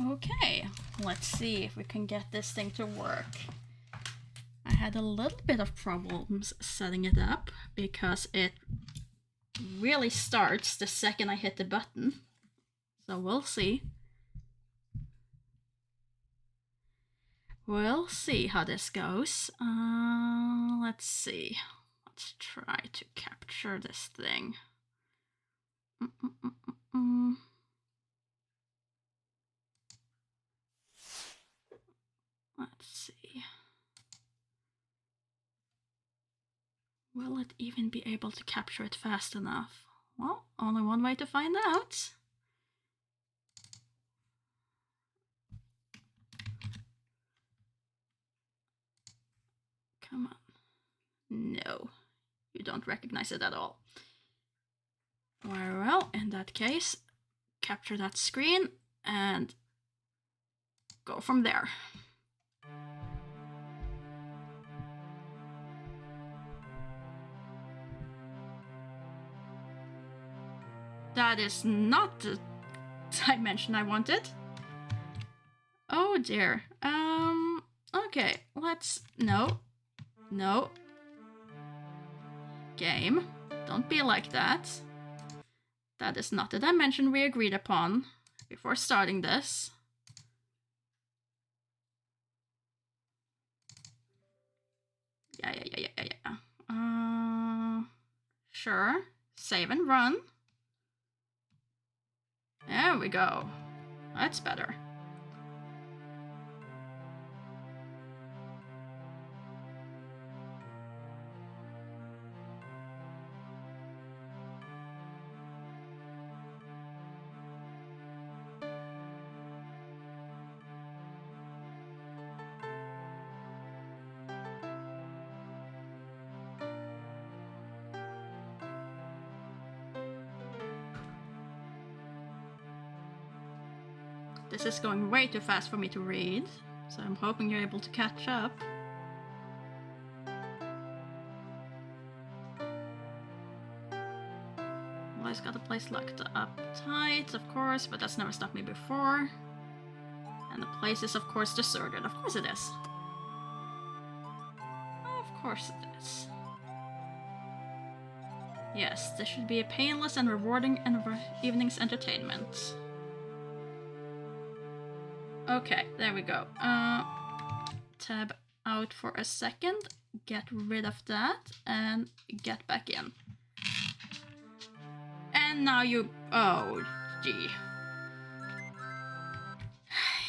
Okay, let's see if we can get this thing to work. I had a little bit of problems setting it up because it really starts the second I hit the button. So we'll see. We'll see how this goes. Let's see. Let's try to capture this thing. Let's see. Will it even be able to capture it fast enough? Well, only one way to find out. Come on. No, you don't recognize it at all. Very well, in that case, capture that screen and go from there. That is not the dimension I wanted. Oh dear. Okay, let's... No. Game, don't be like that. That is not the dimension we agreed upon before starting this. Yeah. Sure. Save and run. There we go. That's better. This is going way too fast for me to read, so I'm hoping you're able to catch up. Well, it's got the place locked up tight, of course, but that's never stopped me before. And the place is, of course, deserted. Of course it is. Of course it is. Yes, this should be a painless and rewarding evening's entertainment. Okay, there we go. Tab out for a second, get rid of that, and get back in. And now you... Oh, gee.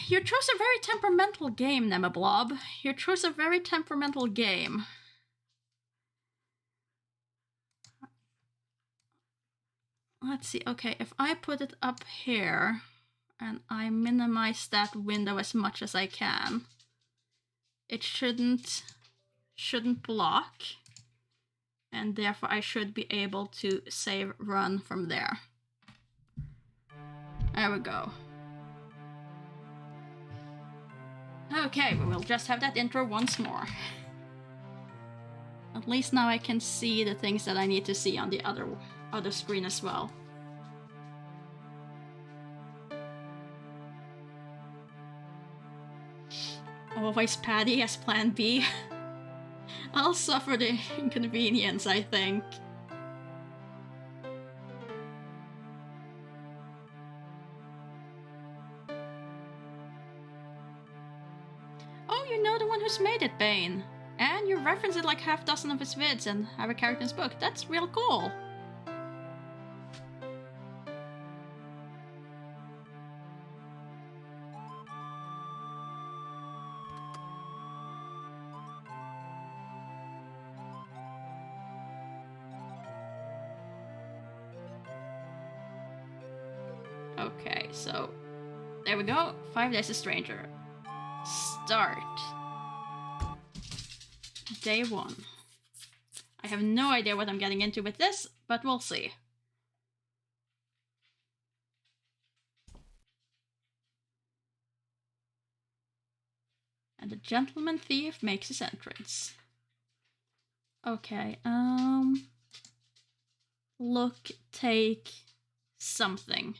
You chose a very temperamental game, Nemeblubb. You chose a very temperamental game. Let's see, okay, if I put it up here... and I minimize that window as much as I can, it shouldn't block, and therefore I should be able to save run from there. There we go. Okay, we will just have that intro once more. At least now I can see the things that I need to see on the other screen as well. Always Paddy as plan B. I'll suffer the inconvenience, I think. Oh, you know the one who's made it, Bane. And you reference it like half dozen of his vids and have a character in his book. That's real cool. Okay, so there we go. 5 Days a Stranger. Start. Day 1. I have no idea what I'm getting into with this, but we'll see. And the gentleman thief makes his entrance. Okay, look, take something.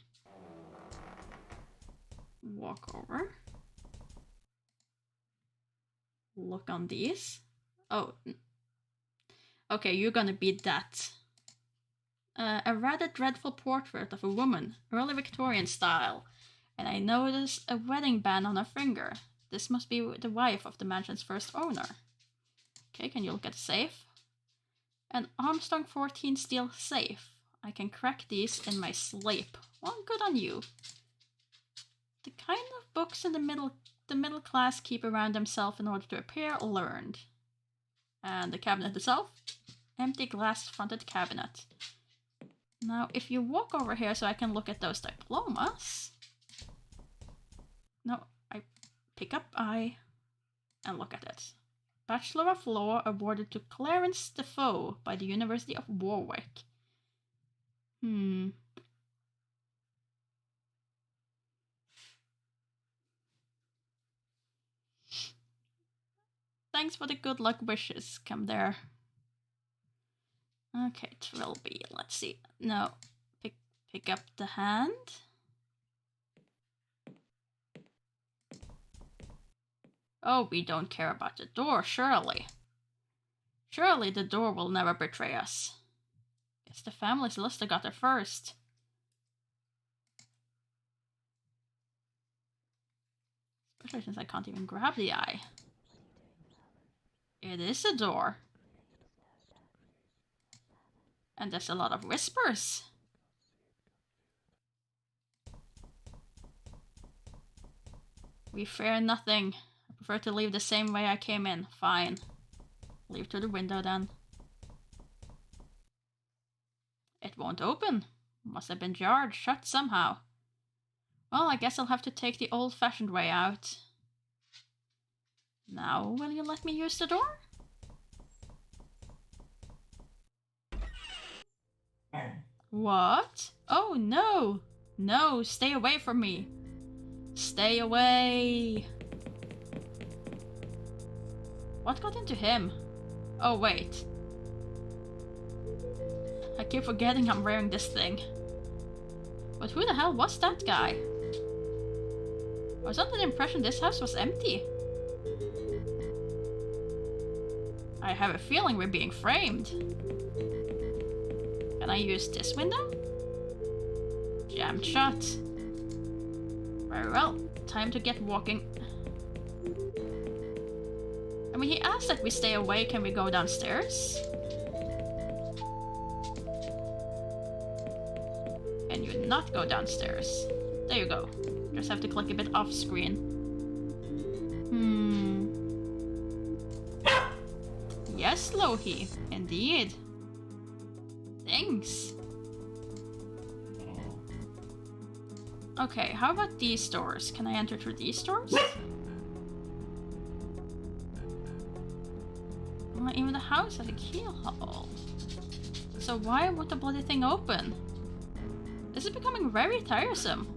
walk over. Look on these. Oh. Okay, you're gonna be that. A rather dreadful portrait of a woman, early Victorian style. And I notice a wedding band on her finger. This must be the wife of the mansion's first owner. Okay, can you look at the safe? An Armstrong 14 steel safe. I can crack these in my sleep. Well, good on you. The kind of books in the middle class keep around themselves in order to appear learned. And the cabinet itself? Empty glass-fronted cabinet. Now, if you walk over here so I can look at those diplomas... No, I pick up I and look at it. Bachelor of Law awarded to Clarence Defoe by the University of Warwick. Thanks for the good luck wishes, come there. Okay, Trilby, let's see. No, pick up the hand. Oh, we don't care about the door, surely. Surely the door will never betray us. Guess the family's luster got there first. Especially since I can't even grab the eye. It is a door. And there's a lot of whispers. We fear nothing. I prefer to leave the same way I came in. Fine. Leave through the window then. It won't open. Must have been jarred shut somehow. Well, I guess I'll have to take the old-fashioned way out. Now, will you let me use the door? What? Oh no! No, stay away from me! Stay away! What got into him? Oh wait. I keep forgetting I'm wearing this thing. But who the hell was that guy? I was under the impression this house was empty. I have a feeling we're being framed. Can I use this window? Jammed shut. Very well, time to get walking. I mean, he asked that we stay away. Can we go downstairs? Can you not go downstairs? There you go. Just have to click a bit off screen. Yes, Lohi. Indeed. Thanks. Okay, how about these doors? Can I enter through these doors? Well, even the house has a keyhole. So why would the bloody thing open? This is becoming very tiresome.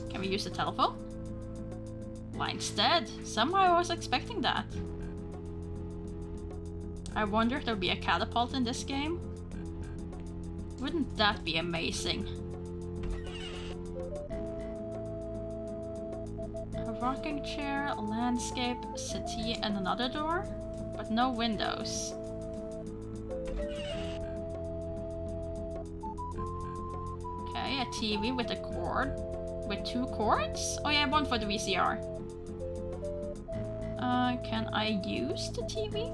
Can we use the telephone? Line's dead. Somehow I was expecting that. I wonder if there'll be a catapult in this game. Wouldn't that be amazing? A rocking chair, a landscape, settee, and another door, but no windows. Okay, a TV with a cord. With 2 cords? Oh yeah, one for the VCR. Can I use the TV?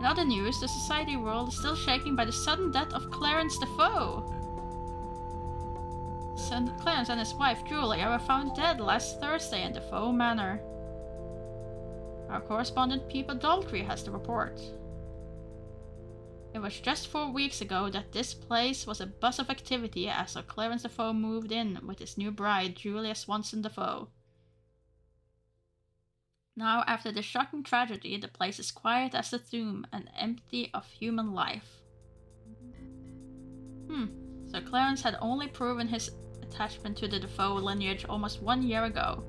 In other news, the society world is still shaken by the sudden death of Clarence Defoe. Clarence and his wife, Julia, were found dead last Thursday in Defoe Manor. Our correspondent Peep Adultery has the report. It was just 4 weeks ago that this place was a buzz of activity as Sir Clarence Defoe moved in with his new bride, Julia Swanson Defoe. Now, after the shocking tragedy, the place is quiet as a tomb and empty of human life. Sir Clarence had only proven his attachment to the Defoe lineage almost 1 year ago.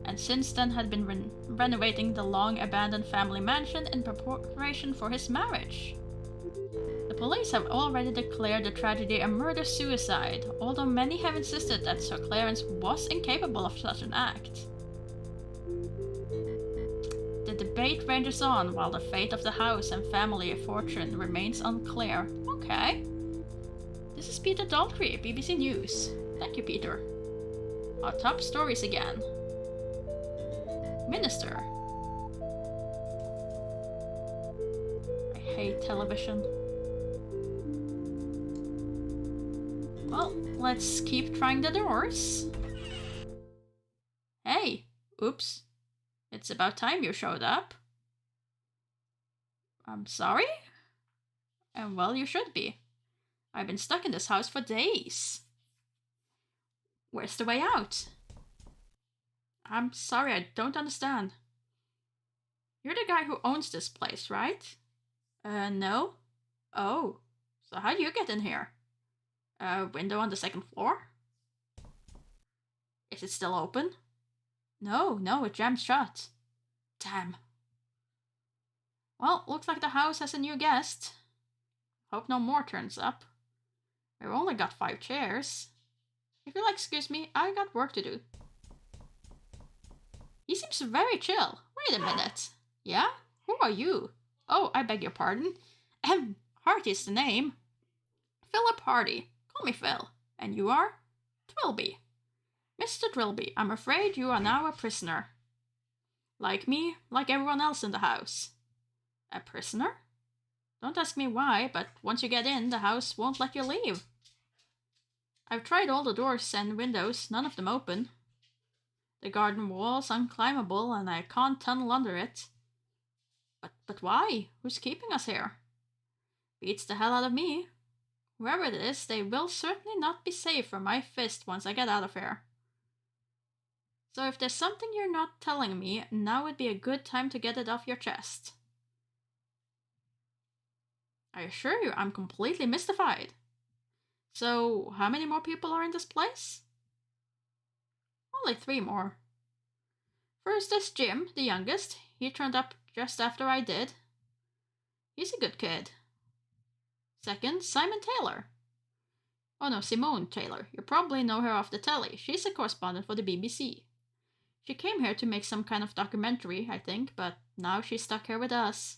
And and since then had been renovating the long-abandoned family mansion in preparation for his marriage. The police have already declared the tragedy a murder-suicide, although many have insisted that Sir Clarence was incapable of such an act. The debate rages on while the fate of the house and family fortune remains unclear. Okay. This is Peter Daltrey, BBC News. Thank you, Peter. Our top stories again. Minister. I hate television. Well, let's keep trying the doors. Hey! Oops. It's about time you showed up. I'm sorry? And well, you should be. I've been stuck in this house for days. Where's the way out? I'm sorry, I don't understand. You're the guy who owns this place, right? No. Oh, so how do you get in here? A window on the second floor? Is it still open? No, it jammed shut. Damn. Well, looks like the house has a new guest. Hope no more turns up. We've only got 5 chairs. If you'll excuse me, I got work to do. He seems very chill. Wait a minute. Yeah? Who are you? Oh, I beg your pardon. Hardy's the name. Philip Hardy. Call me Phil. And you are? Twilby. Mr. Twilby, I'm afraid you are now a prisoner. Like me, like everyone else in the house. A prisoner? Don't ask me why, but once you get in, the house won't let you leave. I've tried all the doors and windows, none of them open. The garden wall's unclimbable and I can't tunnel under it. But why? Who's keeping us here? Beats the hell out of me. Whoever it is, they will certainly not be safe from my fist once I get out of here. So if there's something you're not telling me, now would be a good time to get it off your chest. I assure you, I'm completely mystified. So, how many more people are in this place? Only 3 more. First is Jim, the youngest. He turned up just after I did. He's a good kid. Second, Simon Taylor. Oh no, Simone Taylor. You probably know her off the telly. She's a correspondent for the BBC. She came here to make some kind of documentary, I think, but now she's stuck here with us.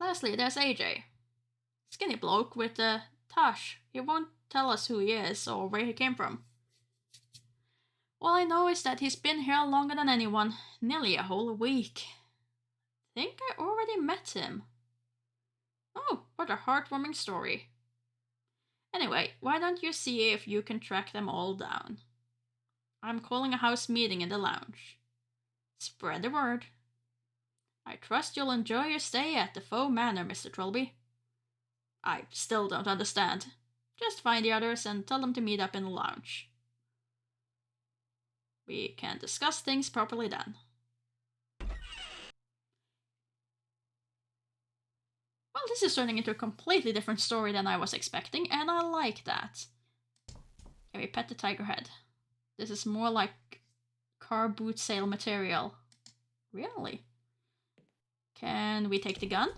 Lastly, there's AJ. Skinny bloke with a tush. He won't tell us who he is or where he came from. All I know is that he's been here longer than anyone, nearly a whole week. Think I already met him. Oh, what a heartwarming story. Anyway, why don't you see if you can track them all down? I'm calling a house meeting in the lounge. Spread the word. I trust you'll enjoy your stay at the Faux Manor, Mr. Trilby. I still don't understand. Just find the others and tell them to meet up in the lounge. We can discuss things properly then. Well, this is turning into a completely different story than I was expecting, and I like that. Can we pet the tiger head? This is more like car boot sale material. Really? Can we take the gun?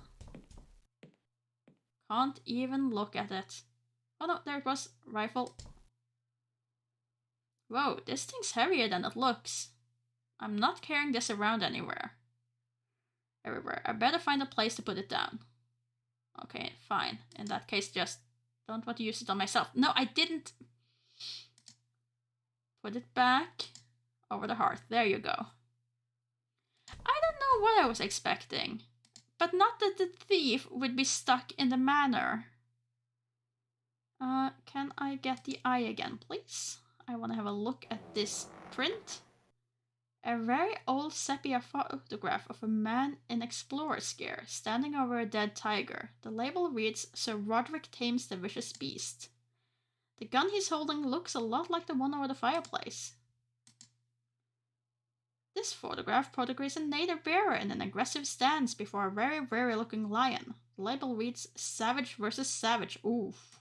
Can't even look at it. Oh no, there it was. Rifle. Whoa, this thing's heavier than it looks. I'm not carrying this around anywhere. Everywhere. I better find a place to put it down. Okay, fine. In that case, just don't want to use it on myself. No, I didn't. Put it back over the hearth. There you go. I don't know what I was expecting, but not that the thief would be stuck in the manor. Can I get the eye again, please? I want to have a look at this print. A very old sepia photograph of a man in explorer's gear, standing over a dead tiger. The label reads, Sir Roderick tames the vicious beast. The gun he's holding looks a lot like the one over the fireplace. This photograph portrays a native bearer in an aggressive stance before a very wary looking lion. The label reads, Savage versus Savage. Oof.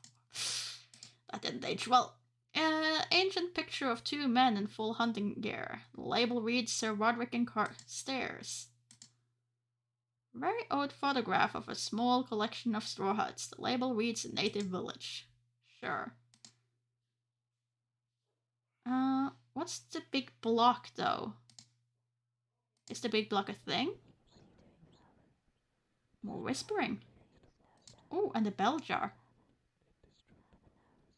That didn't age well. Ancient picture of two men in full hunting gear. The label reads Sir Roderick and Stairs. Very old photograph of a small collection of straw huts. The label reads Native Village. Sure. What's the big block though? Is the big block a thing? More whispering. Oh, and a bell jar.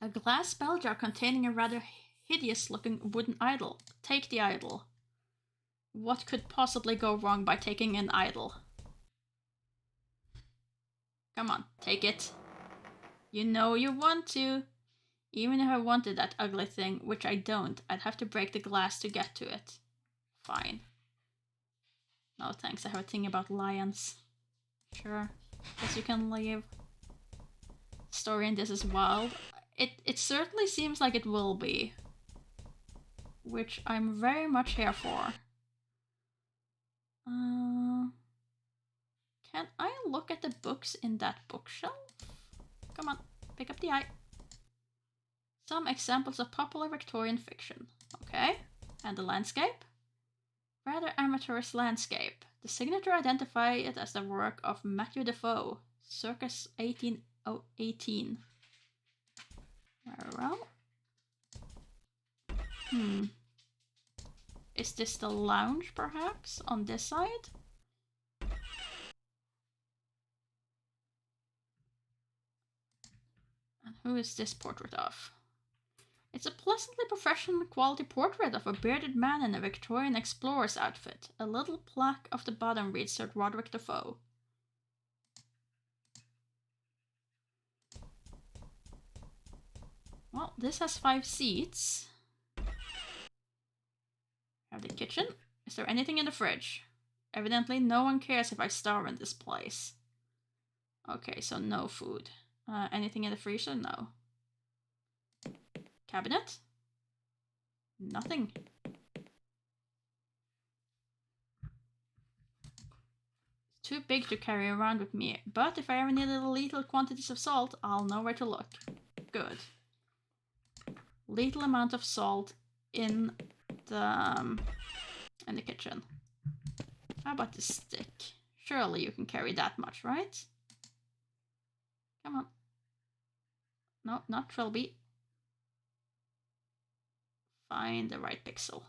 A glass bell jar containing a rather hideous-looking wooden idol. Take the idol. What could possibly go wrong by taking an idol? Come on, take it. You know you want to. Even if I wanted that ugly thing, which I don't, I'd have to break the glass to get to it. Fine. No thanks, I have a thing about lions. Sure. Guess you can leave. Story in this is wild. It certainly seems like it will be. Which I'm very much here for. Can I look at the books in that bookshelf? Come on, pick up the eye. Some examples of popular Victorian fiction. Okay, and the landscape? Rather amateurish landscape. The signature identify it as the work of Matthew Defoe, circa 1818. Very well. Is this the lounge, perhaps, on this side? And who is this portrait of? It's a pleasantly professional quality portrait of a bearded man in a Victorian explorer's outfit. A little plaque of the bottom reads Sir Roderick Defoe. Well, this has 5 seats. Have the kitchen. Is there anything in the fridge? Evidently no one cares if I starve in this place. Okay, so no food. Anything in the freezer? No. Cabinet? Nothing. It's too big to carry around with me, but if I ever need little quantities of salt, I'll know where to look. Good. Little amount of salt in the kitchen. How about the stick? Surely you can carry that much, right? Come on. No, not Trilby. Find the right pixel.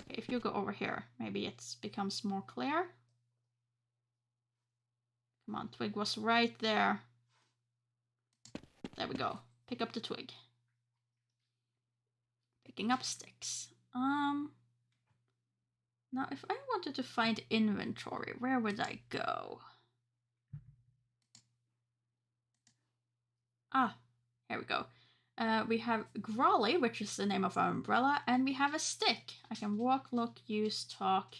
Okay, if you go over here, maybe it becomes more clear. Come on, twig was right there. There we go. Pick up the twig. Picking up sticks. Now if I wanted to find inventory, where would I go? Ah, here we go. We have Grolly, which is the name of our umbrella, and we have a stick. I can walk, look, use, talk.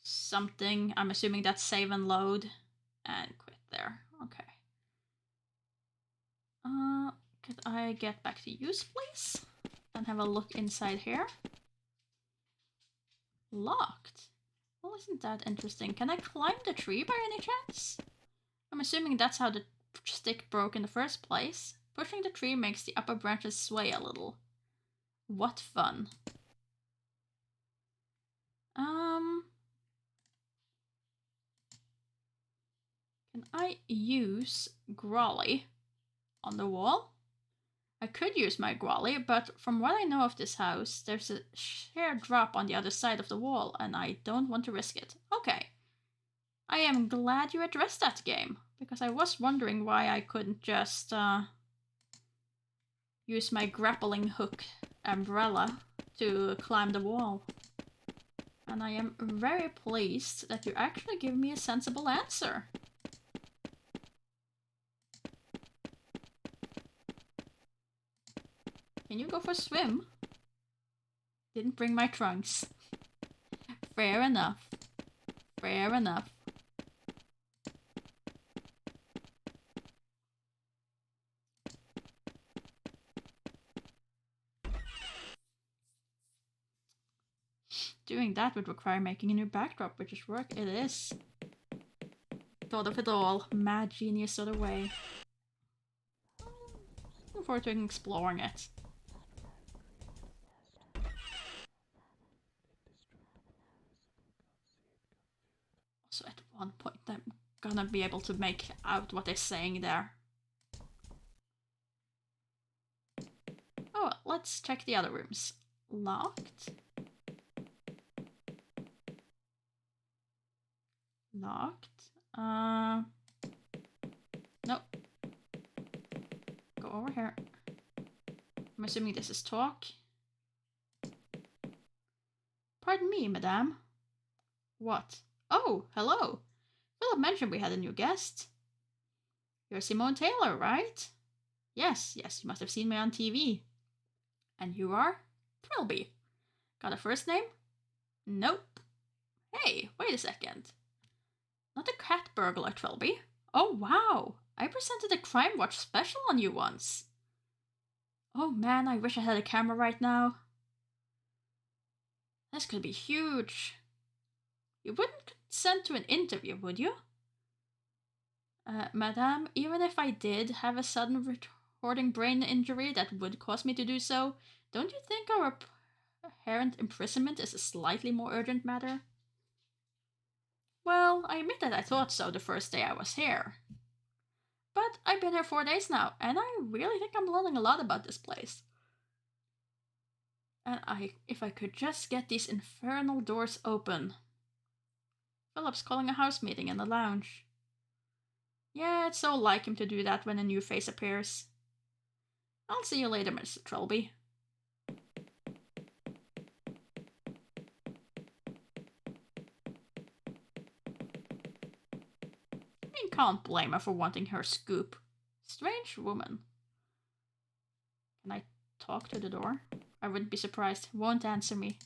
Something. I'm assuming that's save and load. And quit there. Okay. Could I get back to use, please? And have a look inside here. Locked. Well, isn't that interesting? Can I climb the tree by any chance? I'm assuming that's how the stick broke in the first place. Pushing the tree makes the upper branches sway a little. What fun. Can I use Grolly on the wall? I could use my Grolly, but from what I know of this house, there's a sheer drop on the other side of the wall, and I don't want to risk it. Okay. I am glad you addressed that game, because I was wondering why I couldn't just use my grappling hook umbrella to climb the wall. And I am very pleased that you actually give me a sensible answer. Can you go for a swim? Didn't bring my trunks. Fair enough. Fair enough. Doing that would require making a new backdrop, which is work. It is. Thought of it all. Mad genius sort of way. forward to exploring it. So at one point I'm gonna be able to make out what they're saying there. Oh, let's check the other rooms. Locked. Locked. Nope. Go over here. I'm assuming this is talk. Pardon me, madame. What? Oh, hello. Philip mentioned we had a new guest. You're Simone Taylor, right? Yes, you must have seen me on TV. And you are? Trilby. Got a first name? Nope. Hey, wait a second. Not a cat burglar, Trilby. Oh, wow. I presented a Crime Watch special on you once. Oh man, I wish I had a camera right now. This could be huge. You wouldn't consent to an interview, would you? Madame, even if I did have a sudden recording brain injury that would cause me to do so, don't you think our apparent imprisonment is a slightly more urgent matter? Well, I admit that I thought so the first day I was here. But I've been here 4 days now, and I really think I'm learning a lot about this place. And if I could just get these infernal doors open. Philip's calling a house meeting in the lounge. Yeah, it's so like him to do that when a new face appears. I'll see you later, Mr. Trilby. I can't blame her for wanting her scoop. Strange woman. Can I talk to the door? I wouldn't be surprised. Won't answer me.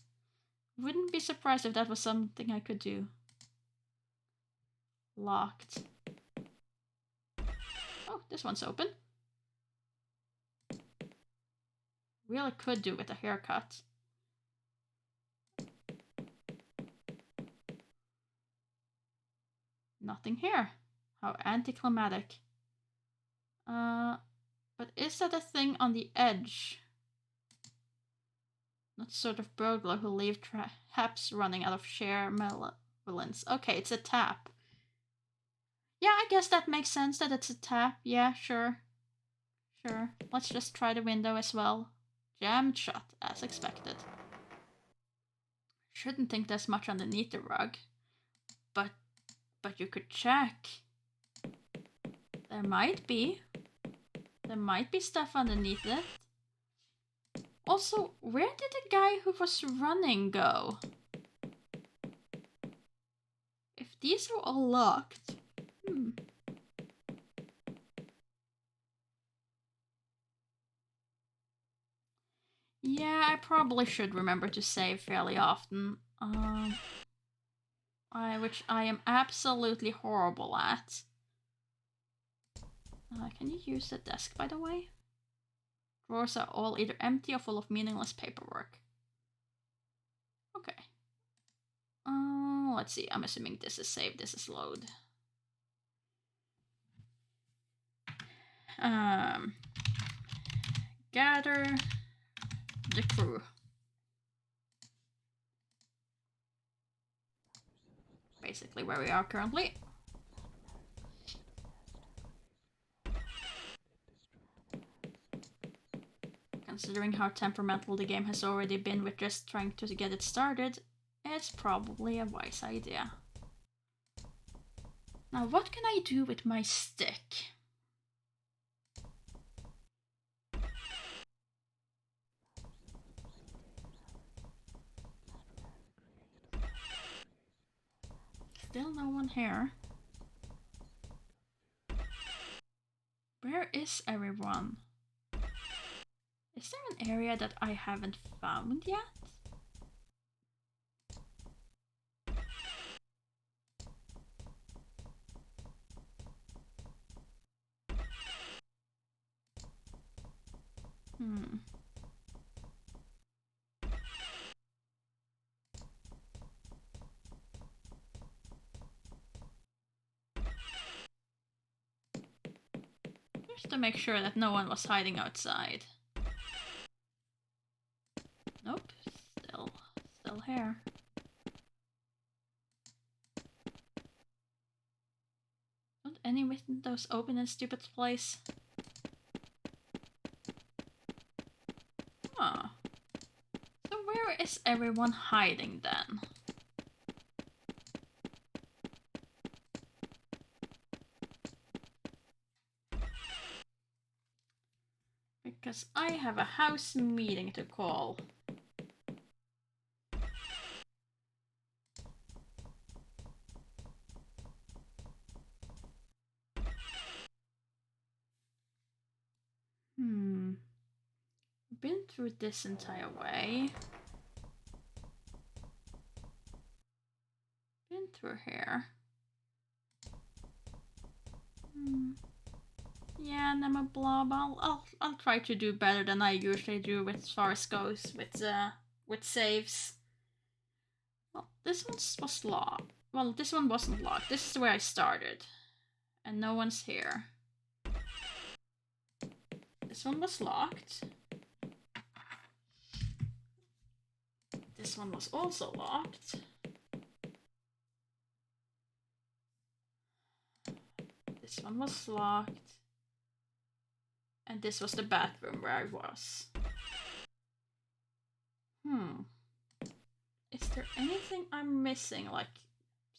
Wouldn't be surprised if that was something I could do. Locked. Oh, this one's open. Really could do with a haircut. Nothing here. How anticlimactic. But is that a thing on the edge? Not sort of burglar who leave traps running out of sheer malevolence. Okay, it's a tap. Yeah, I guess that makes sense that it's a tap. Yeah, sure. Sure. Let's just try the window as well. Jammed shut, as expected. Shouldn't think there's much underneath the rug. But you could check. There might be. There might be stuff underneath it. Also, where did the guy who was running go? If these are all locked... Yeah, I probably should remember to save fairly often. Which I am absolutely horrible at. Can you use the desk, by the way? Drawers are all either empty or full of meaningless paperwork. Okay. Let's see. I'm assuming this is saved. This is load. Gather the crew. Basically where we are currently. Considering how temperamental the game has already been with just trying to get it started, it's probably a wise idea. Now, what can I do with my stick? Still no one here. Where is everyone? Is there an area that I haven't found yet? Just to make sure that no one was hiding outside. Nope, still here. Don't any windows open in stupid place? Huh. So where is everyone hiding then? Because I have a house meeting to call. Been through this entire way. Been through here. Yeah, Nemeblubb. I'll try to do better than I usually do as far as goes with saves. Well, this one was locked. Well, this one wasn't locked. This is where I started, and no one's here. This one was locked. This one was also locked. This one was locked. And this was the bathroom where I was. Is there anything I'm missing? Like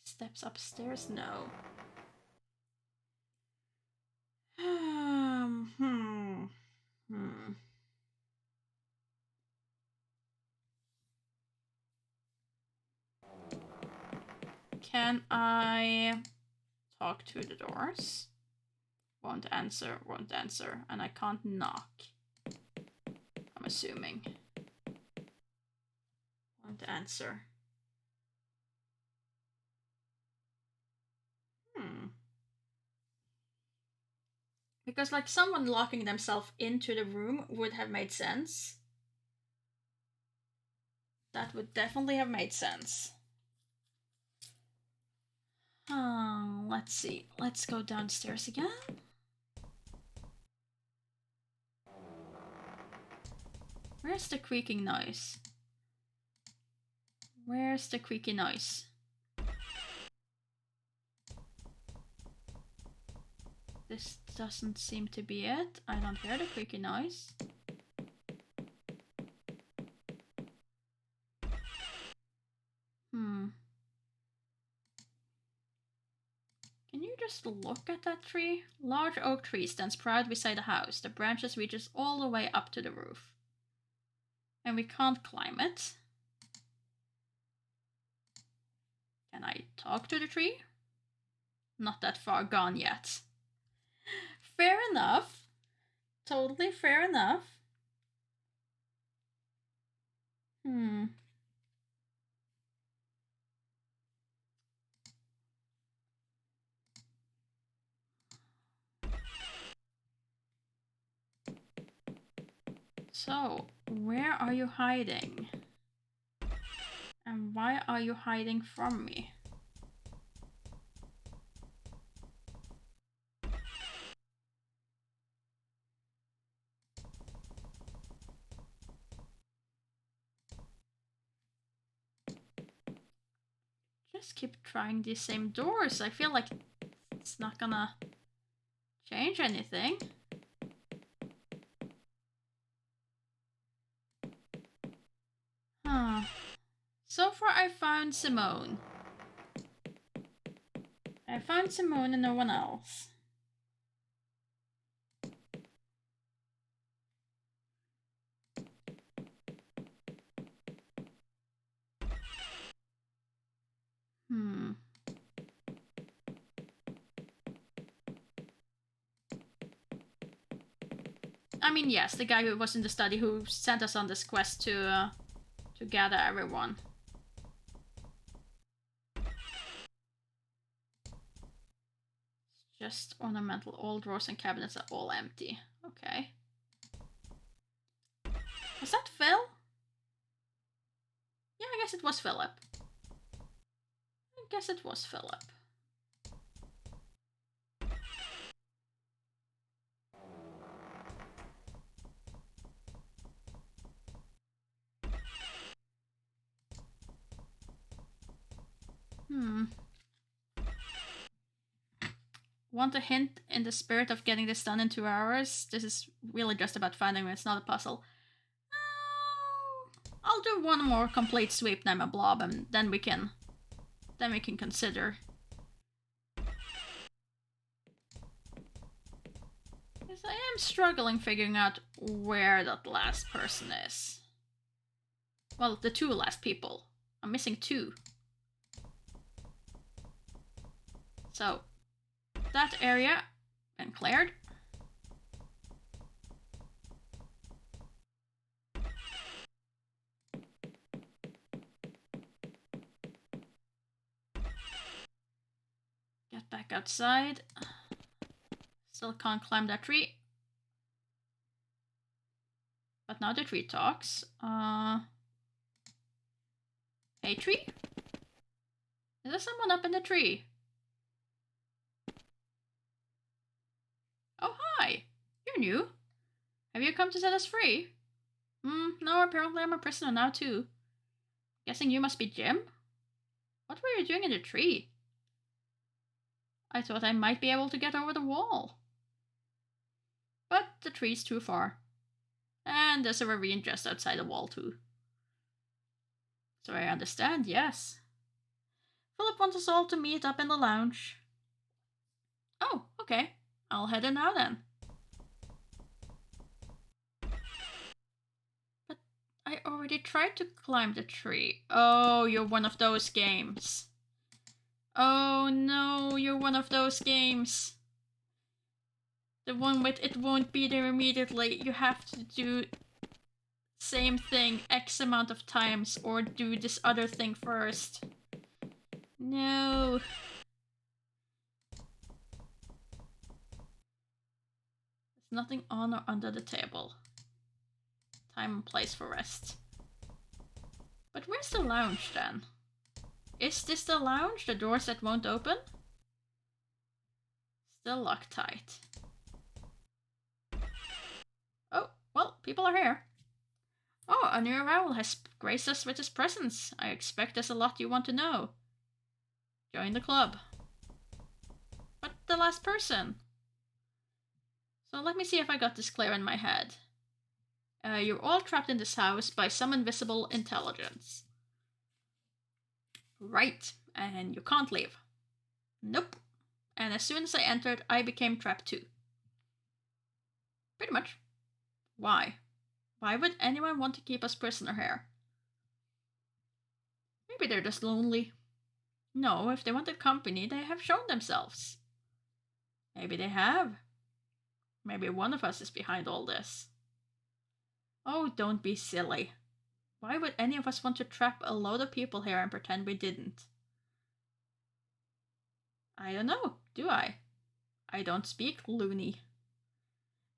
steps upstairs? No. Can I talk to the doors? Won't answer, and I can't knock. I'm assuming. Won't answer. Because like someone locking themselves into the room would have made sense. That would definitely have made sense. Let's see. Let's go downstairs again. Where's the creaking noise? Where's the creaky noise? This doesn't seem to be it. I don't hear the creaky noise. Can you just look at that tree? Large oak tree stands proud beside the house. The branches reaches all the way up to the roof. And we can't climb it. Can I talk to the tree? Not that far gone yet. Fair enough. Totally fair enough. So, where are you hiding? And why are you hiding from me? Just keep trying these same doors. I feel like it's not gonna change anything. So far I found Simone. I found Simone and no one else. I mean, yes, the guy who was in the study who sent us on this quest to gather everyone. It's just ornamental. All drawers and cabinets are all empty. Okay. Was that Phil? Yeah, I guess it was Philip. I guess it was Philip. Want a hint in the spirit of getting this done in 2 hours? This is really just about finding it's not a puzzle. I'll do one more complete sweep Nemeblubb and then we can consider. Because I am struggling figuring out where that last person is. Well, the 2 last people. I'm missing 2. So, that area been cleared. Get back outside. Still can't climb that tree. But now the tree talks. Hey tree? Is there someone up in the tree? Oh, hi! You're new. Have you come to set us free? No, apparently I'm a prisoner now too. Guessing you must be Jim? What were you doing in the tree? I thought I might be able to get over the wall. But the tree's too far. And there's a ravine just outside the wall too. So I understand, yes. Philip wants us all to meet up in the lounge. Oh, okay. I'll head in now then. But I already tried to climb the tree. Oh, you're one of those games. Oh no, you're one of those games. The one with it won't be there immediately. You have to do same thing X amount of times or do this other thing first. No. There's nothing on or under the table. Time and place for rest. But where's the lounge then? Is this the lounge? The doors that won't open? Still locked tight. Oh, well, people are here. Oh, a new arrival has graced us with his presence. I expect there's a lot you want to know. Join the club. But the last person. So let me see if I got this clear in my head. You're all trapped in this house by some invisible intelligence. Right, and you can't leave. Nope. And as soon as I entered, I became trapped too. Pretty much. Why? Why would anyone want to keep us prisoner here? Maybe they're just lonely. No, if they wanted company, they have shown themselves. Maybe they have. Maybe one of us is behind all this. Oh, don't be silly. Why would any of us want to trap a load of people here and pretend we didn't? I don't know, do I? I don't speak loony.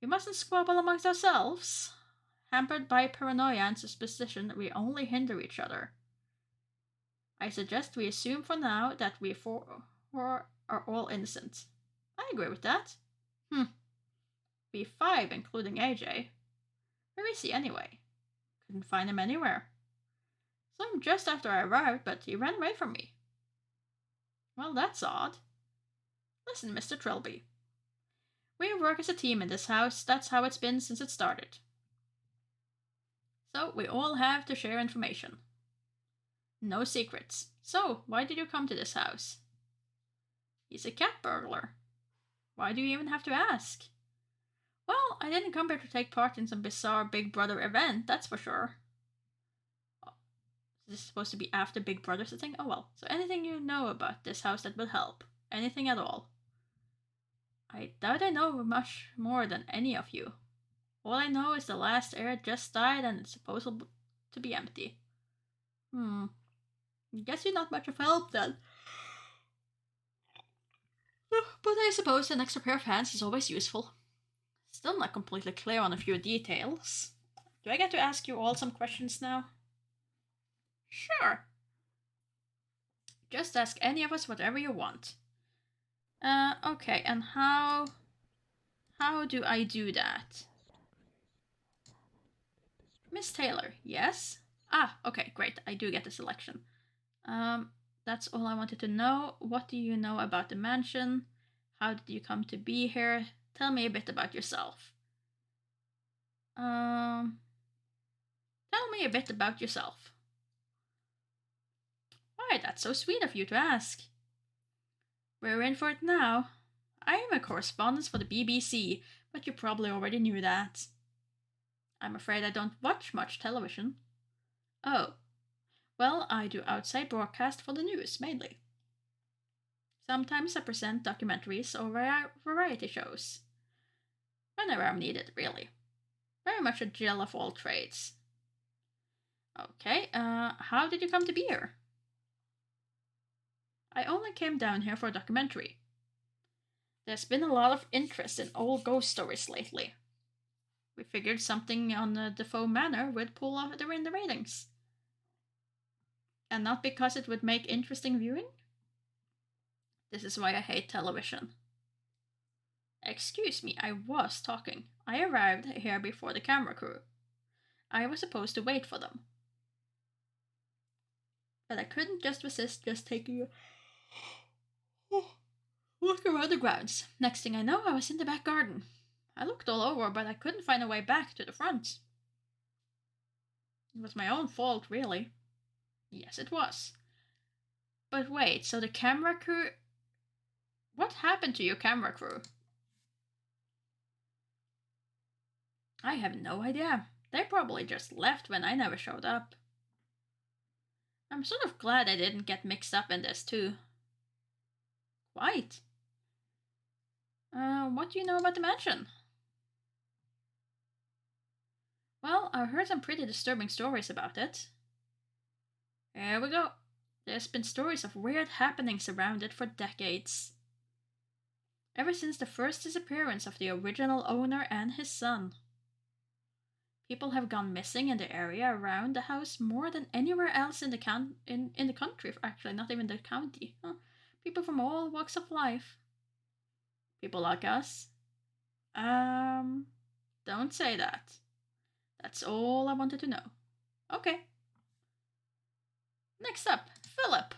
We mustn't squabble amongst ourselves. Hampered by paranoia and suspicion, we only hinder each other. I suggest we assume for now that we four are all innocent. I agree with that. We 5, including AJ. Where is he anyway? Couldn't find him anywhere. Saw him just after I arrived, but he ran away from me. Well, that's odd. Listen, Mr. Trilby. We work as a team in this house. That's how it's been since it started. So we all have to share information. No secrets. So, why did you come to this house? He's a cat burglar. Why do you even have to ask? Well, I didn't come here to take part in some bizarre Big Brother event, that's for sure. Oh, is this supposed to be after Big Brother's thing? Oh well. So anything you know about this house that will help? Anything at all? I doubt I know much more than any of you. All I know is the last heir just died and it's supposed to be empty. Guess you're not much of help then. But I suppose an extra pair of hands is always useful. Still not completely clear on a few details. Do I get to ask you all some questions now? Sure. Just ask any of us whatever you want. Okay, and how do I do that? Miss Taylor, yes? Ah, okay, great, I do get the selection. That's all I wanted to know. What do you know about the mansion? How did you come to be here? Tell me a bit about yourself. Tell me a bit about yourself. Why, that's so sweet of you to ask. We're in for it now. I am a correspondent for the BBC, but you probably already knew that. I'm afraid I don't watch much television. Oh. Well, I do outside broadcast for the news, mainly. Sometimes I present documentaries or variety shows. Whenever I'm needed, really. Very much a jill of all trades. Okay, how did you come to be here? I only came down here for a documentary. There's been a lot of interest in old ghost stories lately. We figured something on the Defoe Manor would pull in the ratings. And not because it would make interesting viewing? This is why I hate television. Excuse me, I was talking. I arrived here before the camera crew. I was supposed to wait for them. But I couldn't just resist just taking a look around the grounds. Next thing I know, I was in the back garden. I looked all over, but I couldn't find a way back to the front. It was my own fault, really. Yes, it was. But wait, so the camera crew... What happened to your camera crew? I have no idea. They probably just left when I never showed up. I'm sort of glad I didn't get mixed up in this, too. Quite. What do you know about the mansion? Well, I've heard some pretty disturbing stories about it. Here we go. There's been stories of weird happenings around it for decades. Ever since the first disappearance of the original owner and his son. People have gone missing in the area around the house more than anywhere else in the country, actually, not even the county. People from all walks of life. People like us. Don't say that. That's all I wanted to know. Okay. Next up, Philip.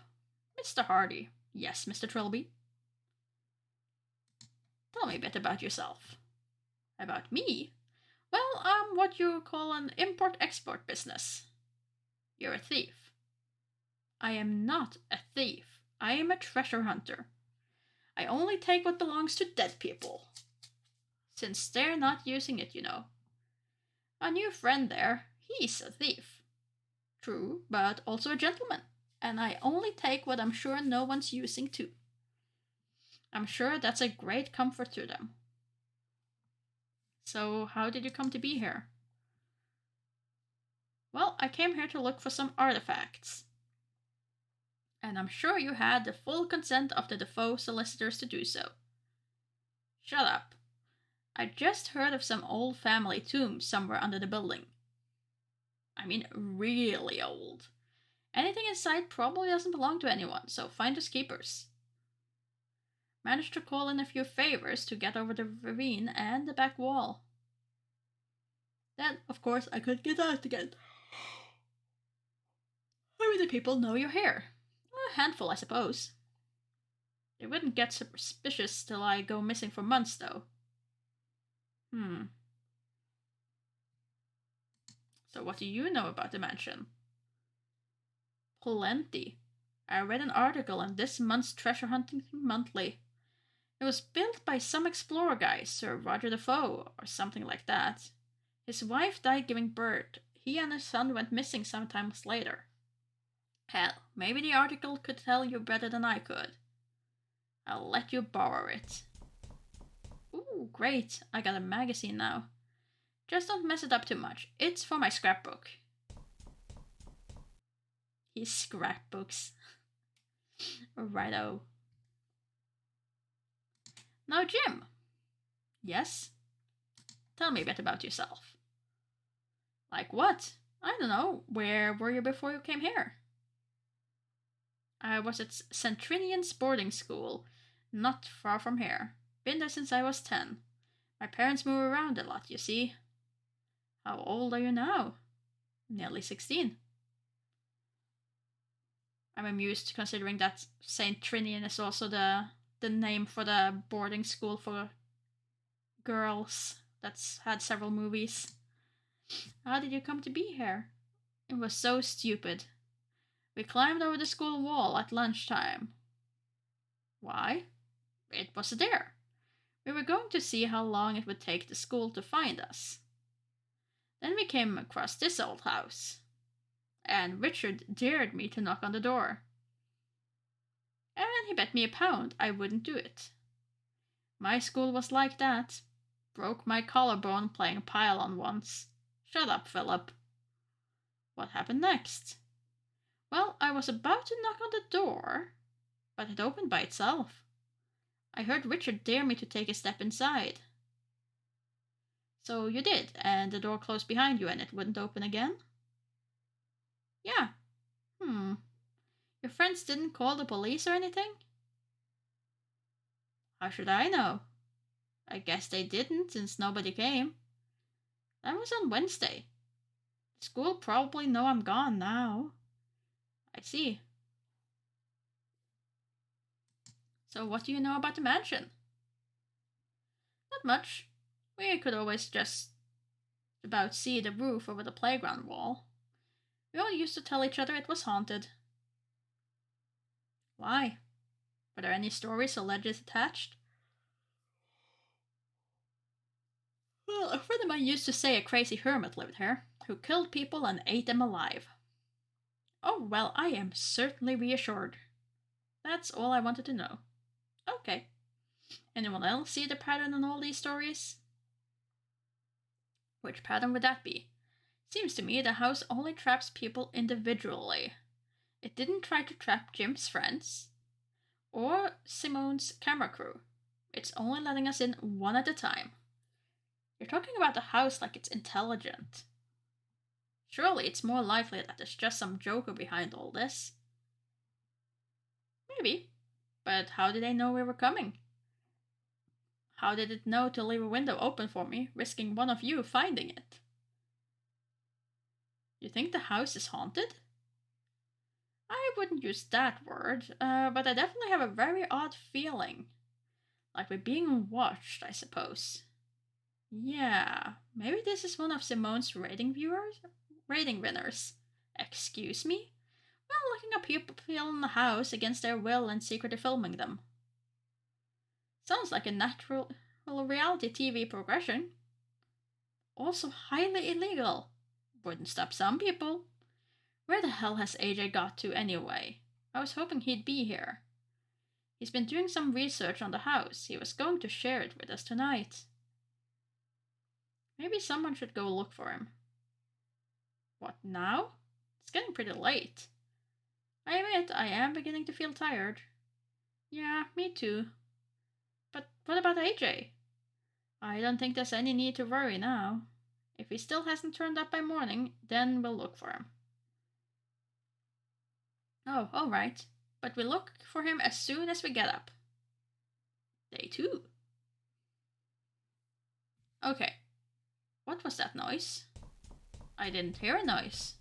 Mr. Hardy. Yes, Mr. Trilby. Tell me a bit about yourself. About me? Well, I'm what you call an import-export business. You're a thief. I am not a thief. I am a treasure hunter. I only take what belongs to dead people. Since they're not using it, you know. A new friend there, he's a thief. True, but also a gentleman. And I only take what I'm sure no one's using too. I'm sure that's a great comfort to them. So, how did you come to be here? Well, I came here to look for some artifacts. And I'm sure you had the full consent of the Defoe solicitors to do so. Shut up. I just heard of some old family tombs somewhere under the building. I mean, really old. Anything inside probably doesn't belong to anyone, so finders keepers. Managed to call in a few favors to get over the ravine and the back wall. Then, of course, I couldn't get out again. How many people know you're here? A handful, I suppose. They wouldn't get suspicious till I go missing for months, though. So what do you know about the mansion? Plenty. I read an article in this month's Treasure Hunting Monthly. It was built by some explorer guy, Sir Roger Defoe, or something like that. His wife died giving birth. He and his son went missing sometimes later. Hell, maybe the article could tell you better than I could. I'll let you borrow it. Ooh, great. I got a magazine now. Just don't mess it up too much. It's for my scrapbook. His scrapbooks. Righto. Now, Jim. Yes? Tell me a bit about yourself. Like what? I don't know. Where were you before you came here? I was at St. Trinian's boarding school, not far from here. Been there since I was 10. My parents move around a lot, you see. How old are you now? Nearly 16. I'm amused considering that St. Trinian is also the the name for the boarding school for girls that's had several movies. How did you come to be here? It was so stupid. We climbed over the school wall at lunchtime. Why? It was there. We were going to see how long it would take the school to find us. Then we came across this old house, and Richard dared me to knock on the door. And he bet me £1 I wouldn't do it. My school was like that. Broke my collarbone playing pile-on once. Shut up, Philip. What happened next? Well, I was about to knock on the door, but it opened by itself. I heard Richard dare me to take a step inside. So you did, and the door closed behind you and it wouldn't open again? Yeah. Your friends didn't call the police or anything? How should I know? I guess they didn't, since nobody came. That was on Wednesday. The school probably know I'm gone now. I see. So what do you know about the mansion? Not much. We could always just about see the roof over the playground wall. We all used to tell each other it was haunted. Why? Were there any stories or legends attached? Well, a friend of mine used to say a crazy hermit lived here, who killed people and ate them alive. Oh, well, I am certainly reassured. That's all I wanted to know. Okay. Anyone else see the pattern in all these stories? Which pattern would that be? Seems to me the house only traps people individually. It didn't try to trap Jim's friends or Simone's camera crew. It's only letting us in one at a time. You're talking about the house like it's intelligent. Surely it's more likely that there's just some joker behind all this. Maybe. But how did they know we were coming? How did it know to leave a window open for me, risking one of you finding it? You think the house is haunted? I wouldn't use that word, but I definitely have a very odd feeling. Like we're being watched, I suppose. Yeah, maybe this is one of Simone's rating winners. Excuse me? Well, looking up people in the house against their will and secretly filming them. Sounds like a natural reality TV progression. Also highly illegal. Wouldn't stop some people. Where the hell has AJ got to anyway? I was hoping he'd be here. He's been doing some research on the house. He was going to share it with us tonight. Maybe someone should go look for him. What, now? It's getting pretty late. I admit I am beginning to feel tired. Yeah, me too. But what about AJ? I don't think there's any need to worry now. If he still hasn't turned up by morning, then we'll look for him. Oh, alright. But we'll look for him as soon as we get up. Day 2. Okay. What was that noise? I didn't hear a noise.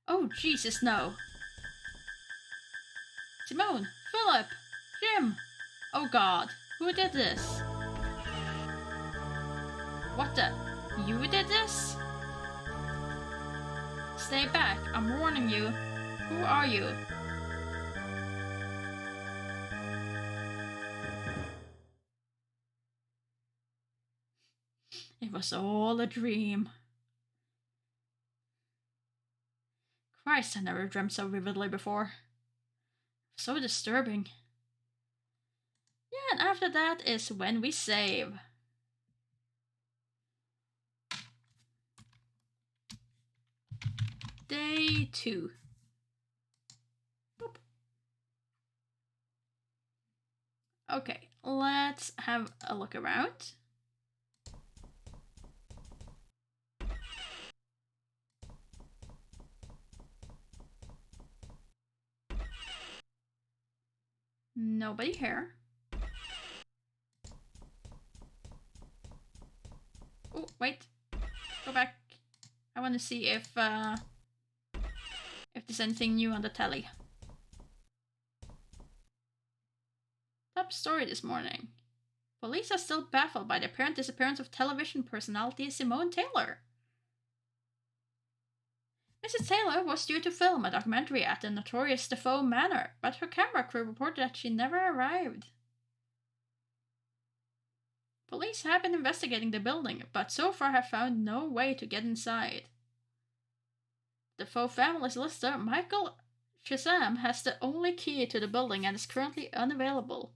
Oh, Jesus, no. Simone, Philip, Jim. Oh God, who did this? What the? You did this? Stay back, I'm warning you. Who are you? It was all a dream. Christ, I never dreamt so vividly before. So disturbing. Yeah, and after that is when we save. Day 2. Boop. Okay, let's have a look around. Nobody here. Oh, wait. Go back. I want to see if if there's anything new on the telly. Top story this morning. Police are still baffled by the apparent disappearance of television personality Simone Taylor. Mrs. Taylor was due to film a documentary at the notorious Defoe Manor, but her camera crew reported that she never arrived. Police have been investigating the building, but so far have found no way to get inside. The Defoe family's solicitor, Michael Shazam, has the only key to the building and is currently unavailable.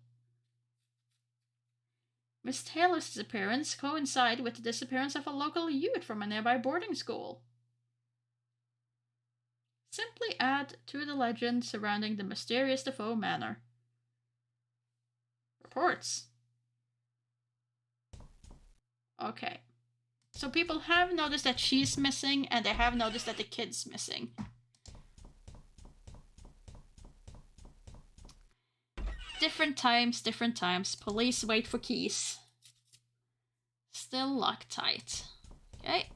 Miss Taylor's disappearance coincided with the disappearance of a local youth from a nearby boarding school. Simply add to the legend surrounding the mysterious Defoe Manor. Reports. Okay. So people have noticed that she's missing, and they have noticed that the kid's missing. Different times. Police wait for keys. Still locked tight. Okay.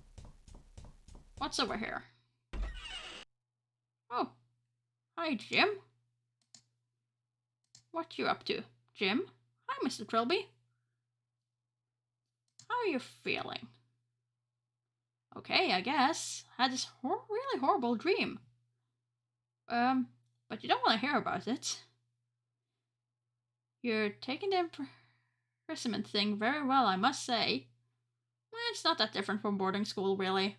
What's over here? Oh. Hi, Jim. What you up to, Jim? Hi, Mr. Trilby. How are you feeling? Okay, I guess. Had this really horrible dream. But you don't want to hear about it. You're taking the imprisonment thing very well, I must say. It's not that different from boarding school, really.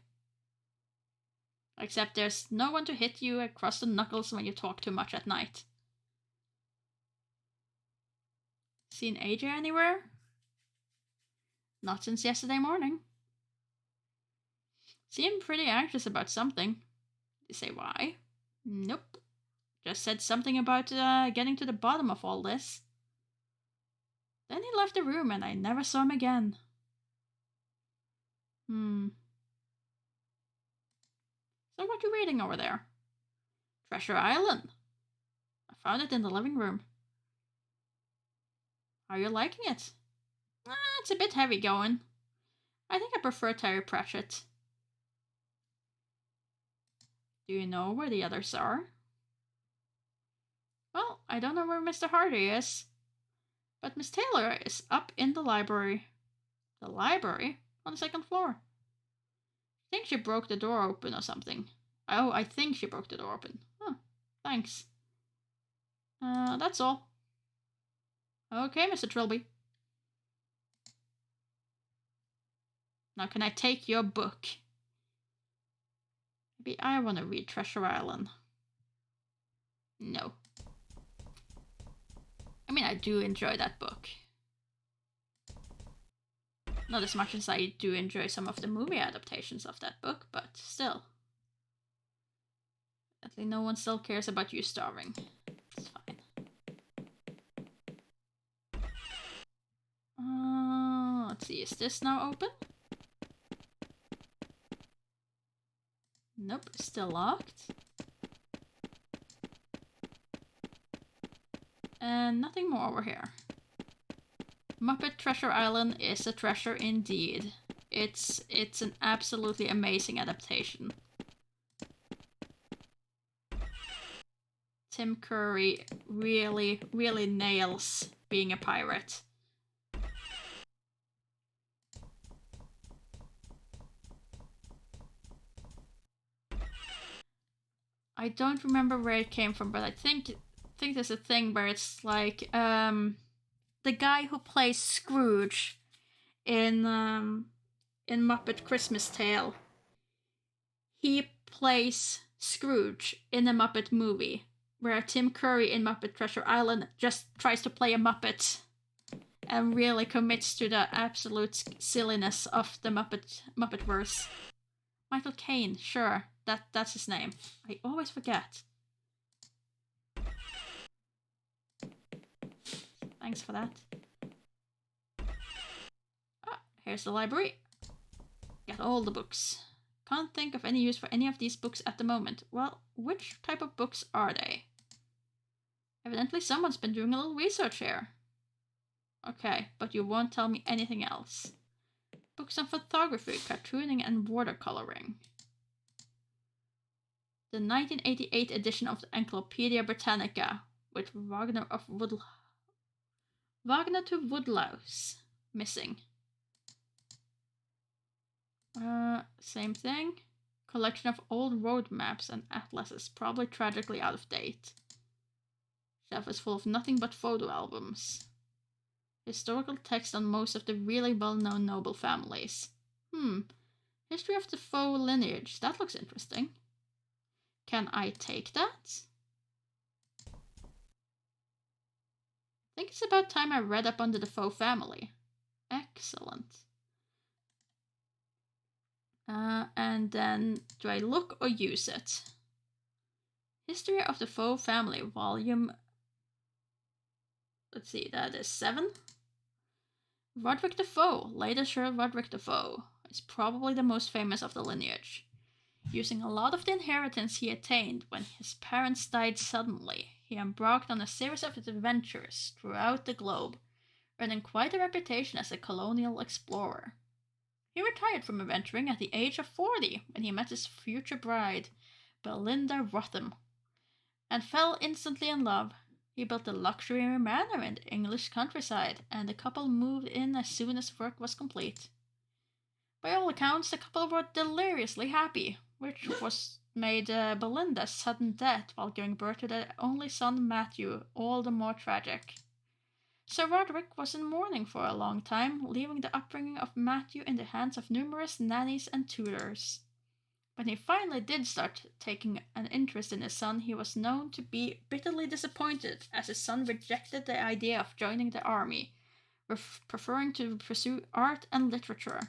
Except there's no one to hit you across the knuckles when you talk too much at night. Seen AJ anywhere? Not since yesterday morning. Seemed pretty anxious about something. Did you say why? Nope. Just said something about getting to the bottom of all this. Then he left the room and I never saw him again. So what you reading over there? Treasure Island. I found it in the living room. Are you liking it? It's a bit heavy going. I think I prefer Terry Pratchett. Do you know where the others are? Well, I don't know where Mr. Hardy is. But Miss Taylor is up in the library. The library? On the second floor. I think she broke the door open or something. Oh, I think she broke the door open. Huh, thanks. That's all. Okay, Mr. Trilby. Now can I take your book? Maybe I want to read Treasure Island. No. I mean, I do enjoy that book. Not as much as I do enjoy some of the movie adaptations of that book, but still. At least no one still cares about you starving. It's fine. Let's see, is this now open? Nope, still locked. And nothing more over here. Muppet Treasure Island is a treasure indeed. It's an absolutely amazing adaptation. Tim Curry really nails being a pirate. I don't remember where it came from, but I think there's a thing where it's like the guy who plays Scrooge in Muppet Christmas Tale. He plays Scrooge in a Muppet movie, where Tim Curry in Muppet Treasure Island just tries to play a Muppet and really commits to the absolute silliness of the Muppetverse. Michael Caine, sure, that's his name. I always forget. Thanks for that. Here's the library. Got all the books. Can't think of any use for any of these books at the moment. Well, which type of books are they? Evidently someone's been doing a little research here. Okay, but you won't tell me anything else. Books on photography, cartooning, and watercoloring. the 1988 edition of the Encyclopedia Britannica with Wagner to Woodlouse missing. Same thing. Collection of old road maps and atlases, probably tragically out of date. Shelf is full of nothing but photo albums. Historical text on most of the really well-known noble families. History of the Faux lineage. That looks interesting. Can I take that? I think it's about time I read up on the Defoe family. Excellent. And then, do I look or use it? History of the Defoe family, volume... Let's see, that is 7. Roderick Defoe, later Sir Roderick Defoe, is probably the most famous of the lineage. Using a lot of the inheritance he attained when his parents died suddenly, he embarked on a series of adventures throughout the globe, earning quite a reputation as a colonial explorer. He retired from adventuring at the age of 40 when he met his future bride, Belinda Rotham, and fell instantly in love. He built a luxury manor in the English countryside, and the couple moved in as soon as work was complete. By all accounts, the couple were deliriously happy, which was made Belinda's sudden death while giving birth to their only son Matthew all the more tragic. Sir Roderick was in mourning for a long time, leaving the upbringing of Matthew in the hands of numerous nannies and tutors. When he finally did start taking an interest in his son, he was known to be bitterly disappointed, as his son rejected the idea of joining the army, preferring to pursue art and literature.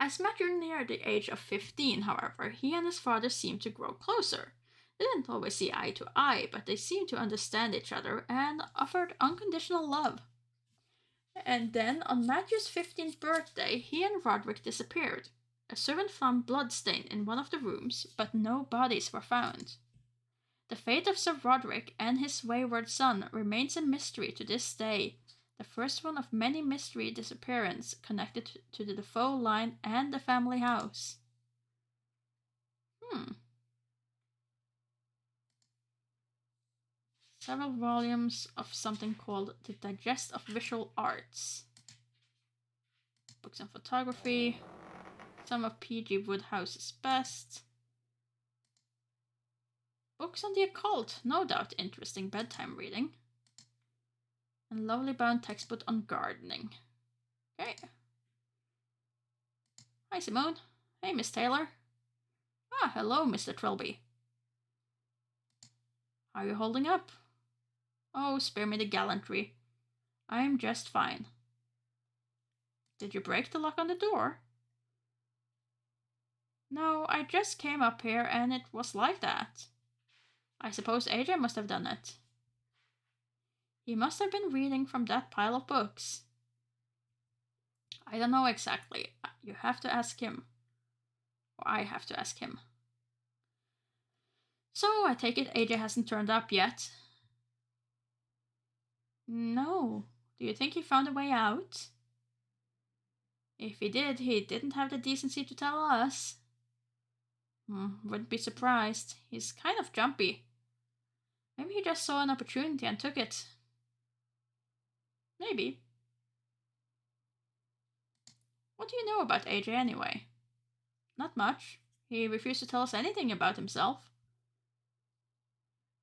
As Matthew neared the age of 15, however, he and his father seemed to grow closer. They didn't always see eye to eye, but they seemed to understand each other and offered unconditional love. And then, on Matthew's 15th birthday, he and Roderick disappeared. A servant found bloodstain in one of the rooms, but no bodies were found. The fate of Sir Roderick and his wayward son remains a mystery to this day, the first one of many mystery disappearances connected to the Defoe line and the family house. Several volumes of something called The Digest of Visual Arts. Books on photography. Some of P.G. Woodhouse's best. Books on the occult, no doubt interesting bedtime reading. And lovely bound textbook on gardening. Okay. Hi, Simone. Hey, Miss Taylor. Ah, hello, Mr. Trilby. How are you holding up? Oh, spare me the gallantry. I'm just fine. Did you break the lock on the door? No, I just came up here and it was like that. I suppose AJ must have done it. He must have been reading from that pile of books. I don't know exactly. You have to ask him. Or I have to ask him. So, I take it AJ hasn't turned up yet. No. Do you think he found a way out? If he did, he didn't have the decency to tell us. Wouldn't be surprised. He's kind of jumpy. Maybe he just saw an opportunity and took it. Maybe. What do you know about AJ anyway? Not much. He refused to tell us anything about himself.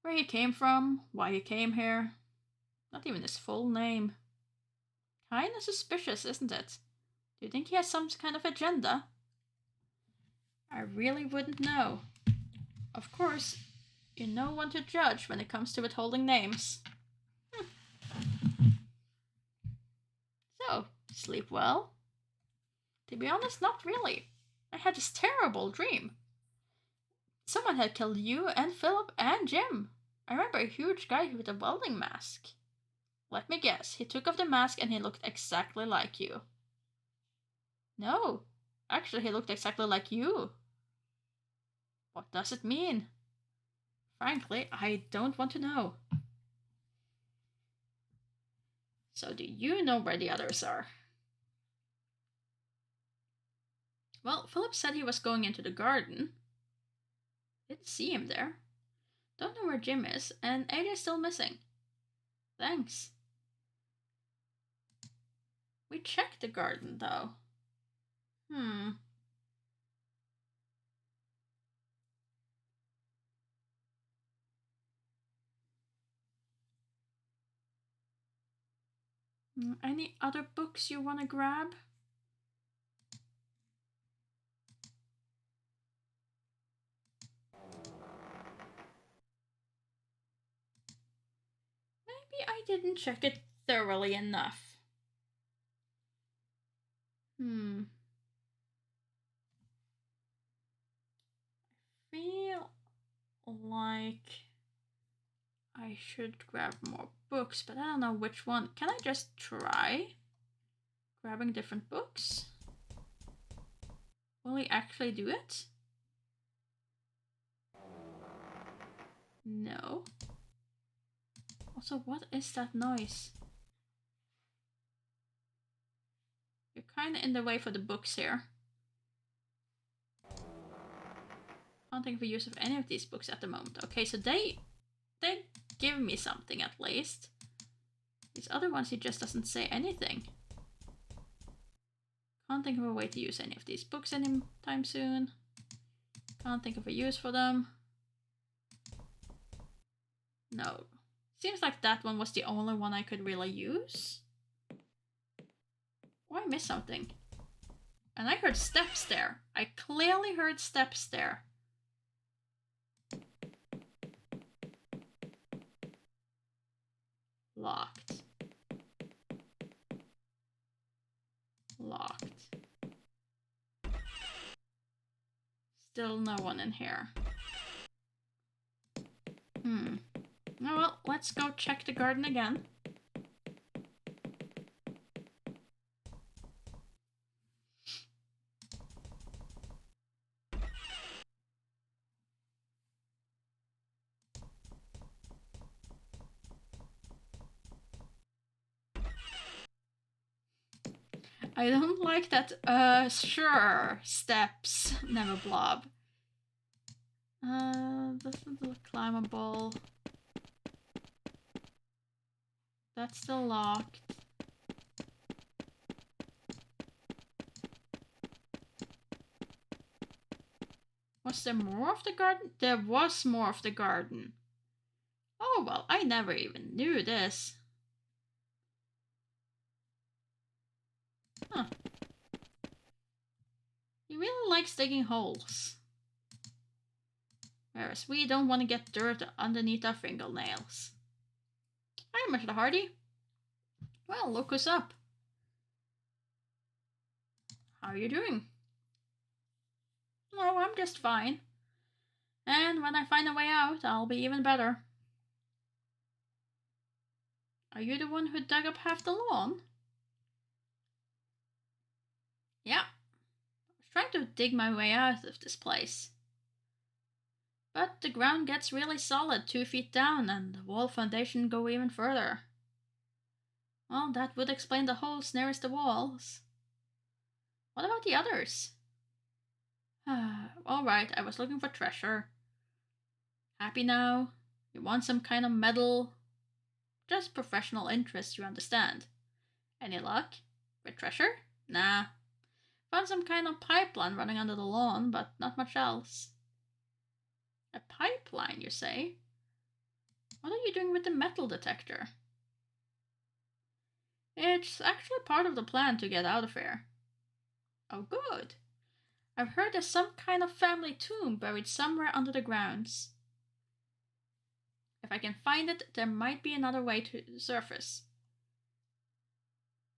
Where he came from, why he came here. Not even his full name. Kinda suspicious, isn't it? Do you think he has some kind of agenda? I really wouldn't know. Of course, you're no one to judge when it comes to withholding names. So, sleep well? To be honest, not really. I had this terrible dream. Someone had killed you and Philip and Jim. I remember a huge guy with a welding mask. Let me guess, he took off the mask and he looked exactly like you. No, actually he looked exactly like you. What does it mean? Frankly, I don't want to know. So do you know where the others are? Well, Philip said he was going into the garden. Didn't see him there. Don't know where Jim is, and AJ's still missing. Thanks. We checked the garden, though. Any other books you want to grab? Maybe I didn't check it thoroughly enough. I feel like I should grab more books, but I don't know which one. Can I just try grabbing different books? Will he actually do it? No. Also, what is that noise? You're kind of in the way for the books here. Can't think of the use of any of these books at the moment. Okay, so they give me something at least. These other ones, he just doesn't say anything. Can't think of a way to use any of these books anytime soon. Can't think of a use for them. No. Seems like that one was the only one I could really use. Oh, I missed something. And I heard steps there. I clearly heard steps there. Locked. Locked. Still no one in here. Oh well, let's go check the garden again. I don't like that, sure, steps, Nemeblubb. Doesn't look climbable. That's still locked. Was there more of the garden? There was more of the garden. Oh well, I never even knew this. Huh. He really likes digging holes. Whereas we don't want to get dirt underneath our fingernails. Hi, Mr. Hardy. Well, look who's up. How are you doing? Oh, I'm just fine. And when I find a way out, I'll be even better. Are you the one who dug up half the lawn? Yeah. I was trying to dig my way out of this place. But the ground gets really solid 2 feet down and the wall foundation go even further. Well, that would explain the holes nearest the walls. What about the others? Alright, I was looking for treasure. Happy now? You want some kind of medal? Just professional interest, you understand. Any luck? With treasure? Nah. Found some kind of pipeline running under the lawn, but not much else. A pipeline, you say? What are you doing with the metal detector? It's actually part of the plan to get out of here. Oh, good. I've heard there's some kind of family tomb buried somewhere under the grounds. If I can find it, there might be another way to the surface.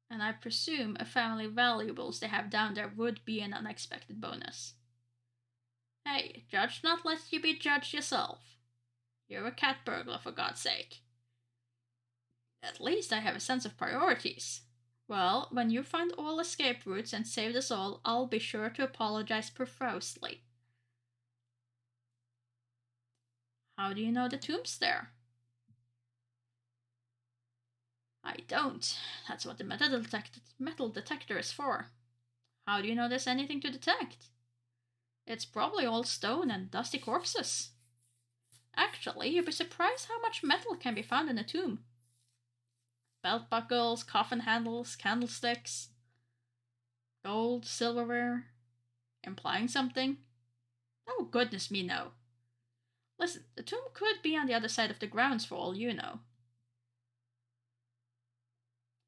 And I presume a family valuables they have down there would be an unexpected bonus. Hey, judge not lest you be judged yourself. You're a cat burglar, for God's sake. At least I have a sense of priorities. Well, when you find all escape routes and save us all, I'll be sure to apologize profusely. How do you know the tomb's there? I don't. That's what the metal detector is for. How do you know there's anything to detect? It's probably all stone and dusty corpses. Actually, you'd be surprised how much metal can be found in a tomb. Belt buckles, coffin handles, candlesticks, gold, silverware. Implying something? Oh, goodness me, no. Listen, the tomb could be on the other side of the grounds for all you know.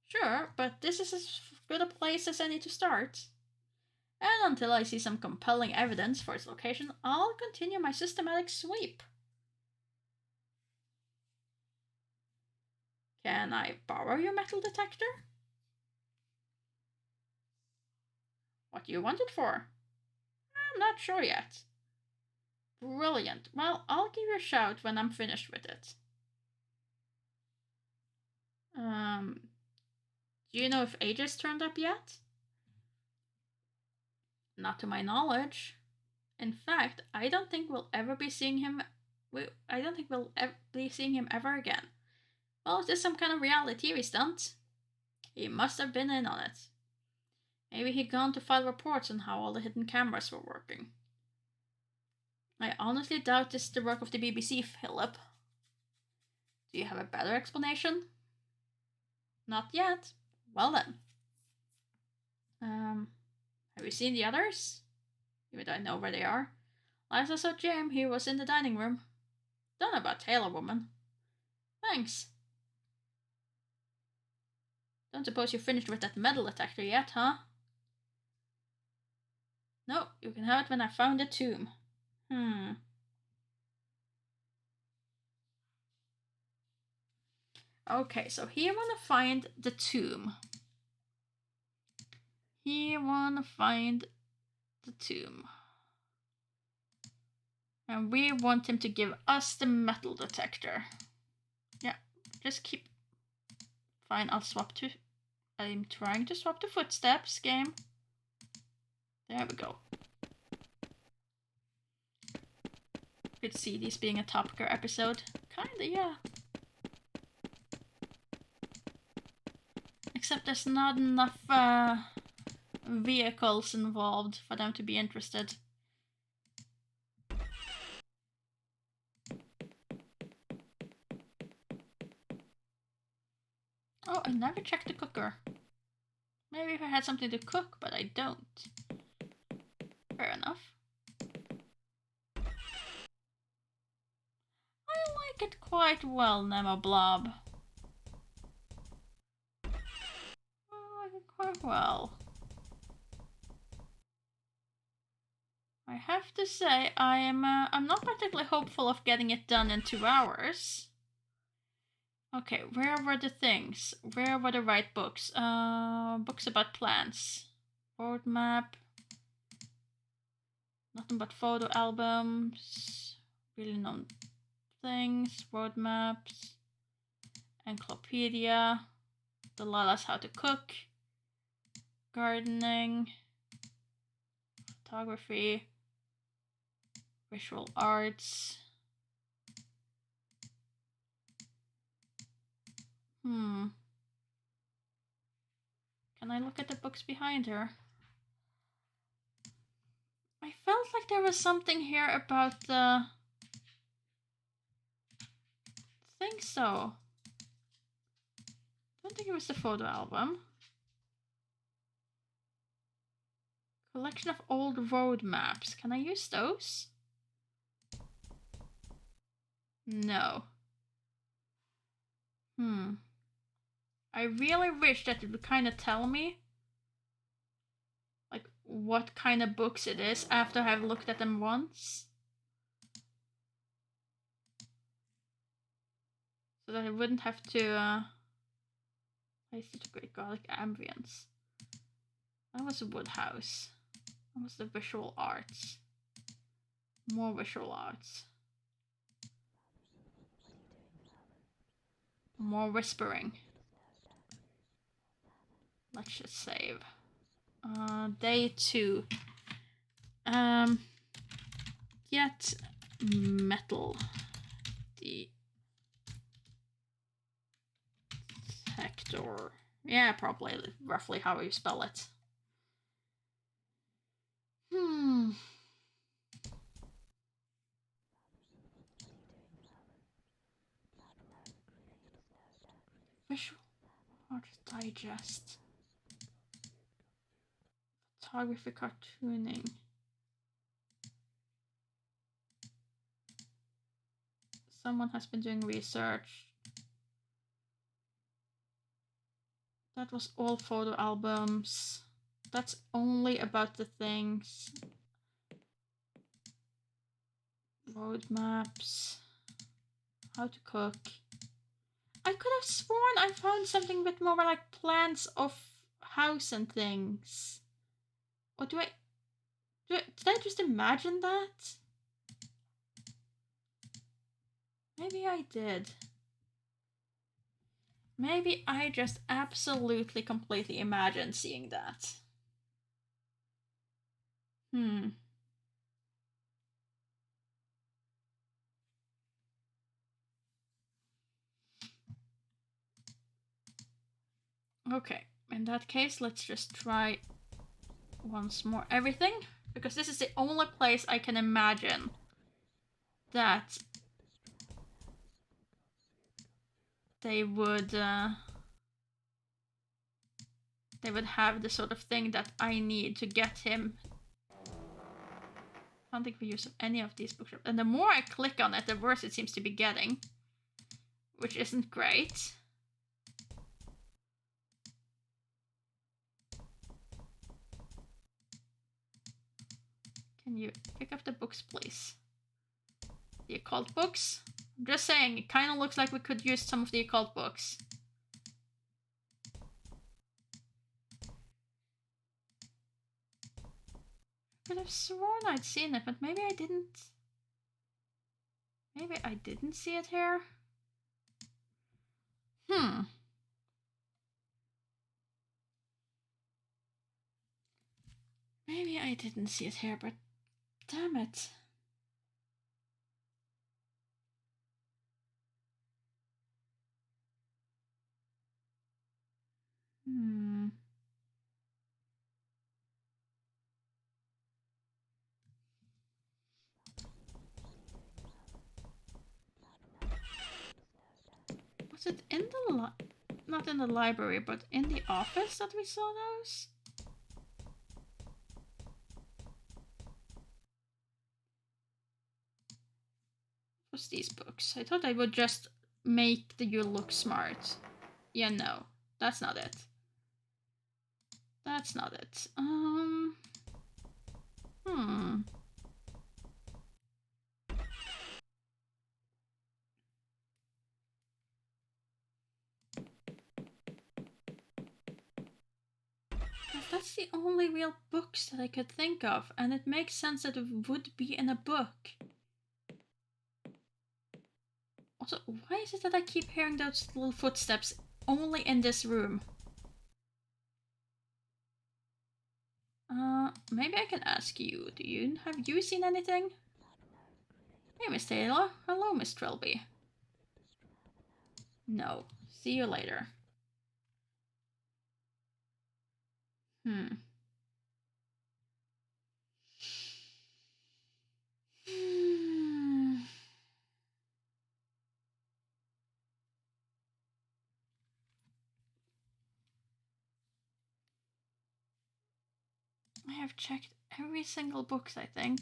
Sure, but this is as good a place as any to start. And until I see some compelling evidence for its location, I'll continue my systematic sweep. Can I borrow your metal detector? What do you want it for? I'm not sure yet. Brilliant. Well, I'll give you a shout when I'm finished with it. Do you know if AGS turned up yet? Not to my knowledge. In fact, I don't think we'll ever be seeing him. I don't think we'll be seeing him ever again. Well, is this some kind of reality TV stunt? He must have been in on it. Maybe he'd gone to file reports on how all the hidden cameras were working. I honestly doubt this is the work of the BBC, Philip. Do you have a better explanation? Not yet. Well then. Have you seen the others? Even though I know where they are. Last I saw Jim, he was in the dining room. Don't know about Taylor Woman. Thanks. Don't suppose you finished with that metal detector yet, huh? No, you can have it when I found the tomb. Okay, so here I want to find the tomb. And we want him to give us the metal detector. Yeah, just keep... Fine, I'll swap to... I'm trying to swap to footsteps, game. There we go. Could see this being a Top Gear episode. Kinda, yeah. Except there's not enough vehicles involved for them to be interested. Oh, I never checked the cooker. Maybe if I had something to cook, but I don't. Fair enough. I like it quite well, Nemeblubb. I like it quite well. I have to say, I'm not particularly hopeful of getting it done in 2 hours. Okay, where were the things? Where were the right books? Books about plants. Road map. Nothing but photo albums. Really known things. Road maps. Encyclopedia. Delilah's How to Cook. Gardening. Photography. Visual arts. Can I look at the books behind her? I felt like there was something here about the... I think so. I don't think it was the photo album. Collection of old road maps. Can I use those? No. I really wish that it would kind of tell me like what kind of books it is after I've looked at them once. So that I wouldn't have to place such a great garlic ambience. That was a Woodhouse. That was the visual arts. More visual arts. More whispering. Let's just save. Day 2. Get metal detector. Yeah, probably roughly how you spell it. Hard to digest. Photography, cartooning. Someone has been doing research. That was all photo albums. That's only about the things. Road maps. How to cook. I could have sworn I found something a bit more like plans of house and things. Or did I just imagine that? Maybe I did. Maybe I just absolutely, completely imagined seeing that. Okay, in that case, let's just try once more everything. Because this is the only place I can imagine that they would have the sort of thing that I need to get him. I don't think we use any of these bookshops. And the more I click on it, the worse it seems to be getting. Which isn't great. Can you pick up the books, please? The occult books? I'm just saying, it kind of looks like we could use some of the occult books. I could have sworn I'd seen it, but maybe I didn't. Maybe I didn't see it here. Maybe I didn't see it here, but damn it. Was it in the not in the library, but in the office that we saw those? What's these books? I thought I would just make you look smart. Yeah, no. That's not it. That's not it. That's the only real books that I could think of, and it makes sense that it would be in a book. Also, why is it that I keep hearing those little footsteps only in this room? Maybe I can ask you. Have you seen anything? Hey, Miss Taylor. Hello, Miss Trilby. No. See you later. I have checked every single books, I think.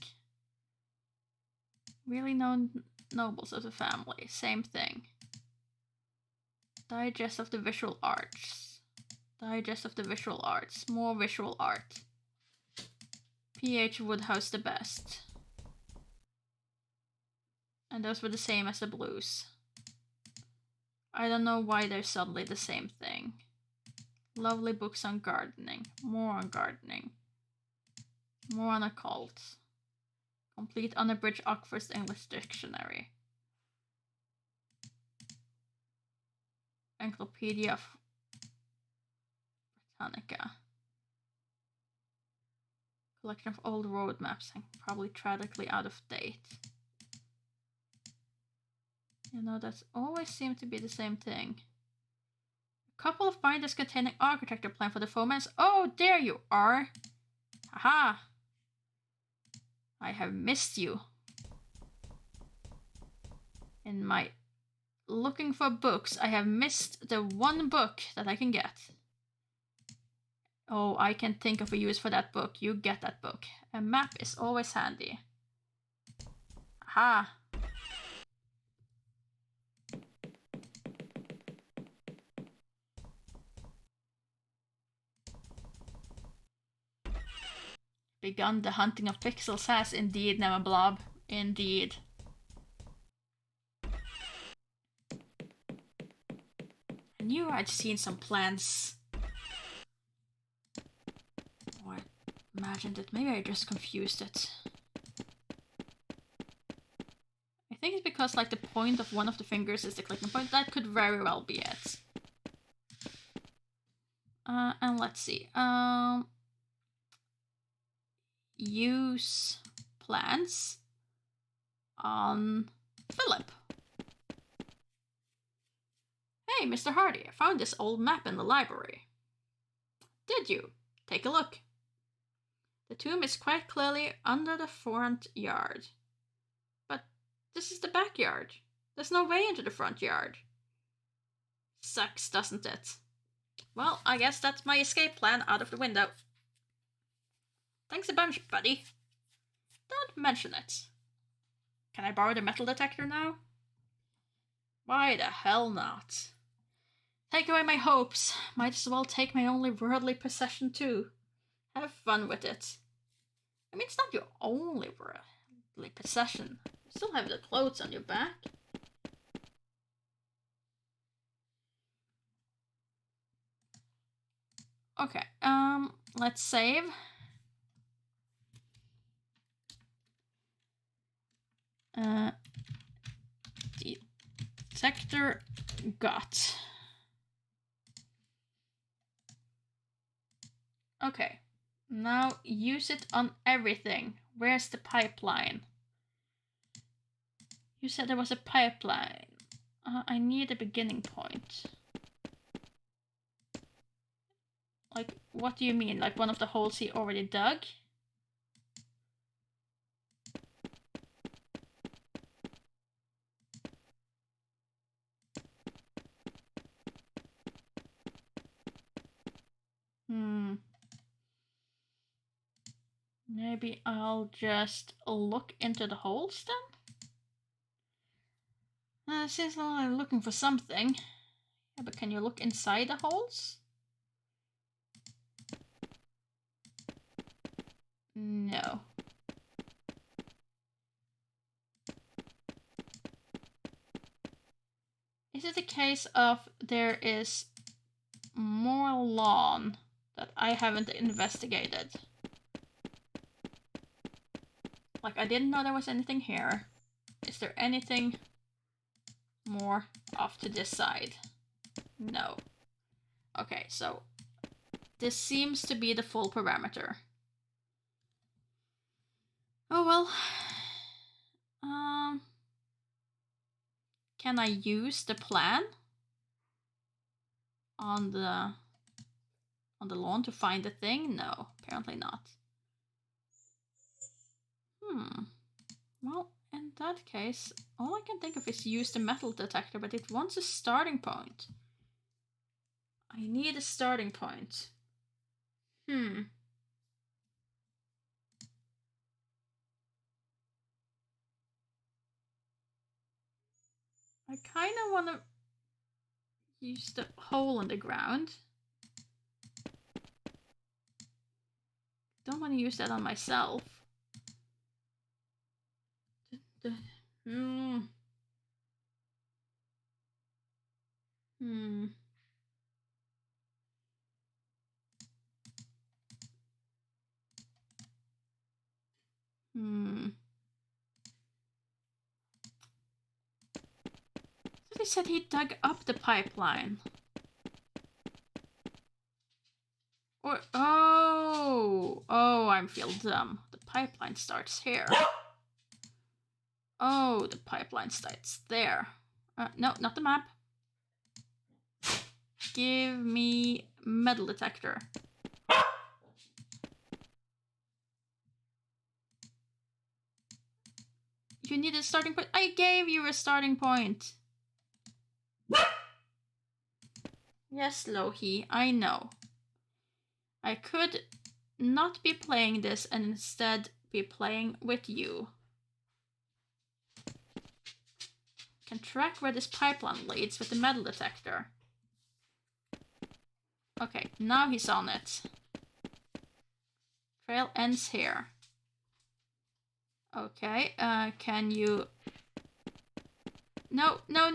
Really known nobles of the family, same thing. Digest of the visual arts. Digest of the visual arts. More visual art. P.H. Woodhouse the best. And those were the same as the blues. I don't know why they're suddenly the same thing. Lovely books on gardening. More on gardening. More on occult. Complete unabridged Oxford's English Dictionary. Encyclopedia of Britannica. Collection of old road maps and probably tragically out of date. You know, that's always seemed to be the same thing. A couple of binders containing architecture plan for the foamans. Oh, there you are! Haha! I have missed you. In my looking for books. I have missed the one book that I can get. Oh, I can think of a use for that book. You get that book. A map is always handy. Aha! Begun the hunting of pixels has indeed, Nemeblubb. Indeed. I knew I'd seen some plans. Or I imagined it. Maybe I just confused it. I think it's because like the point of one of the fingers is the clicking point. That could very well be it. And let's see. Use plans on Philip. Hey, Mr. Hardy, I found this old map in the library. Did you? Take a look. The tomb is quite clearly under the front yard. But this is the backyard. There's no way into the front yard. Sucks, doesn't it? Well, I guess that's my escape plan out of the window. Thanks a bunch, buddy. Don't mention it. Can I borrow the metal detector now? Why the hell not? Take away my hopes. Might as well take my only worldly possession too. Have fun with it. I mean, it's not your only worldly possession. You still have the clothes on your back. Okay, let's save. Detector got. Okay, now use it on everything. Where's the pipeline? You said there was a pipeline. I need a beginning point. Like, what do you mean? Like one of the holes he already dug? Maybe I'll just look into the holes then? Seems like I'm looking for something. Yeah, but can you look inside the holes? No. Is it a case of there is more lawn that I haven't investigated? Like, I didn't know there was anything here. Is there anything more off to this side? No. Okay, so this seems to be the full parameter. Oh well. Can I use the plan on the lawn to find the thing? No, apparently not. Well, in that case, all I can think of is use the metal detector, but it wants a starting point. I need a starting point. I kind of want to use the hole in the ground. Don't want to use that on myself. So he said he dug up the pipeline. Or oh, I feel dumb. The pipeline starts here. Oh, the pipeline starts there. No, not the map. Give me metal detector. You need a starting point. I gave you a starting point. Yes, Lohi, I know. I could not be playing this and instead be playing with you. Can track where this pipeline leads with the metal detector. Okay, now he's on it. Trail ends here. Okay, can you... No. No.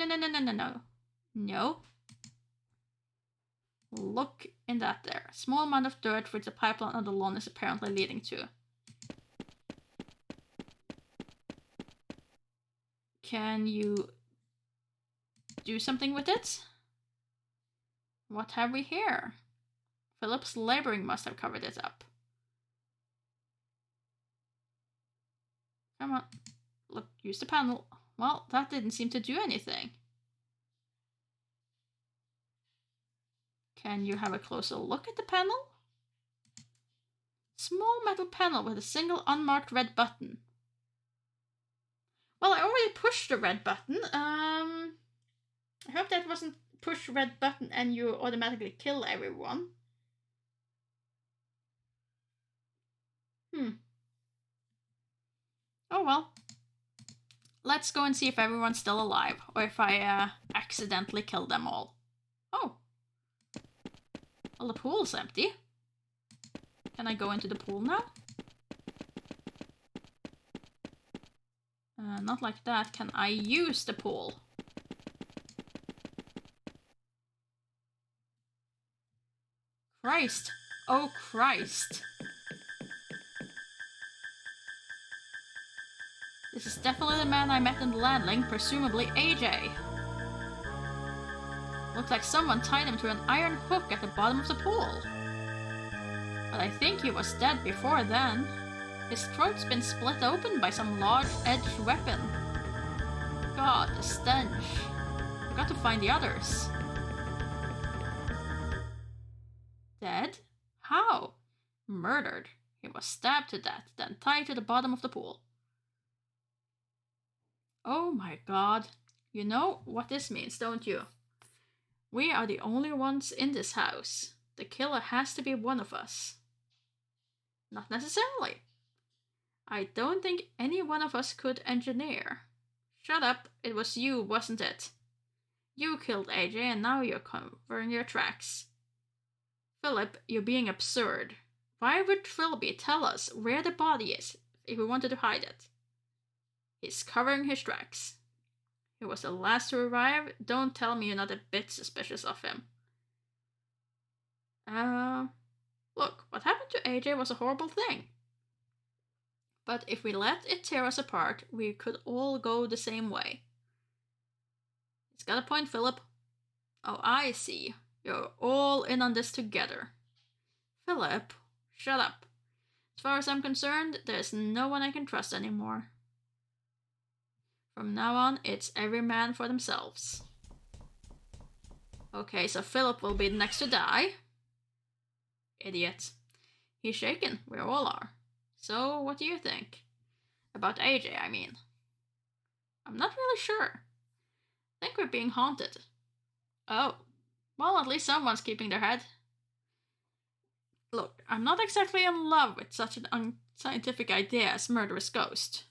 Look in that there. Small amount of dirt which the pipeline on the lawn is apparently leading to. Can you do something with it? What have we here? Philip's laboring must have covered it up. Come on. Look, use the panel. Well, that didn't seem to do anything. Can you have a closer look at the panel? Small metal panel with a single unmarked red button. Well, I already pushed the red button. I hope that wasn't push red button and you automatically kill everyone. Oh well. Let's go and see if everyone's still alive, or if I accidentally killed them all. Oh. Well, the pool's empty. Can I go into the pool now? Not like that. Can I use the pool? Christ. Oh, Christ. This is definitely the man I met in the landing, presumably AJ. Looks like someone tied him to an iron hook at the bottom of the pool. But I think he was dead before then. His throat's been split open by some large-edged weapon. God, the stench. I've got to find the others. Dead? How? Murdered. He was stabbed to death, then tied to the bottom of the pool. Oh my god. You know what this means, don't you? We are the only ones in this house. The killer has to be one of us. Not necessarily. I don't think any one of us could engineer. Shut up, it was you, wasn't it? You killed AJ and now you're covering your tracks. Philip, you're being absurd. Why would Trilby tell us where the body is if we wanted to hide it? He's covering his tracks. He was the last to arrive. Don't tell me you're not a bit suspicious of him. Look, what happened to AJ was a horrible thing. But if we let it tear us apart, we could all go the same way. He's got a point, Philip. Oh, I see. You're all in on this together. Philip, shut up. As far as I'm concerned, there's no one I can trust anymore. From now on, it's every man for themselves. Okay, so Philip will be the next to die. Idiot. He's shaken, we all are. So, what do you think? About AJ, I mean. I'm not really sure. I think we're being haunted. Oh. Well, at least someone's keeping their head. Look, I'm not exactly in love with such an unscientific idea as murderous ghost.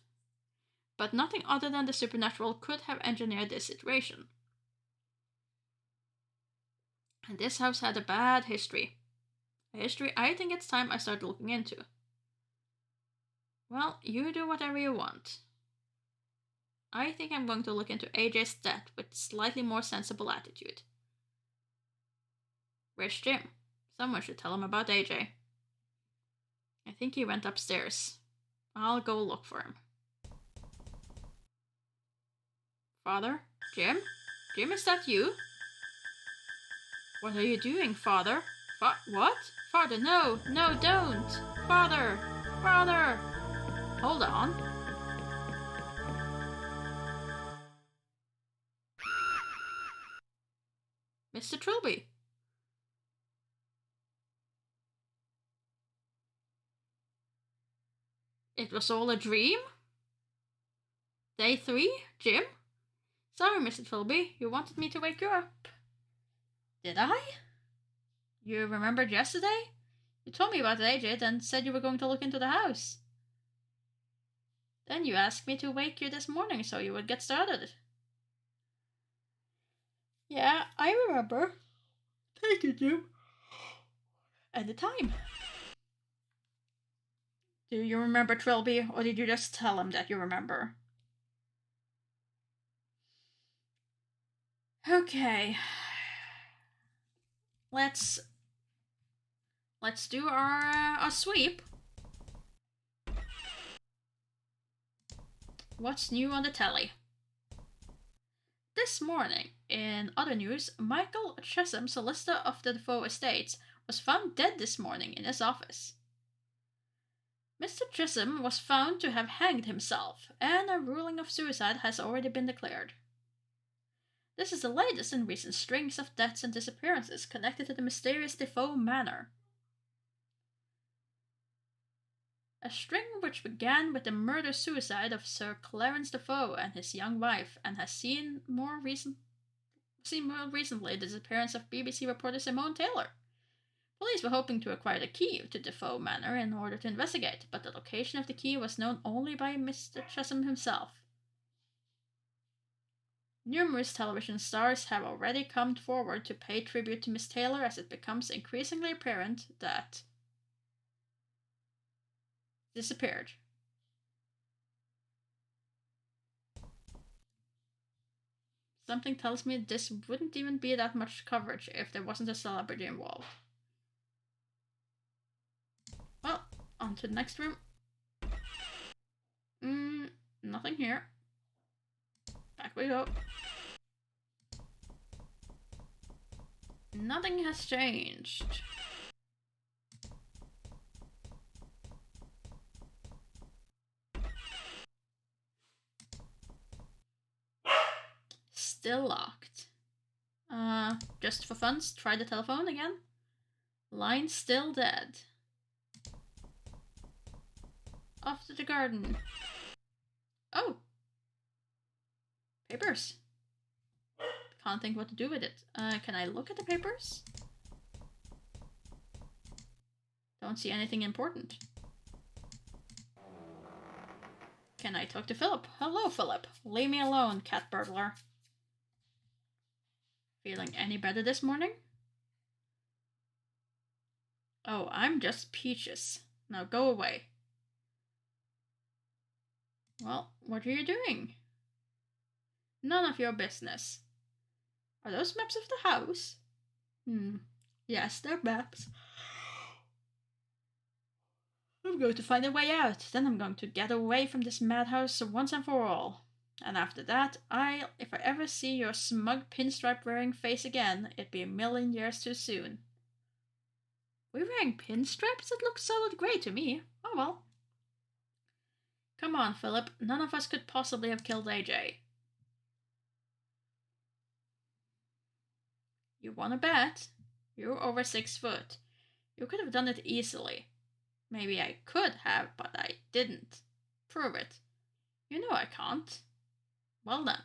But nothing other than the supernatural could have engineered this situation. And this house had a bad history. A history I think it's time I start looking into. Well, you do whatever you want. I think I'm going to look into AJ's death with slightly more sensible attitude. Where's Jim? Someone should tell him about AJ. I think he went upstairs. I'll go look for him. Father? Jim? Jim, is that you? What are you doing, Father? What? Father, no! No, don't! Father! Father! Hold on. Mr. Trilby. It was all a dream? Day 3? Jim? Sorry, Mr. Trilby, you wanted me to wake you up. Did I? You remembered yesterday? You told me about AJ and said you were going to look into the house. Then you asked me to wake you this morning so you would get started. Yeah, I remember. Thank you. At the time. Do you remember Trilby, or did you just tell him that you remember? Okay. Let's do our sweep. What's new on the telly? This morning, in other news, Michael Chesham, solicitor of the Defoe estates, was found dead this morning in his office. Mr. Chisholm was found to have hanged himself, and a ruling of suicide has already been declared. This is the latest in recent strings of deaths and disappearances connected to the mysterious Defoe manor. A string which began with the murder-suicide of Sir Clarence Defoe and his young wife, and has seen more recently the disappearance of BBC reporter Simone Taylor. Police were hoping to acquire the key to Defoe Manor in order to investigate, but the location of the key was known only by Mr. Chesham himself. Numerous television stars have already come forward to pay tribute to Miss Taylor as it becomes increasingly apparent that disappeared. Something tells me this wouldn't even be that much coverage if there wasn't a celebrity involved. Well, on to the next room. Nothing here. Back we go. Nothing has changed. Still locked. Just for fun, try the telephone again. Line still dead. Off to the garden. Oh! Papers. Can't think what to do with it. Can I look at the papers? Don't see anything important. Can I talk to Philip? Hello, Philip. Leave me alone, cat burglar. Feeling any better this morning? Oh, I'm just peaches. Now go away. Well, what are you doing? None of your business. Are those maps of the house? Yes, they're maps. I'm going to find a way out. Then I'm going to get away from this madhouse once and for all. And after that, if I ever see your smug pinstripe-wearing face again, it'd be a million years too soon. We're wearing pinstripes? It looks solid grey to me. Oh well. Come on, Philip. None of us could possibly have killed AJ. You wanna bet? You're over 6 foot. You could have done it easily. Maybe I could have, but I didn't. Prove it. You know I can't. Well then.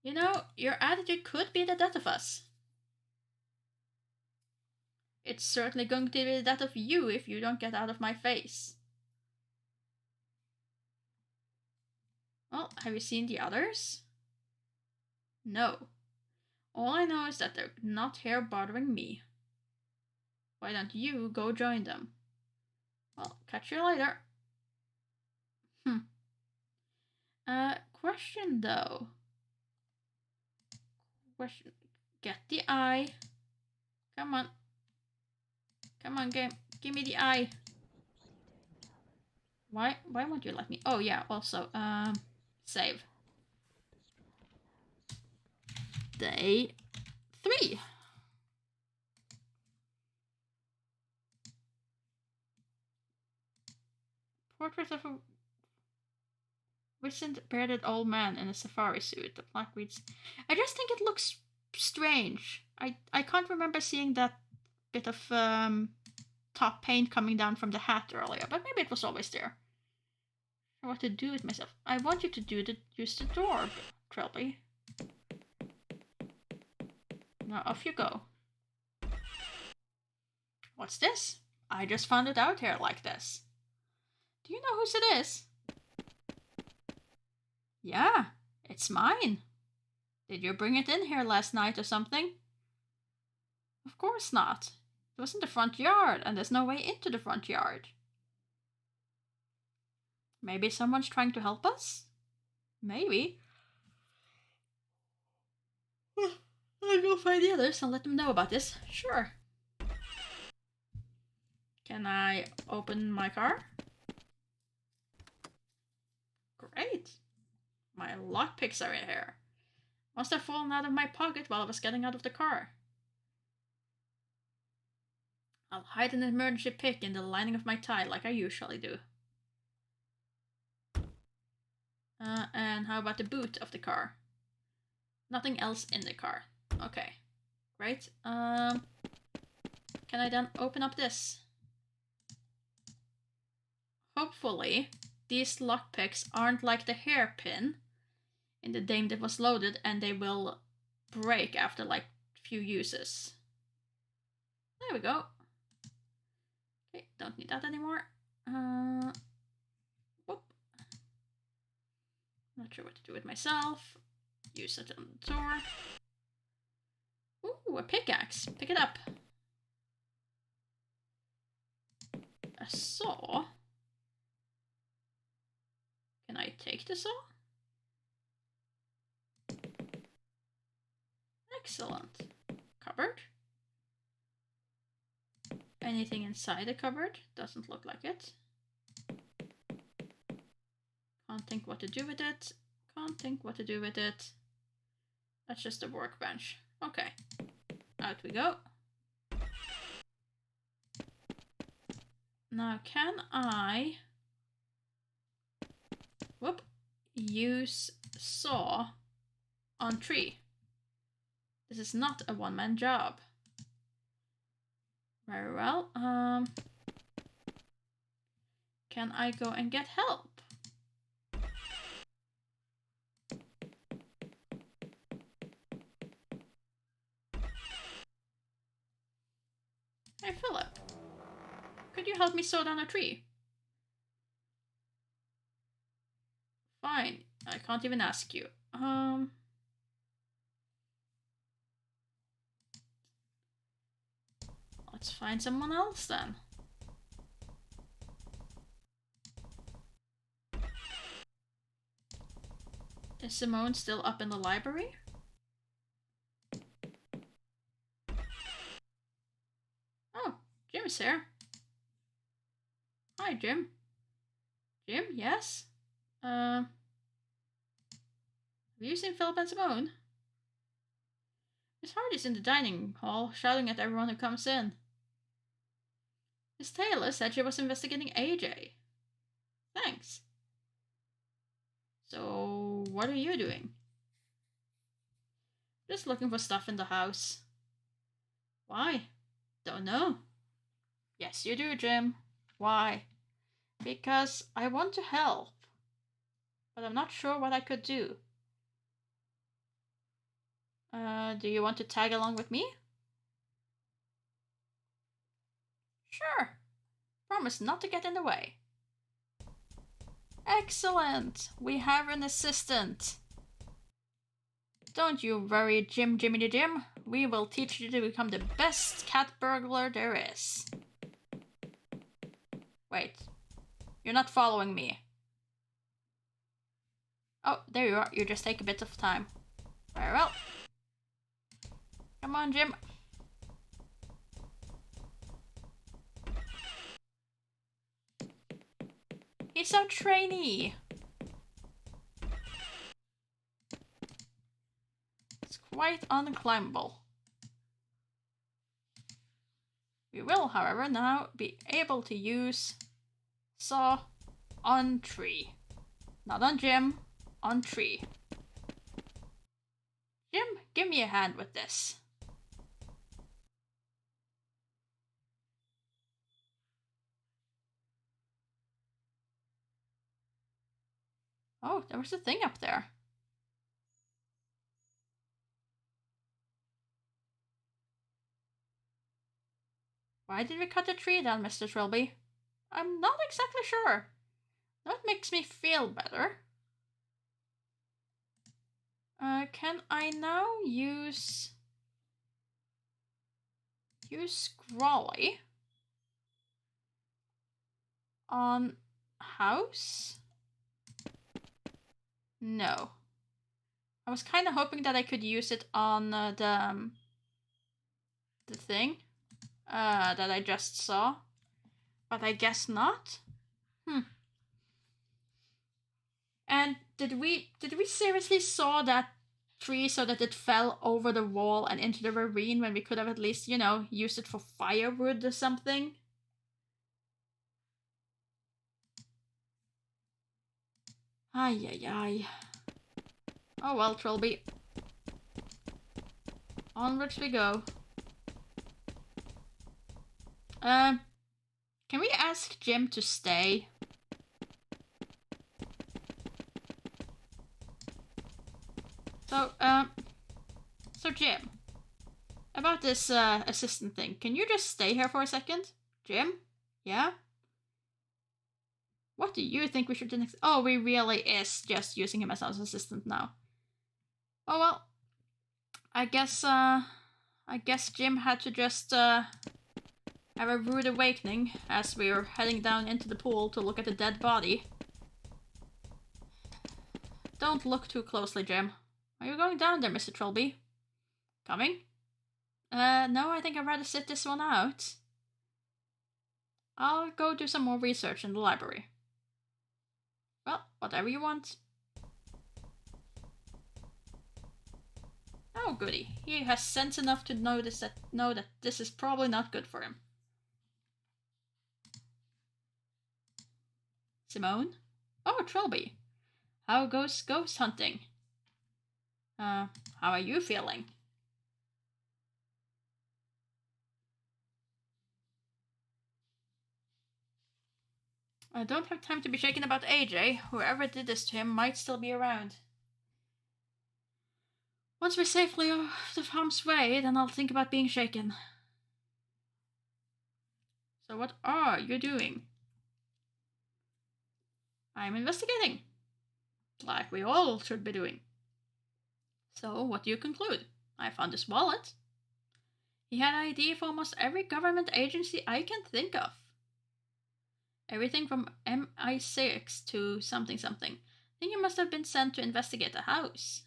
You know, your attitude could be the death of us. It's certainly going to be the death of you if you don't get out of my face. Well, have you seen the others? No. All I know is that they're not here bothering me. Why don't you go join them? Well, catch you later. Question though. Question. Get the eye. Come on. Come on, game. Give me the eye. Why won't you let me? Oh yeah, also, save. Day 3. Portrait of a wizened, bearded old man in a safari suit. The plaque reads, I just think it looks strange. I can't remember seeing that bit of top paint coming down from the hat earlier, but maybe it was always there. I don't know what to do with myself. I want you to use the door, Trilby. Now off you go. What's this? I just found it out here like this. Do you know whose it is? Yeah, it's mine. Did you bring it in here last night or something? Of course not. It was in the front yard, and there's no way into the front yard. Maybe someone's trying to help us? Maybe. I'll go find the others and let them know about this. Sure. Can I open my car? Great. My lockpicks are in here. Must have fallen out of my pocket while I was getting out of the car. I'll hide an emergency pick in the lining of my tie like I usually do. And how about the boot of the car? Nothing else in the car. Okay. Great. Can I then open up this? Hopefully, these lockpicks aren't like the hairpin in the dame that was loaded and they will break after like a few uses. There we go. Okay, don't need that anymore. Whoop. Not sure what to do with myself. Use it on the door. Ooh, a pickaxe. Pick it up. A saw. Can I take the saw? Excellent. Cupboard. Anything inside the cupboard? Doesn't look like it. Can't think what to do with it. Can't think what to do with it. That's just a workbench. Okay. Out we go. Now can I... Whoop. Use saw on tree. This is not a one-man job. Very well. Can I go and get help? Hey Philip, could you help me saw down a tree? Fine, I can't even ask you. Let's find someone else then. Is Simone still up in the library? Oh, Jim's here. Hi, Jim. Jim, yes? Have you seen Philip and Simone? Miss Hardy's in the dining hall, shouting at everyone who comes in. Miss Taylor said she was investigating AJ. Thanks. So, what are you doing? Just looking for stuff in the house. Why? Don't know. Yes, you do, Jim. Why? Because I want to help. But I'm not sure what I could do. Do you want to tag along with me? Sure. Promise not to get in the way. Excellent! We have an assistant. Don't you worry, Jimmy Jim. We will teach you to become the best cat burglar there is. Wait. You're not following me. Oh, there you are. You just take a bit of time. Very well. Come on, Jim. He's so trainee. It's quite unclimbable. We will, however, now be able to use saw on tree. Not on Jim, on tree. Jim, give me a hand with this. Oh, there was a thing up there. Why did we cut the tree down, Mr. Trilby? I'm not exactly sure. That makes me feel better. Can I now use Scrawly on house? No. I was kind of hoping that I could use it on the thing that I just saw, but I guess not. And did we seriously saw that tree so that it fell over the wall and into the ravine when we could have at least, you know, used it for firewood or something? Ay, ay, ay. Oh well, Trilby. Onwards we go. Can we ask Jim to stay? So Jim, about this assistant thing, can you just stay here for a second? Jim? Yeah? What do you think we should do next? Oh, we really is just using him as our assistant now. Oh well. I guess Jim had to just have a rude awakening as we were heading down into the pool to look at the dead body. Don't look too closely, Jim. Are you going down there, Mr. Trilby? Coming? No, I think I'd rather sit this one out. I'll go do some more research in the library. Well, whatever you want. Oh, goody. He has sense enough to know that this is probably not good for him. Simone? Oh, Trilby. How goes ghost hunting? How are you feeling? I don't have time to be shaken about AJ. Whoever did this to him might still be around. Once we're safely off of harm's way, then I'll think about being shaken. So what are you doing? I'm investigating. Like we all should be doing. So what do you conclude? I found his wallet. He had ID for almost every government agency I can think of. Everything from MI6 to something something. I think he must have been sent to investigate the house.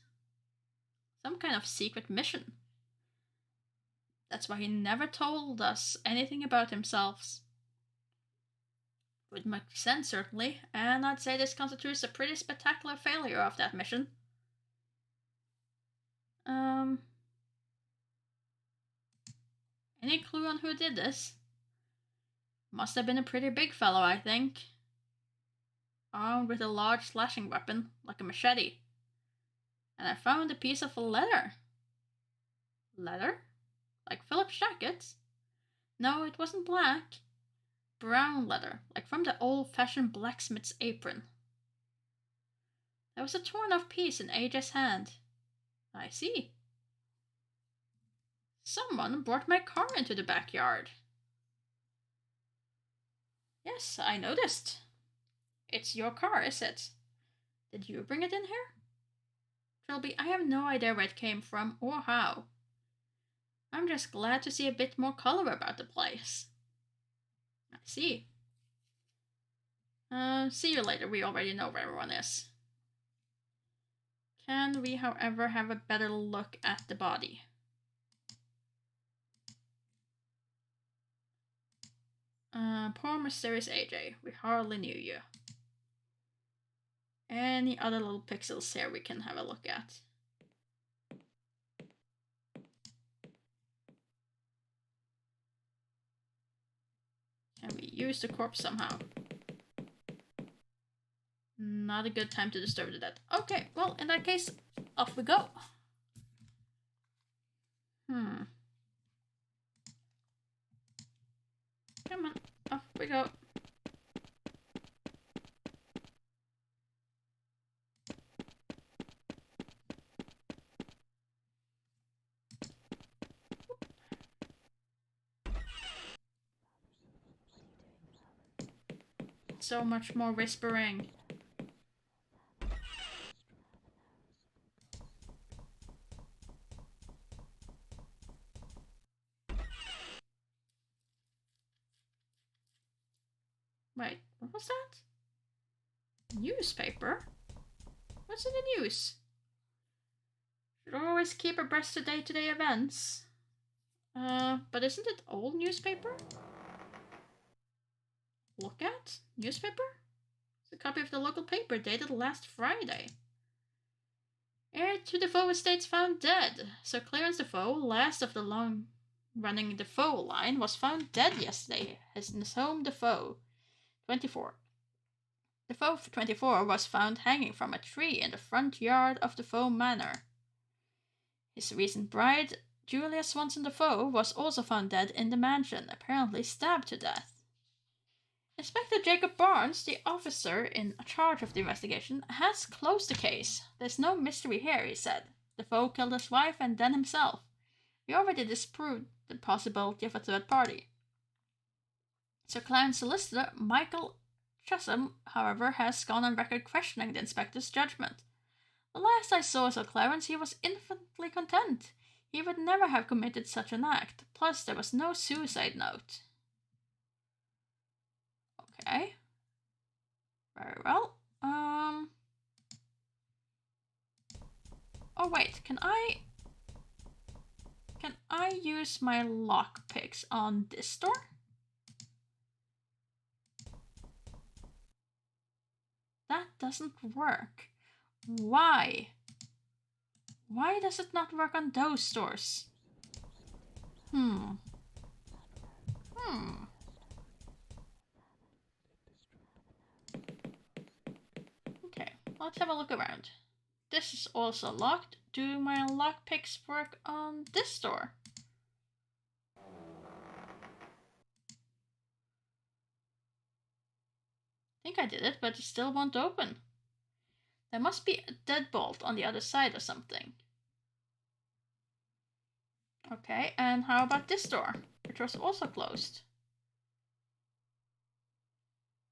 Some kind of secret mission. That's why he never told us anything about himself. Would make sense, certainly, and I'd say this constitutes a pretty spectacular failure of that mission. Any clue on who did this? Must have been a pretty big fellow, I think. Armed with a large slashing weapon, like a machete. And I found a piece of leather. Leather? Like Philip's jacket? No, it wasn't black. Brown leather, like from the old-fashioned blacksmith's apron. There was a torn-off piece in AJ's hand. I see. Someone brought my car into the backyard. Yes, I noticed. It's your car, is it? Did you bring it in here? Trilby, I have no idea where it came from or how. I'm just glad to see a bit more color about the place. I see. See you later. We already know where everyone is. Can we, however, have a better look at the body? Poor mysterious AJ. We hardly knew you. Any other little pixels here we can have a look at? Can we use the corpse somehow? Not a good time to disturb the dead. Okay, well, in that case, off we go. Come on, off we go. So much more whispering. Wait, what was that? Newspaper? What's in the news? Should always keep abreast of day-to-day events. But isn't it old newspaper? Look at? Newspaper? It's a copy of the local paper dated last Friday. Heir to Defoe estates found dead. Sir Clarence Defoe, last of the long-running Defoe line, was found dead yesterday in his home Defoe, 24. Defoe, 24, was found hanging from a tree in the front yard of Defoe Manor. His recent bride, Julia Swanson Defoe, was also found dead in the mansion, apparently stabbed to death. Inspector Jacob Barnes, the officer in charge of the investigation, has closed the case. There's no mystery here, he said. Defoe killed his wife and then himself. We already disproved the possibility of a third party. Sir Clarence's solicitor, Michael Chesham, however, has gone on record questioning the inspector's judgment. The last I saw of Sir Clarence, he was infinitely content. He would never have committed such an act. Plus, there was no suicide note. Okay. Very well. Oh wait, can I use my lockpicks on this door? That doesn't work. Why? Why does it not work on those doors? Okay, let's have a look around. This is also locked. Do my lockpicks work on this door? I think I did it, but it still won't open. There must be a deadbolt on the other side or something. Okay, and how about this door, which was also closed?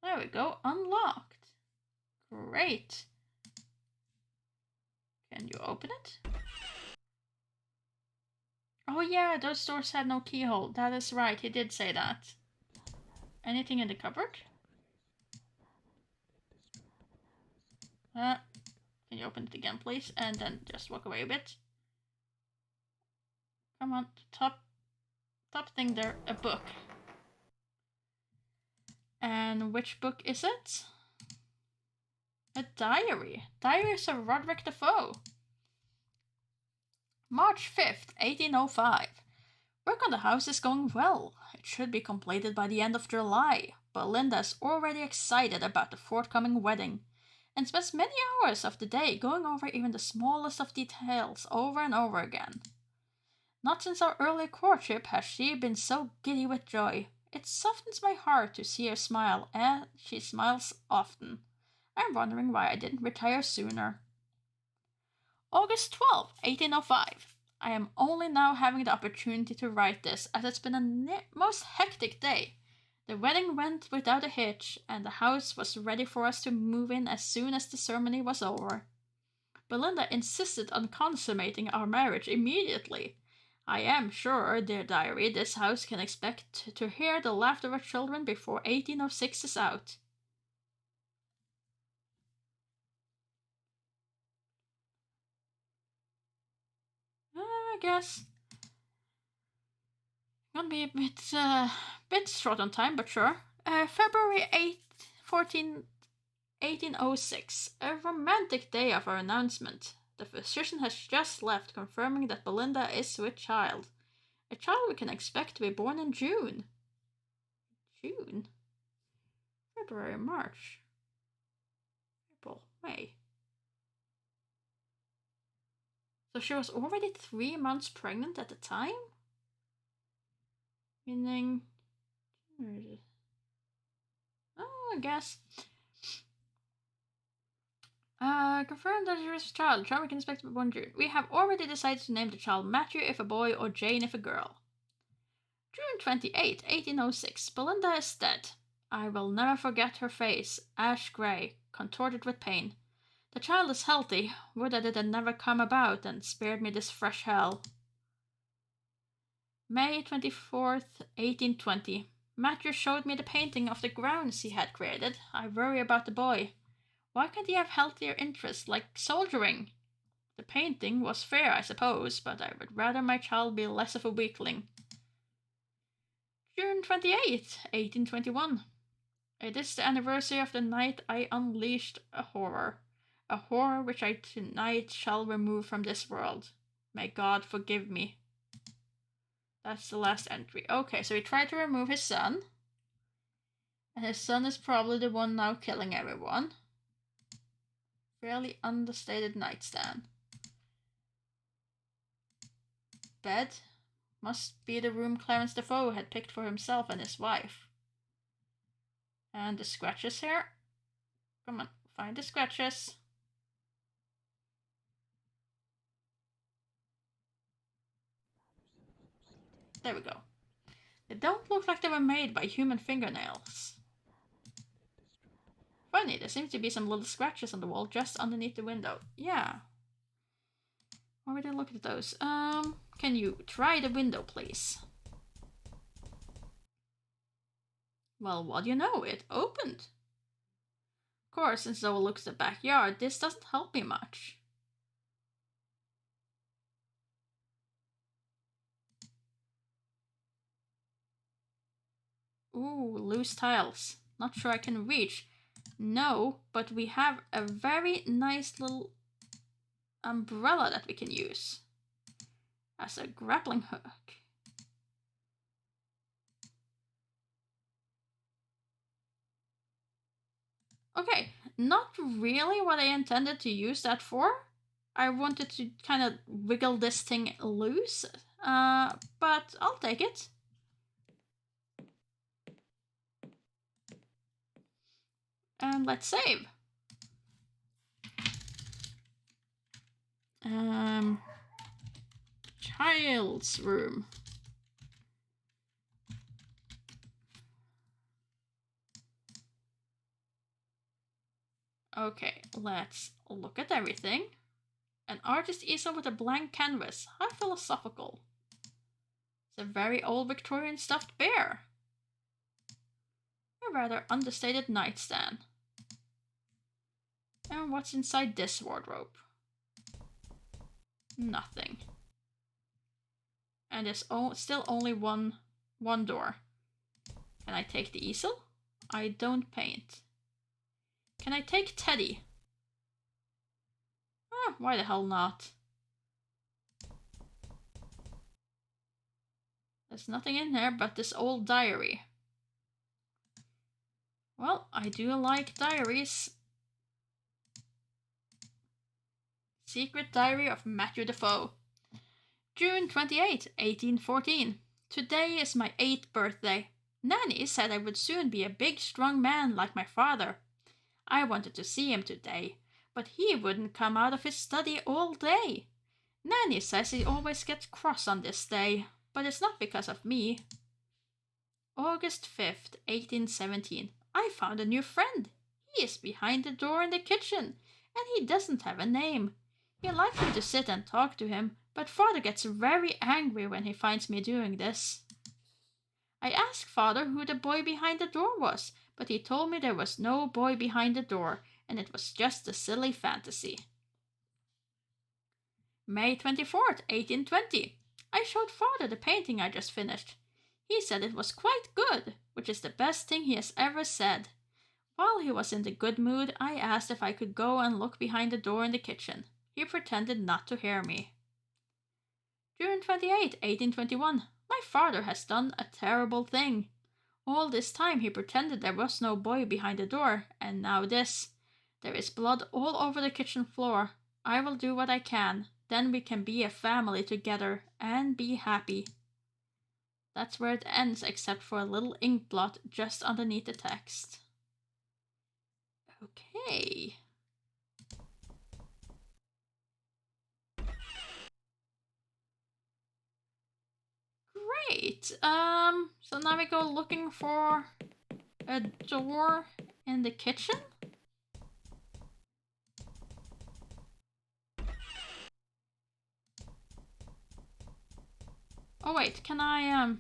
There we go, unlocked. Great. Can you open it? Oh yeah, those doors had no keyhole. That is right, he did say that. Anything in the cupboard? Can you open it again, please? And then just walk away a bit. Come on, top thing there, a book. And which book is it? A diary. Diaries of Roderick Defoe. March 5th, 1805. Work on the house is going well. It should be completed by the end of July. Belinda is already excited about the forthcoming wedding and spends many hours of the day going over even the smallest of details over and over again. Not since our early courtship has she been so giddy with joy. It softens my heart to see her smile, and she smiles often. I'm wondering why I didn't retire sooner. August 12, 1805. I am only now having the opportunity to write this, as it's been a most hectic day. The wedding went without a hitch, and the house was ready for us to move in as soon as the ceremony was over. Belinda insisted on consummating our marriage immediately. I am sure, dear diary, this house can expect to hear the laughter of children before 1806 is out. I guess gonna be a bit short on time, but sure. February 8th, 1806, a romantic day of our announcement. The physician has just left, confirming that Belinda is with child. A child we can expect to be born in June. June? February, March, April, May. So she was already 3 months pregnant at the time? Meaning... Oh, I guess. Confirmed that there is a child. The child we can expect to be born June. We have already decided to name the child Matthew if a boy or Jane if a girl. June 28, 1806. Belinda is dead. I will never forget her face, ash gray, contorted with pain. The child is healthy. Would that it had never come about and spared me this fresh hell. May 24th, 1820. Matthew showed me the painting of the grounds he had created. I worry about the boy. Why can't he have healthier interests, like soldiering? The painting was fair, I suppose, but I would rather my child be less of a weakling. June 28th, 1821. It is the anniversary of the night I unleashed a horror which I tonight shall remove from this world. May God forgive me. That's the last entry. Okay, so he tried to remove his son. And his son is probably the one now killing everyone. Fairly understated nightstand. Bed. Must be the room Clarence Defoe had picked for himself and his wife. And the scratches here. Come on, find the scratches. There we go. They don't look like they were made by human fingernails. Funny, there seems to be some little scratches on the wall just underneath the window. Yeah. Already looked at those. Can you try the window, please? Well, what do you know? It opened. Of course, since it overlooks the backyard, this doesn't help me much. Ooh, loose tiles. Not sure I can reach. No, but we have a very nice little umbrella that we can use as a grappling hook. Okay, not really what I intended to use that for. I wanted to kind of wiggle this thing loose, but I'll take it. And let's save. Child's room. Okay, let's look at everything. An artist easel with a blank canvas. How philosophical. It's a very old Victorian stuffed bear. A rather understated nightstand. And what's inside this wardrobe? Nothing. And there's still only one door. Can I take the easel? I don't paint. Can I take Teddy? Why the hell not? There's nothing in there but this old diary. Well, I do like diaries. Secret Diary of Matthew Defoe. June 28, 1814. Today is my 8th birthday. Nanny said I would soon be a big, strong man like my father. I wanted to see him today, but he wouldn't come out of his study all day. Nanny says he always gets cross on this day, but it's not because of me. August 5th, 1817. I found a new friend. He is behind the door in the kitchen, and he doesn't have a name. He likes me to sit and talk to him, but father gets very angry when he finds me doing this. I asked father who the boy behind the door was, but he told me there was no boy behind the door, and it was just a silly fantasy. May 24th, 1820. I showed father the painting I just finished. He said it was quite good, which is the best thing he has ever said. While he was in the good mood, I asked if I could go and look behind the door in the kitchen. He pretended not to hear me. June 28, 1821. My father has done a terrible thing. All this time he pretended there was no boy behind the door, and now this. There is blood all over the kitchen floor. I will do what I can. Then we can be a family together and be happy. That's where it ends, except for a little ink blot just underneath the text. Okay. Great. So now we go looking for A door in the kitchen? Oh wait, can I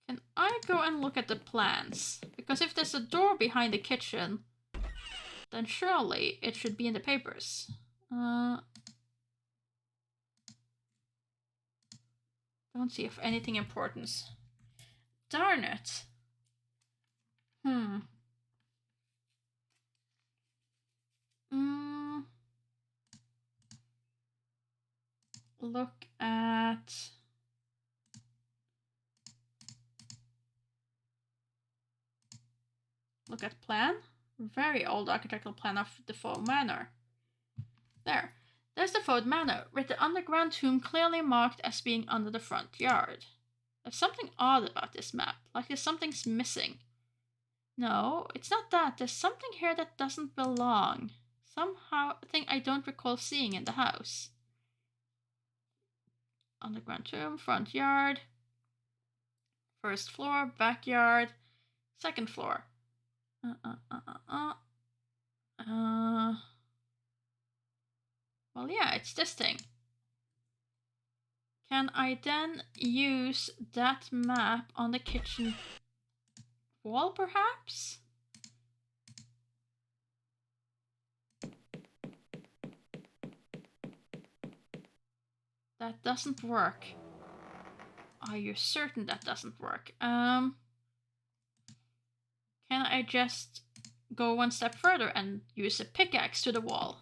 Can I go and look at the plans? Because if there's a door behind the kitchen, then surely it should be in the papers. Don't see if anything importance. Darn it. Look at... Look at plan. Very old architectural plan of the Defoe Manor. There. There's the Defoe Manor, with the underground tomb clearly marked as being under the front yard. There's something odd about this map, like there's something's missing. No, it's not that. There's something here that doesn't belong. Somehow, a thing I don't recall seeing in the house. Underground tomb, front yard. First floor, backyard. Second floor. Well, yeah, it's this thing. Can I then use that map on the kitchen wall, perhaps? That doesn't work. Are you certain that doesn't work? Can I just go one step further and use a pickaxe to the wall?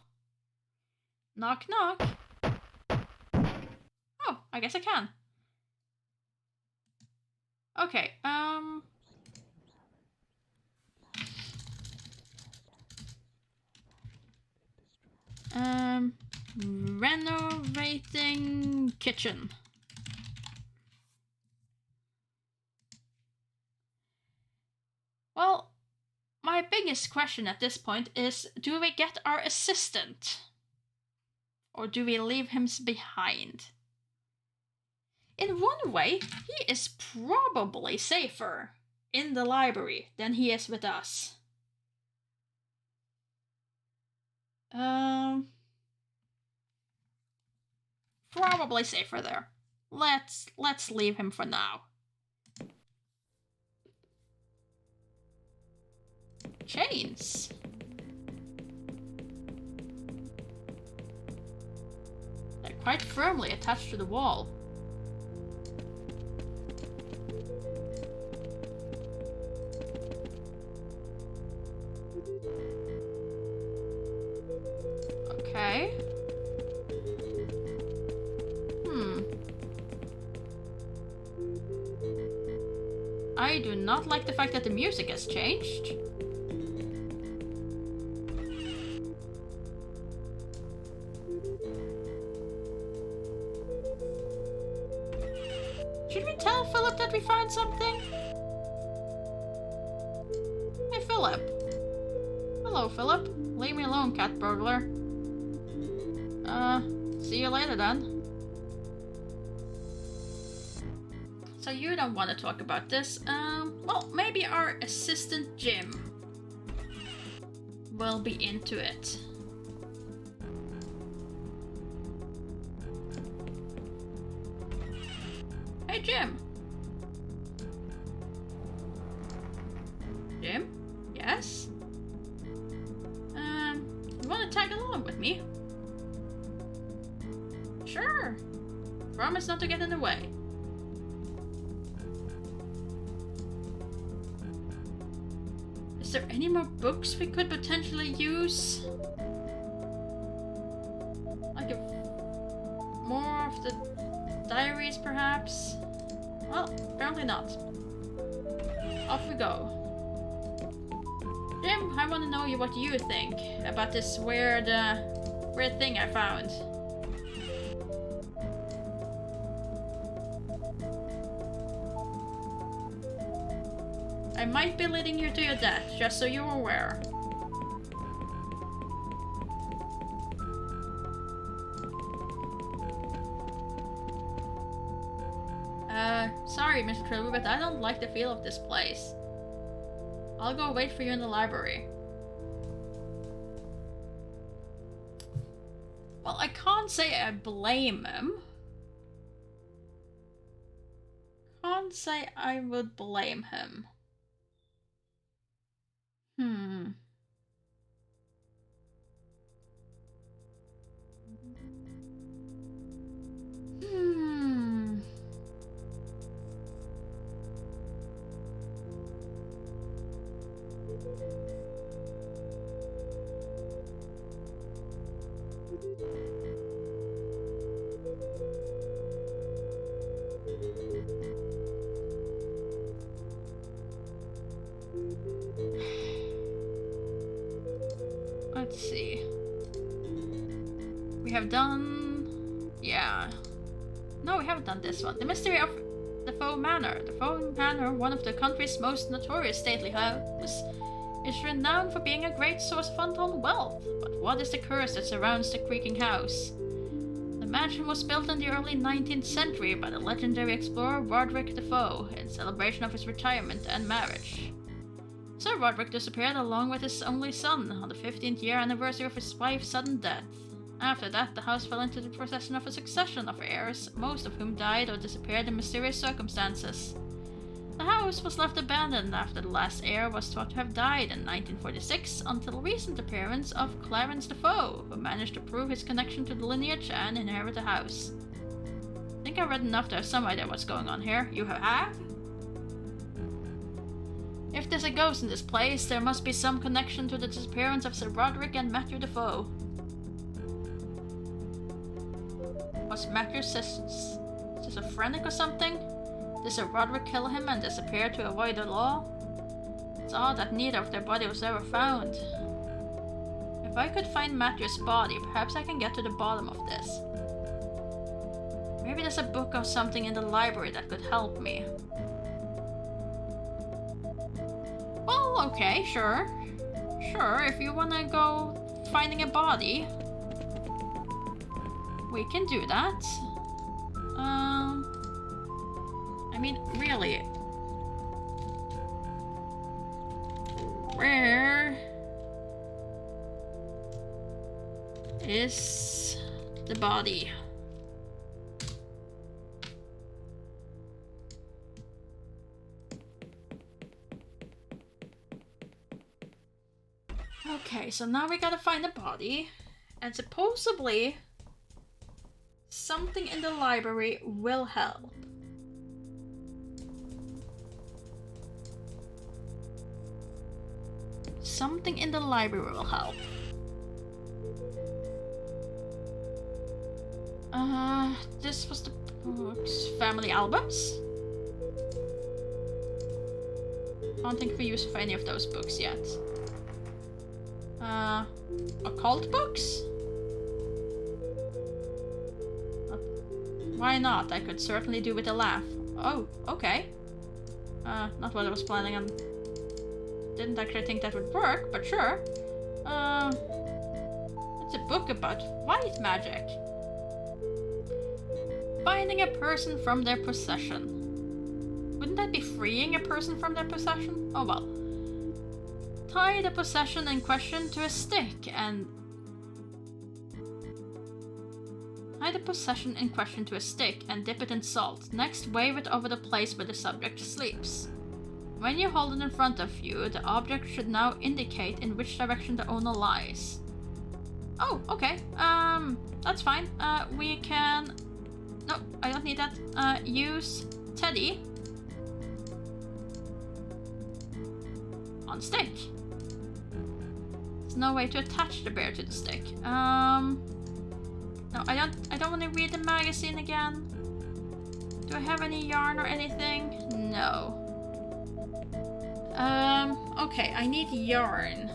Knock, knock. Oh, I guess I can. Okay, renovating kitchen. Well, my biggest question at this point is, do we get our assistant? Or do we leave him behind? In one way, he is probably safer in the library than he is with us. Probably safer there. Let's leave him for now. Chains. They're quite firmly attached to the wall. Okay. I do not like the fact that the music has changed. Should we tell Philip that we found something? Hey, Philip. Hello, Philip. Leave me alone, cat burglar. See you later then. So you don't want to talk about this. Well, maybe our assistant Jim will be into it. Hey, Jim. Jim? Yes? You want to tag along with me? Sure. Promise not to get in the way. Is there any more books we could potentially use? Like more of the diaries, perhaps? Well, apparently not. Off we go. Jim, I want to know what you think about this weird thing I found. I might be leading you to your death, just so you're aware. Sorry, Mr. Trilby, but I don't like the feel of this place. I'll go wait for you in the library. Well, I can't say I blame him. Can't say I would blame him. Let's see. We have done... yeah. No, we haven't done this one. The Mystery of the Faux Manor. The Faux Manor, one of the country's most notorious stately houses, is renowned for being a great source of untold wealth. But what is the curse that surrounds the creaking house? The mansion was built in the early 19th century by the legendary explorer Roderick the Foe in celebration of his retirement and marriage. Sir Roderick disappeared along with his only son on the 15th year anniversary of his wife's sudden death. After that, the house fell into the possession of a succession of heirs, most of whom died or disappeared in mysterious circumstances. The house was left abandoned after the last heir was thought to have died in 1946 until the recent appearance of Clarence Defoe, who managed to prove his connection to the lineage and inherit the house. I think I read enough to have some idea what's going on here. You have? If there's a ghost in this place, there must be some connection to the disappearance of Sir Roderick and Matthew Defoe. Was Matthew schizophrenic or something? Did Sir Roderick kill him and disappear to avoid the law? It's odd that neither of their body was ever found. If I could find Matthew's body, perhaps I can get to the bottom of this. Maybe there's a book or something in the library that could help me. Well, okay, sure. Sure, if you wanna go finding a body, we can do that. I mean, really. Where is the body? Okay, so now we gotta find a body, and supposedly something in the library will help. Something in the library will help. This was the books, family albums. Can't think we used for any of those books yet. Occult books? Why not? I could certainly do with a laugh. Oh, okay. Not what I was planning on. Didn't actually think that would work, but sure. It's a book about white magic. Finding a person from their possession. Wouldn't that be freeing a person from their possession? Oh well. Tie the possession in question to a stick and... Tie the possession in question to a stick and dip it in salt. Next, wave it over the place where the subject sleeps. When you hold it in front of you, the object should now indicate in which direction the owner lies. Oh, okay. That's fine. We can... No, I don't need that. Use Teddy on stick. There's no way to attach the bear to the stick. No, I don't want to read the magazine again. Do I have any yarn or anything? No. Okay, I need yarn.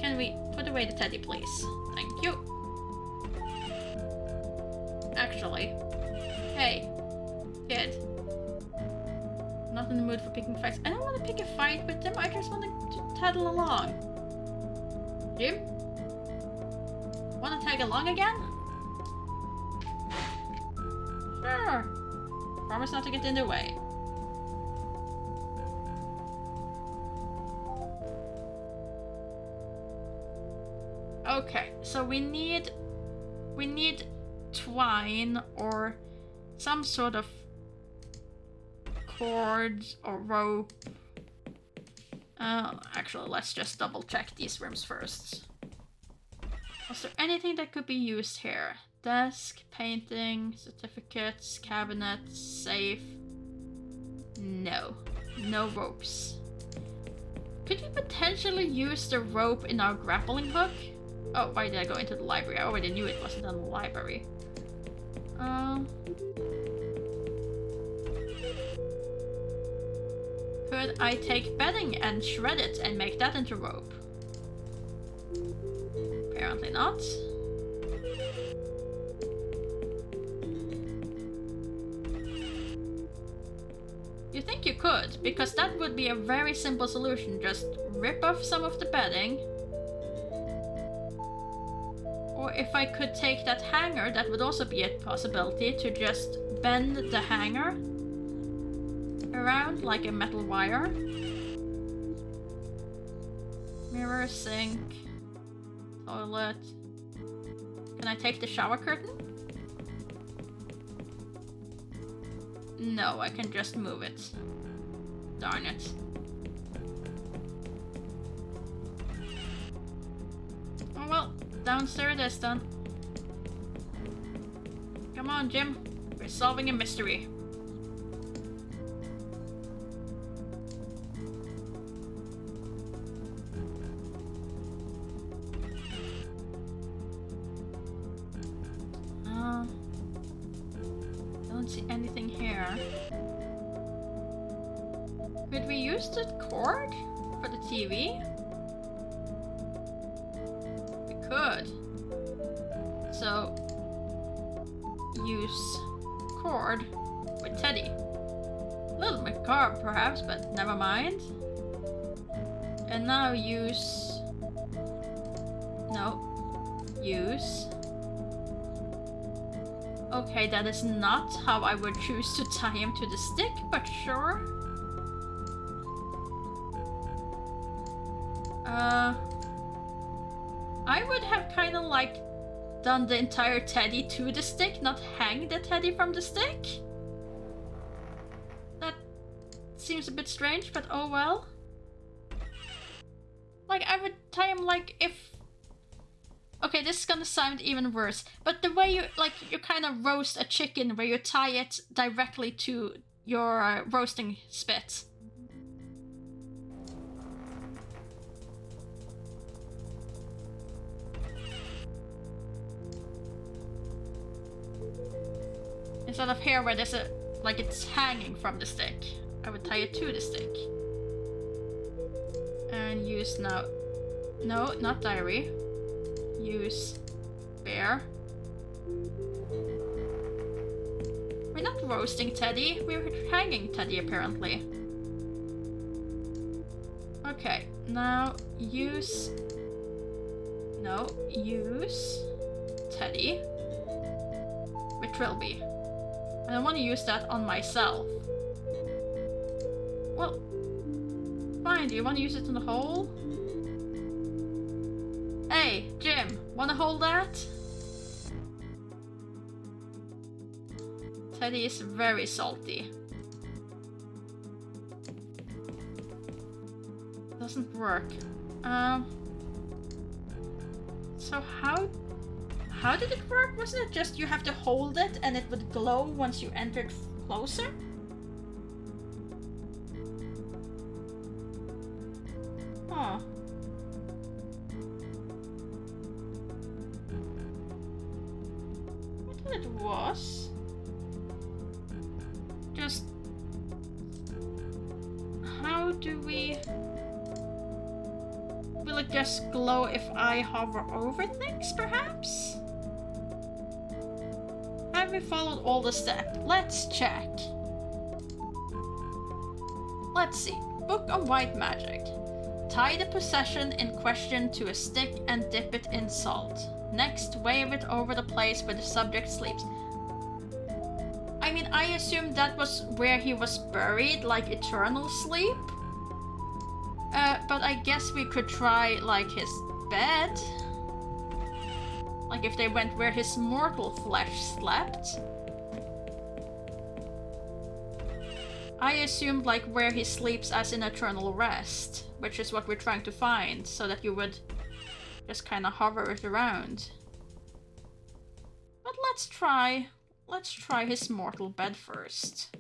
Can we put away the teddy, please? Thank you. Actually, hey, kid. Not in the mood for picking fights. I don't want to pick a fight with them, I just want to tattle along. Jim? Want to tag along again? Sure. Promise not to get in the way. Okay, so we need twine or some sort of cord or rope. Actually, let's just double check these rooms first. Was there anything that could be used here? Desk, painting, certificates, cabinets, safe. No. No ropes. Could we potentially use the rope in our grappling hook? Oh, why did I go into the library? I already knew it wasn't in the library. Could I take bedding and shred it and make that into rope? Apparently not. You think you could, because that would be a very simple solution. Just rip off some of the bedding. Or if I could take that hanger, that would also be a possibility, to just bend the hanger around like a metal wire. Mirror, sink, toilet. Can I take the shower curtain? No, I can just move it. Darn it. Oh well, downstairs it is then. Come on, Jim. We're solving a mystery. Don't see anything here. Could we use the cord for the TV? We could. So, use cord with Teddy. A little macabre perhaps, but never mind. And now use... No. Use... Okay, that is not how I would choose to tie him to the stick, but sure. I would have kind of like done the entire Teddy to the stick, not hang the Teddy from the stick. That seems a bit strange, but oh well. Like, I would tie him like if... Okay, this is gonna sound even worse, but the way you kind of roast a chicken where you tie it directly to your roasting spit. Instead of here where there's a, like it's hanging from the stick, I would tie it to the stick. And use now, no, not diary. Use bear. We're not roasting Teddy, we're hanging Teddy apparently. Okay, now use... No, use Teddy with Trilby. I don't want to use that on myself. Well, fine, do you want to use it in the hole? Hey, Jim, wanna hold that? Teddy is very salty. Doesn't work. So how did it work? Wasn't it just you have to hold it and it would glow once you entered closer? Huh. It was just how do we... Will it just glow if I hover over things perhaps? Have we followed all the steps? Let's check. Let's see. Book of White Magic. Tie the possession in question to a stick and dip it in salt. Next, wave it over the place where the subject sleeps. I mean, I assumed that was where he was buried, like eternal sleep. But I guess we could try, like, his bed. Like, if they went where his mortal flesh slept. I assumed, like, where he sleeps as in eternal rest, which is what we're trying to find, so that you would just kind of hover it around. But let's try his mortal bed first.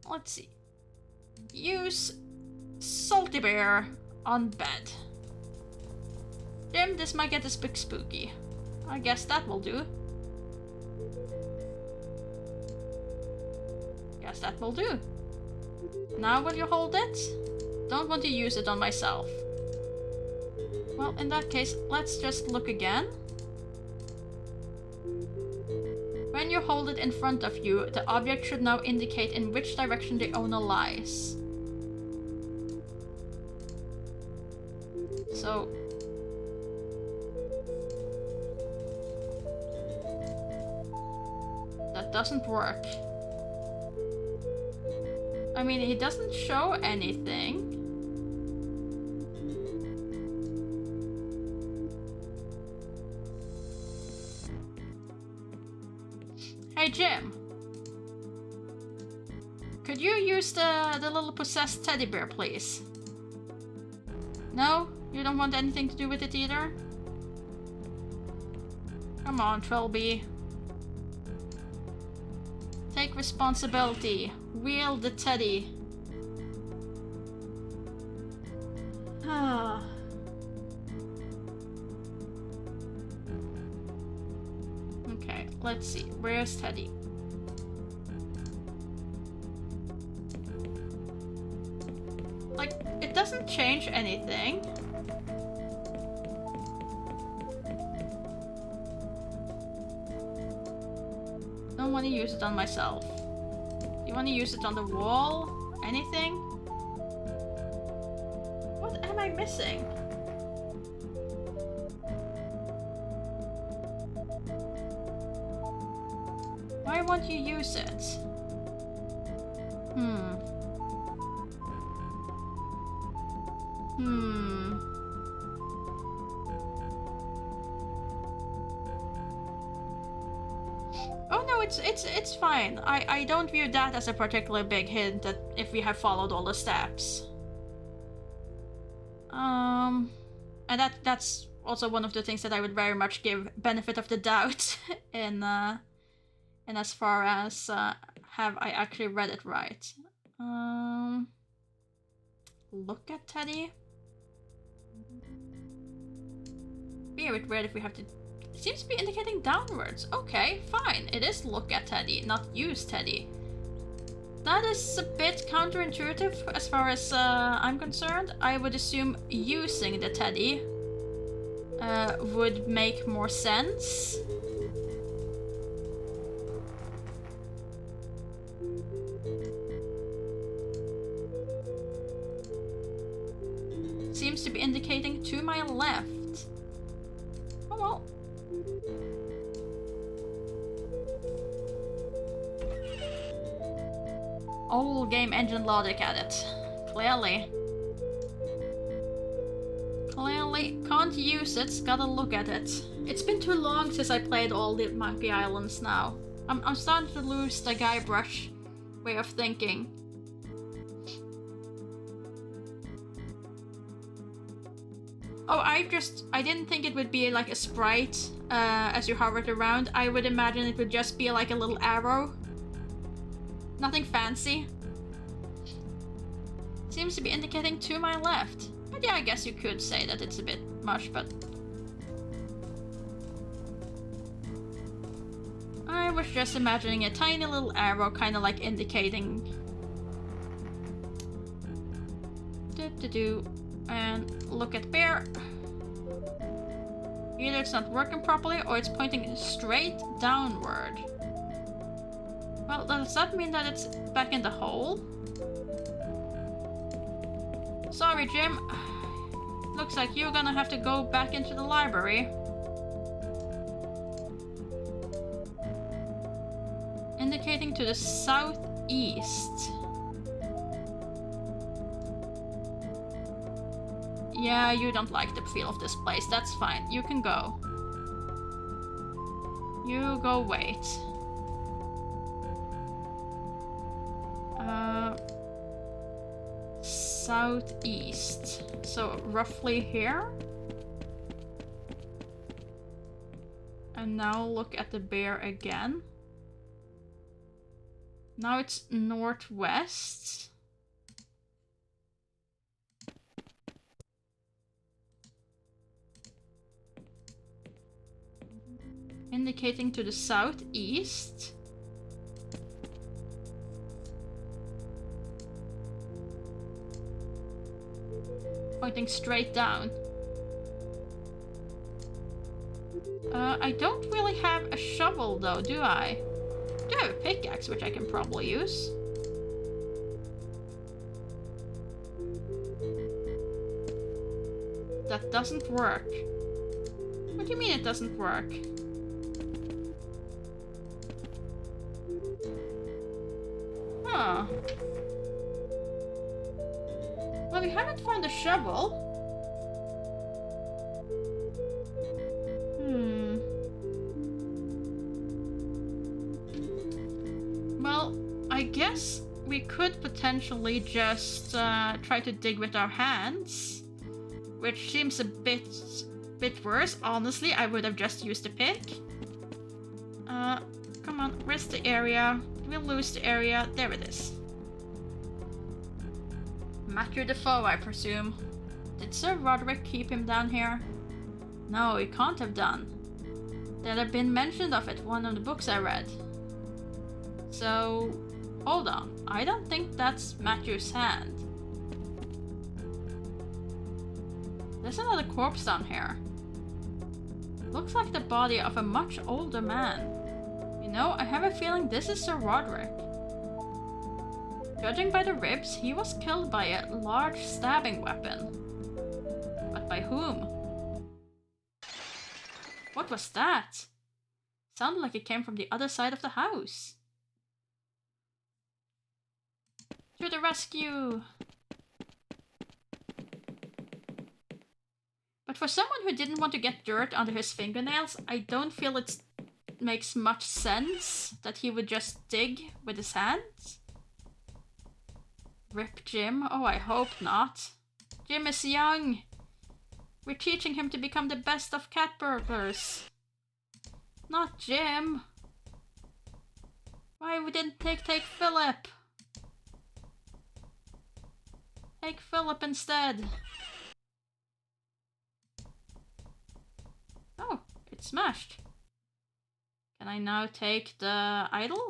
Let's see. Use Salty Bear on bed. Jim, this might get a bit spooky. I guess that will do. Guess that will do. Now will you hold it? Don't want to use it on myself. Well, in that case, let's just look again. When you hold it in front of you, the object should now indicate in which direction the owner lies. So... that doesn't work. I mean, he doesn't show anything. Hey Jim, could you use the little possessed teddy bear, please? No? You don't want anything to do with it either? Come on, Trilby. Take responsibility. Wield the teddy. Ah. Okay, let's see. Where's Teddy? Like, it doesn't change anything. Don't want to use it on myself. You want to use it on the wall? Anything? What am I missing? Why won't you use it? Oh no, it's fine. I don't view that as a particularly big hint that if we have followed all the steps. And that's also one of the things that I would very much give benefit of the doubt in as far as have I actually read it right. Look at Teddy. Be a bit weird if we have to. It seems to be indicating downwards. Okay, fine. It is look at Teddy, not use Teddy. That is a bit counterintuitive as far as I'm concerned. I would assume using the Teddy would make more sense. Seems to be indicating to my left. Oh well. Old game engine logic at it. Clearly. Clearly can't use it, gotta look at it. It's been too long since I played all the Monkey Islands now. I'm starting to lose the Guybrush way of thinking. Oh, I didn't think it would be like a sprite as you hovered around. I would imagine it would just be like a little arrow. Nothing fancy. Seems to be indicating to my left. But yeah, I guess you could say that it's a bit much, but... I was just imagining a tiny little arrow kind of like indicating... And look at bear. Either it's not working properly or it's pointing straight downward. Well, does that mean that it's back in the hole? Sorry, Jim. Looks like you're gonna have to go back into the library. indicating to the southeast. Yeah, you don't like the feel of this place. That's fine. You can go. You go wait. Southeast. So roughly here. And now look at the bear again. Now it's northwest. Indicating to the southeast. Pointing straight down. I don't really have a shovel though, do I? I do have a pickaxe, which I can probably use. That doesn't work. What do you mean it doesn't work? Huh. Well, we haven't found a shovel. Well, I guess we could potentially just try to dig with our hands, which seems a bit worse. Honestly, I would have just used a pick. Come on, where's the area? We'll lose the area. There it is. Matthew Defoe, I presume. Did Sir Roderick keep him down here? No, he can't have done. There had been mention of it in one of the books I read. So, hold on. I don't think that's Matthew's hand. There's another corpse down here. Looks like the body of a much older man. You know, I have a feeling this is Sir Roderick. Judging by the ribs, he was killed by a large stabbing weapon. But by whom? What was that? Sounded like it came from the other side of the house. To the rescue! But for someone who didn't want to get dirt under his fingernails, I don't feel it makes much sense that he would just dig with his hands. Rip Jim? Oh, I hope not. Jim is young. We're teaching him to become the best of cat burglars. Not Jim. Why we didn't take Philip? Take Philip instead. Oh, it's smashed. Can I now take the idol?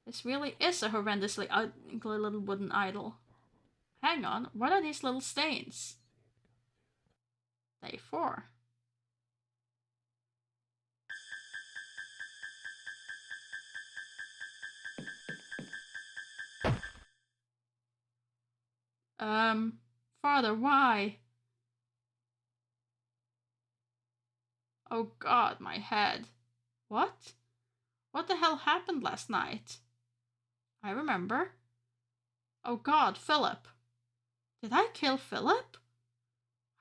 This really is a horrendously ugly little wooden idol. Hang on, what are these little stains? Day 4. Father, why? Oh God, my head. What? What the hell happened last night? I remember. Oh God, Philip. Did I kill Philip?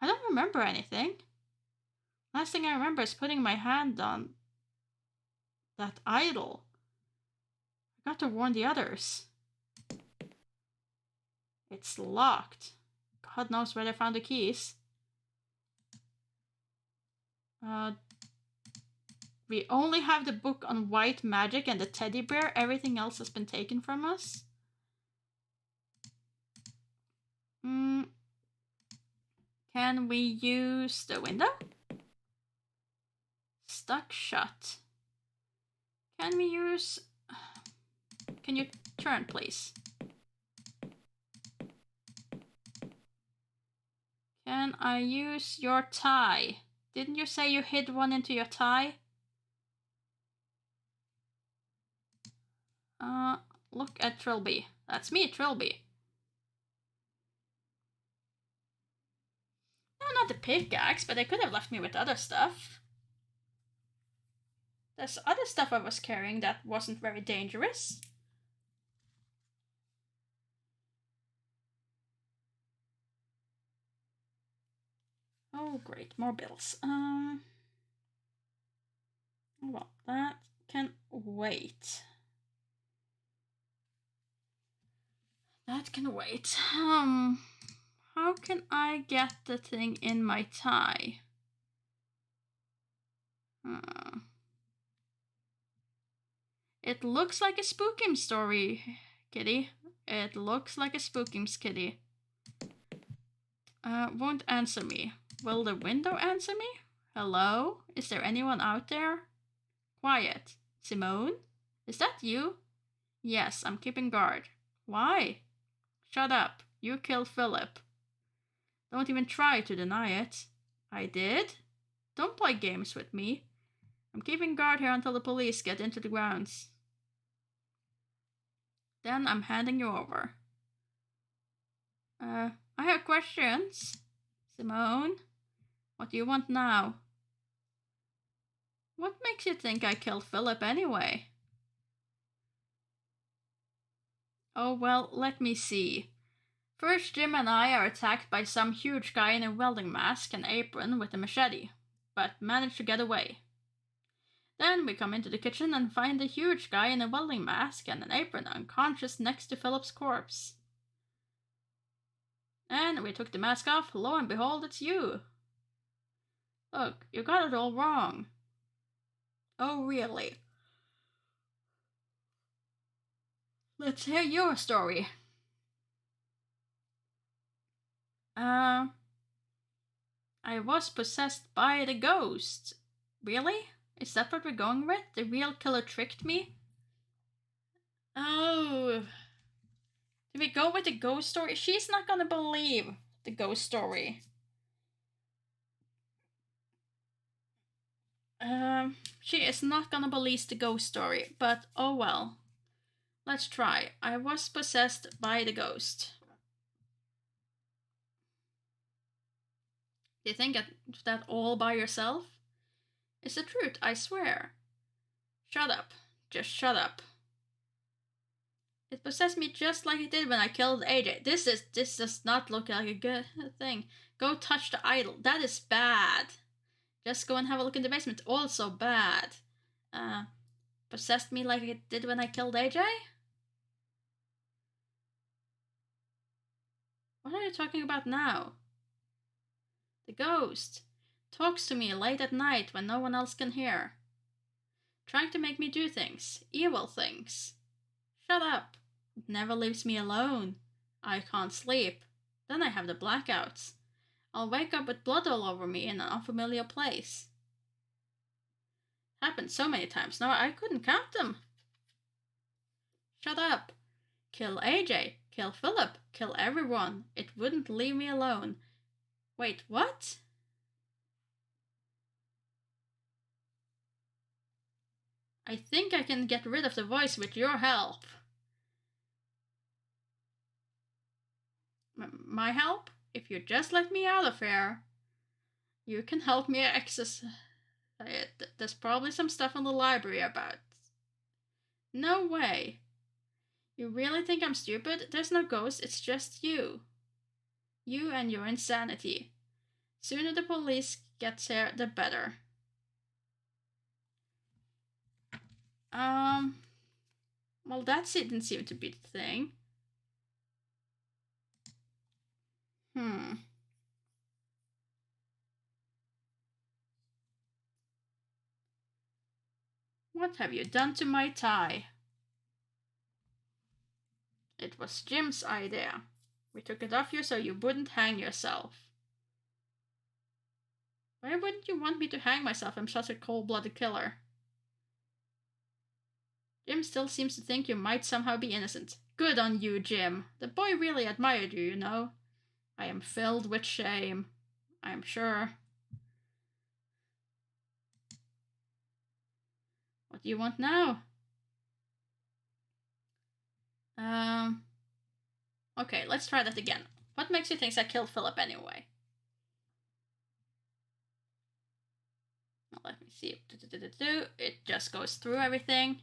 I don't remember anything. Last thing I remember is putting my hand on that idol. I got to warn the others. It's locked. God knows where they found the keys. We only have the book on white magic and the teddy bear. Everything else has been taken from us. Can we use the window? Stuck shut. Can we use... Can you turn, please? Can I use your tie? Didn't you say you hid one into your tie? Look at Trilby. That's me, Trilby. No, not the pickaxe, but they could have left me with other stuff. There's other stuff I was carrying that wasn't very dangerous. Oh, great, more bills. Well, that can wait. That can wait. How can I get the thing in my tie? It looks like a Spookims story, kitty. It looks like a Spookims, kitty. Won't answer me. Will the window answer me? Hello? Is there anyone out there? Quiet. Simone? Is that you? Yes, I'm keeping guard. Why? Shut up. You killed Philip. Don't even try to deny it. I did? Don't play games with me. I'm keeping guard here until the police get into the grounds. Then I'm handing you over. I have questions. Simone? What do you want now? What makes you think I killed Philip anyway? Oh, well, let me see. First, Jim and I are attacked by some huge guy in a welding mask and apron with a machete, but manage to get away. Then we come into the kitchen and find the huge guy in a welding mask and an apron unconscious next to Philip's corpse. And we took the mask off, lo and behold, it's you. Look, you got it all wrong. Oh, really? Let's hear your story. I was possessed by the ghost. Really? Is that what we're going with? The real killer tricked me? Oh. Did we go with the ghost story? She's not gonna believe the ghost story. She is not gonna believe the ghost story, but oh well. Let's try. I was possessed by the ghost. Do you think that all by yourself? It's the truth, I swear. Shut up. Just shut up. It possessed me just like it did when I killed AJ. This does not look like a good thing. Go touch the idol. That is bad. Just go and have a look in the basement. Also bad. Possessed me like it did when I killed AJ? What are you talking about now? The ghost talks to me late at night when no one else can hear. Trying to make me do things. Evil things. Shut up. It never leaves me alone. I can't sleep. Then I have the blackouts. I'll wake up with blood all over me in an unfamiliar place. Happened so many times now I couldn't count them. Shut up. Kill AJ. Kill Philip. Kill everyone. It wouldn't leave me alone. Wait, what? I think I can get rid of the voice with your help. My help? If you just let me out of here, you can help me access it. There's probably some stuff in the library about. No way. You really think I'm stupid? There's no ghost, it's just you. You and your insanity. Sooner the police gets here, the better. Well, that didn't seem to be the thing. What have you done to my tie? It was Jim's idea. We took it off you so you wouldn't hang yourself. Why wouldn't you want me to hang myself? I'm such a cold-blooded killer. Jim still seems to think you might somehow be innocent. Good on you, Jim. The boy really admired you, you know. I am filled with shame. I'm sure. What do you want now? Okay, let's try that again. What makes you think I killed Philip anyway? let me see. It just goes through everything.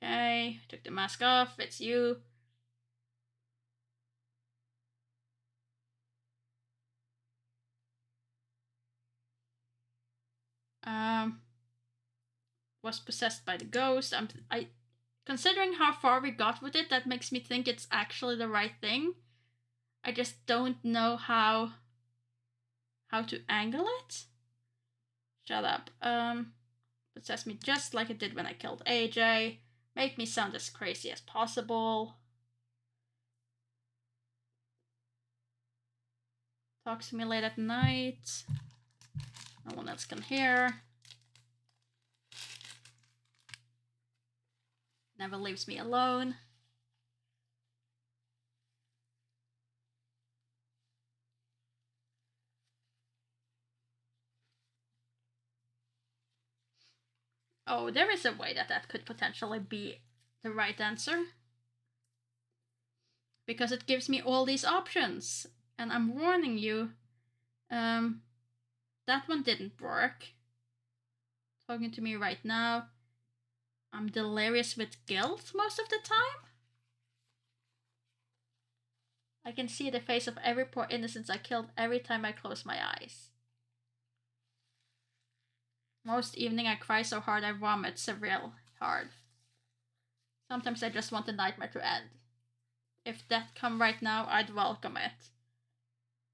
Okay, took the mask off. It's you. Was possessed by the ghost. Considering how far we got with it, that makes me think it's actually the right thing. I just don't know how to angle it. Shut up. Possess me just like it did when I killed AJ. Make me sound as crazy as possible. Talks to me late at night. No one else can hear. Never leaves me alone. Oh, there is a way that could potentially be the right answer. Because it gives me all these options. And I'm warning you, that one didn't work. Talking to me right now. I'm delirious with guilt most of the time. I can see the face of every poor innocent I killed every time I close my eyes. Most evening I cry so hard I vomit so real hard. Sometimes I just want the nightmare to end. If death come right now, I'd welcome it.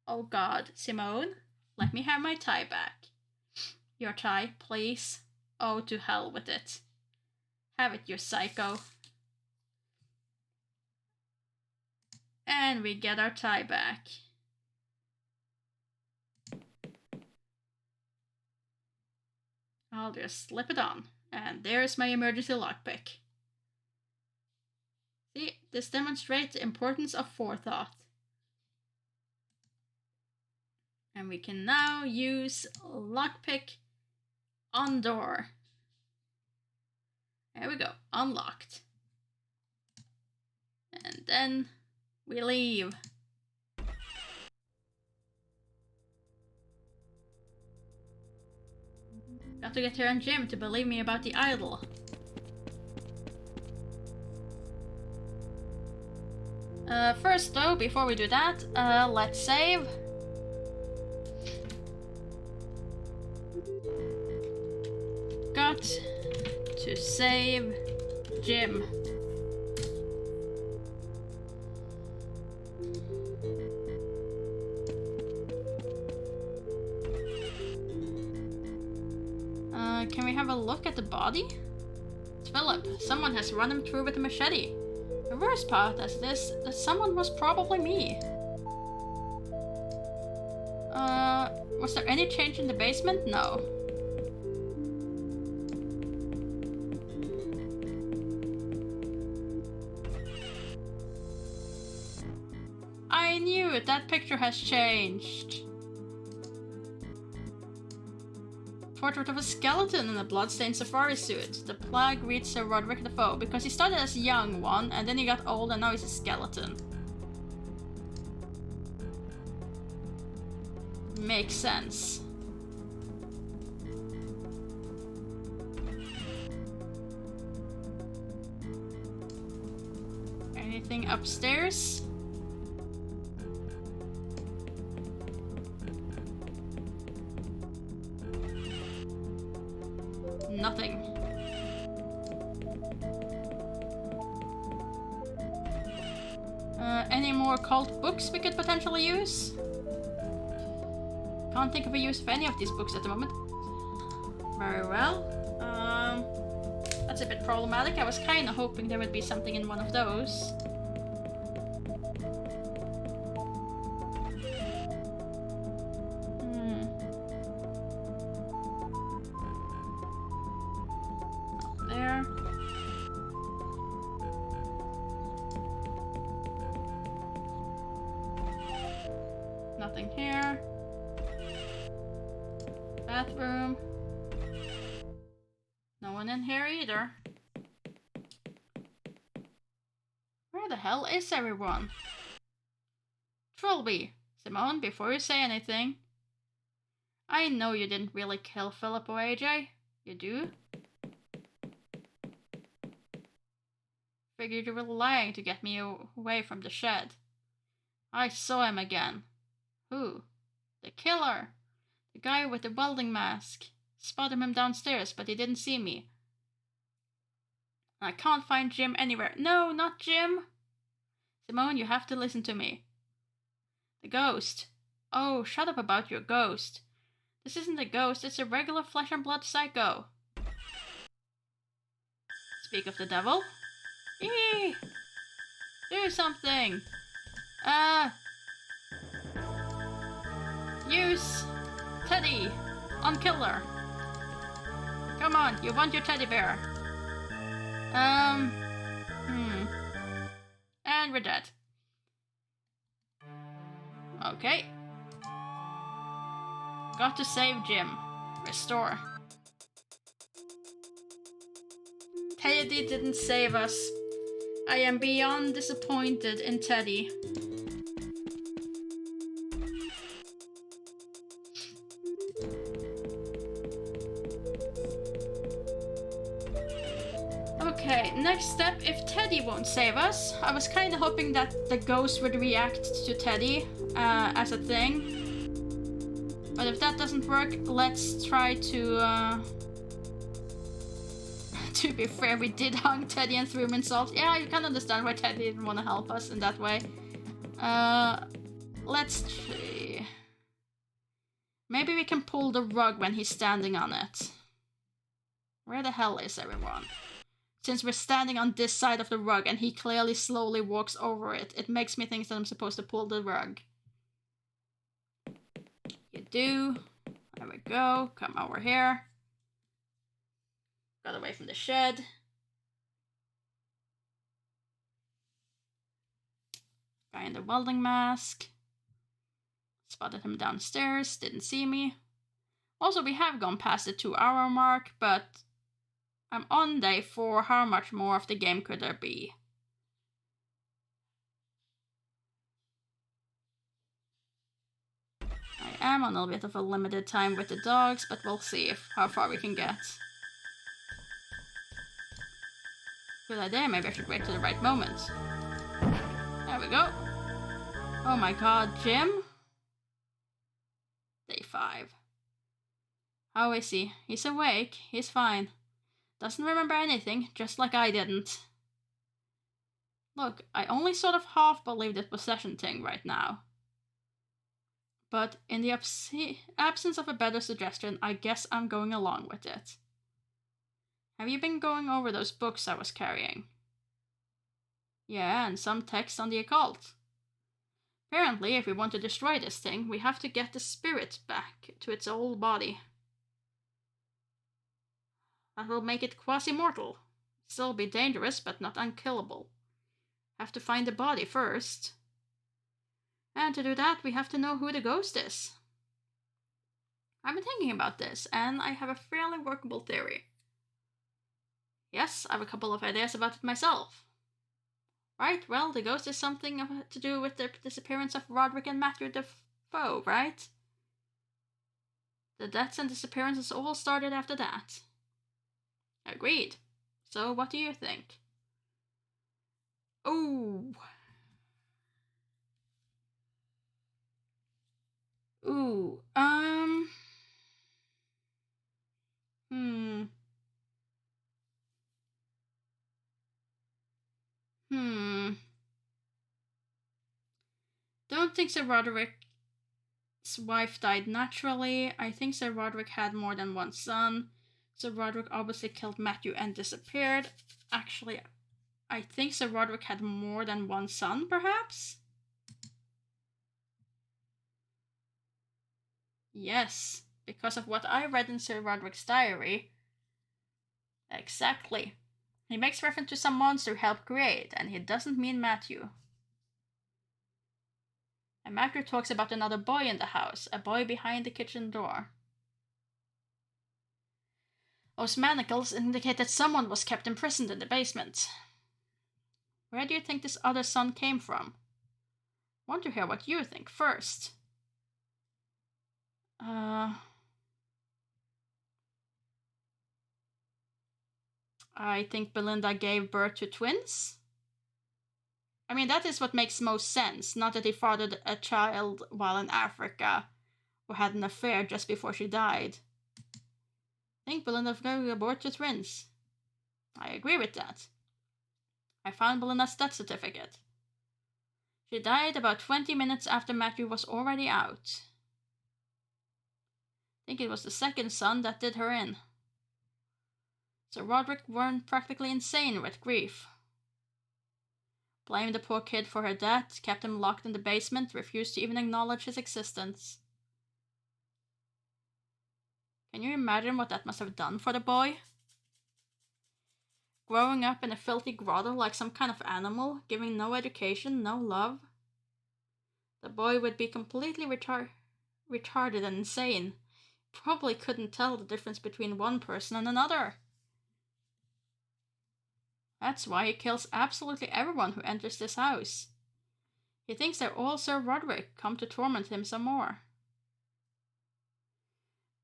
Oh God, Simone, let me have my tie back. Your tie, please. Oh, to hell with it. Have it, you psycho. And we get our tie back. I'll just slip it on. And there's my emergency lockpick. See, this demonstrates the importance of forethought. And we can now use lockpick on door. There we go, unlocked. And then we leave. Got to get here on Jim to believe me about the idol. First though, before we do that, let's save. Got to save Jim. Can we have a look at the body? It's Philip. Someone has run him through with a machete. The worst part is this, that someone was probably me. Was there any change in the basement? No. I knew it, that picture has changed. Portrait of a skeleton in a bloodstained safari suit. The plague reads Sir Roderick Defoe because he started as a young one and then he got old and now he's a skeleton. Makes sense. Anything upstairs? Nothing. Any more cult books we could potentially use? Can't think of a use for any of these books at the moment. Very well. That's a bit problematic. I was kind of hoping there would be something in one of those. Nothing here. Bathroom. No one in here either. Where the hell is everyone? Trilby! Simone, before you say anything. I know you didn't really kill Philip or AJ. You do? Figured you were lying to get me away from the shed. I saw him again. Who? The killer! The guy with the welding mask. Spotted him downstairs, but he didn't see me. I can't find Jim anywhere. No, not Jim! Simone, you have to listen to me. The ghost. Oh, shut up about your ghost. This isn't a ghost, it's a regular flesh and blood psycho. Speak of the devil. Eee! Do something! Use Teddy on killer. Come on, you want your teddy bear. And we're dead. Okay. Got to save Jim. Restore. Teddy didn't save us. I am beyond disappointed in Teddy. Okay, next step, if Teddy won't save us, I was kind of hoping that the ghost would react to Teddy as a thing. But if that doesn't work, let's try to to be fair, we did hung Teddy and threw him in salt. Yeah, you can understand why Teddy didn't want to help us in that way. Let's see. Maybe we can pull the rug when he's standing on it. Where the hell is everyone? Since we're standing on this side of the rug and he clearly slowly walks over it, it makes me think that I'm supposed to pull the rug. You do. There we go. Come over here. Got away from the shed. Guy in the welding mask. Spotted him downstairs. Didn't see me. Also, we have gone past the 2-hour mark, but I'm on day 4. How much more of the game could there be? I am on a little bit of a limited time with the dogs, but we'll see how far we can get. Good idea, maybe I should wait till the right moment. There we go. Oh my god, Jim? Day 5. How is he? He's awake, he's fine. Doesn't remember anything, just like I didn't. Look, I only sort of half believe the possession thing right now. But in the absence of a better suggestion, I guess I'm going along with it. Have you been going over those books I was carrying? Yeah, and some text on the occult. Apparently, if we want to destroy this thing, we have to get the spirit back to its old body. That will make it quasi-mortal. Still be dangerous, but not unkillable. Have to find the body first. And to do that, we have to know who the ghost is. I've been thinking about this, and I have a fairly workable theory. Yes, I have a couple of ideas about it myself. Right, well, the ghost is something to do with the disappearance of Roderick and Matthew Defoe, right? The deaths and disappearances all started after that. Agreed. So, what do you think? Ooh. Ooh, Don't think Sir Roderick's wife died naturally. I think Sir Roderick had more than one son. Sir Roderick obviously killed Matthew and disappeared. Actually, I think Sir Roderick had more than one son, perhaps? Yes, because of what I read in Sir Roderick's diary. Exactly. He makes reference to some monster he helped create, and he doesn't mean Matthew. And Matthew talks about another boy in the house, a boy behind the kitchen door. Those manacles indicate that someone was kept imprisoned in the basement. Where do you think this other son came from? I want to hear what you think first. I think Belinda gave birth to twins. I mean, that is what makes most sense, not that he fathered a child while in Africa or had an affair just before she died. I think Belinda gave birth to twins. I agree with that. I found Belinda's death certificate. She died about 20 minutes after Matthew was already out. I think it was the second son that did her in. Sir Roderick went practically insane with grief. Blamed the poor kid for her death, kept him locked in the basement, refused to even acknowledge his existence. Can you imagine what that must have done for the boy? Growing up in a filthy grotto like some kind of animal, giving no education, no love. The boy would be completely retarded and insane. Probably couldn't tell the difference between one person and another. That's why he kills absolutely everyone who enters this house. He thinks they're all Sir Roderick, come to torment him some more.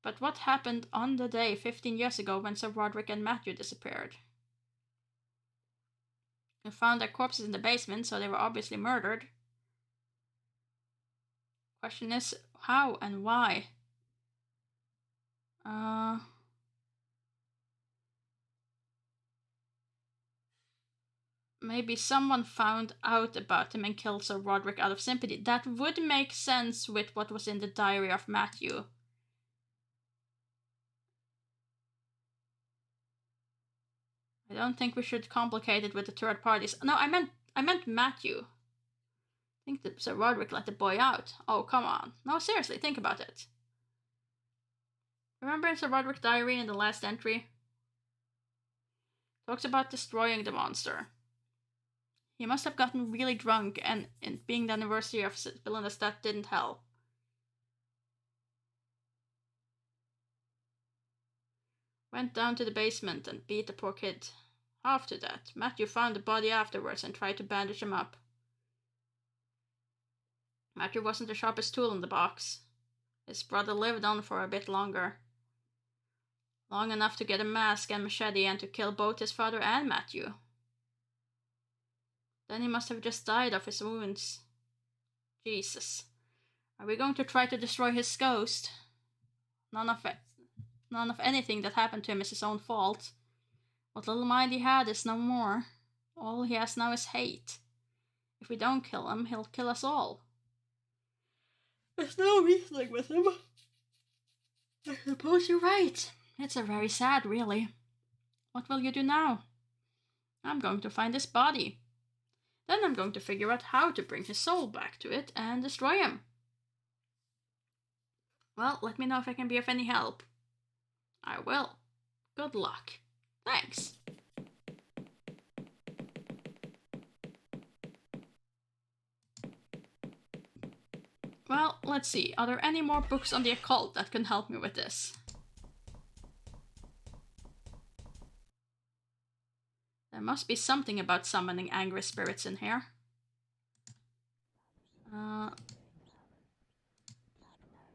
But what happened on the day 15 years ago when Sir Roderick and Matthew disappeared? They found their corpses in the basement, so they were obviously murdered. Question is, how and why? Maybe someone found out about him and killed Sir Roderick out of sympathy. That would make sense with what was in the diary of Matthew. I don't think we should complicate it with the third parties. No, I meant Matthew. I think that Sir Roderick let the boy out. Oh, come on. No, seriously, think about it. Remember in Sir Roderick's diary in the last entry? Talks about destroying the monster. He must have gotten really drunk, and being the anniversary of Belinda's death didn't help. Went down to the basement and beat the poor kid half to death. Matthew found the body afterwards and tried to bandage him up. Matthew wasn't the sharpest tool in the box. His brother lived on for a bit longer. Long enough to get a mask and machete and to kill both his father and Matthew. Then he must have just died of his wounds. Jesus. Are we going to try to destroy his ghost? None of anything that happened to him is his own fault. What little mind he had is no more. All he has now is hate. If we don't kill him, he'll kill us all. There's no reasoning with him. I suppose you're right. It's a very sad, really. What will you do now? I'm going to find his body. Then I'm going to figure out how to bring his soul back to it and destroy him. Well, let me know if I can be of any help. I will. Good luck. Thanks. Well, let's see. Are there any more books on the occult that can help me with this? There must be something about summoning angry spirits in here.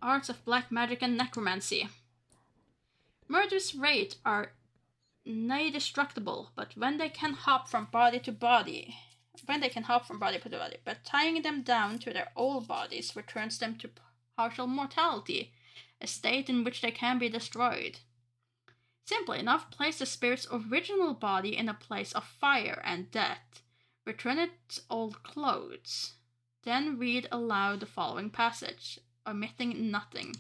Arts of black magic and necromancy. Murderous rate are indestructible, but when they can hop from body to body, but tying them down to their old bodies returns them to partial mortality, a state in which they can be destroyed. Simply enough, place the spirit's original body in a place of fire and death. Return its old clothes. Then read aloud the following passage, omitting nothing.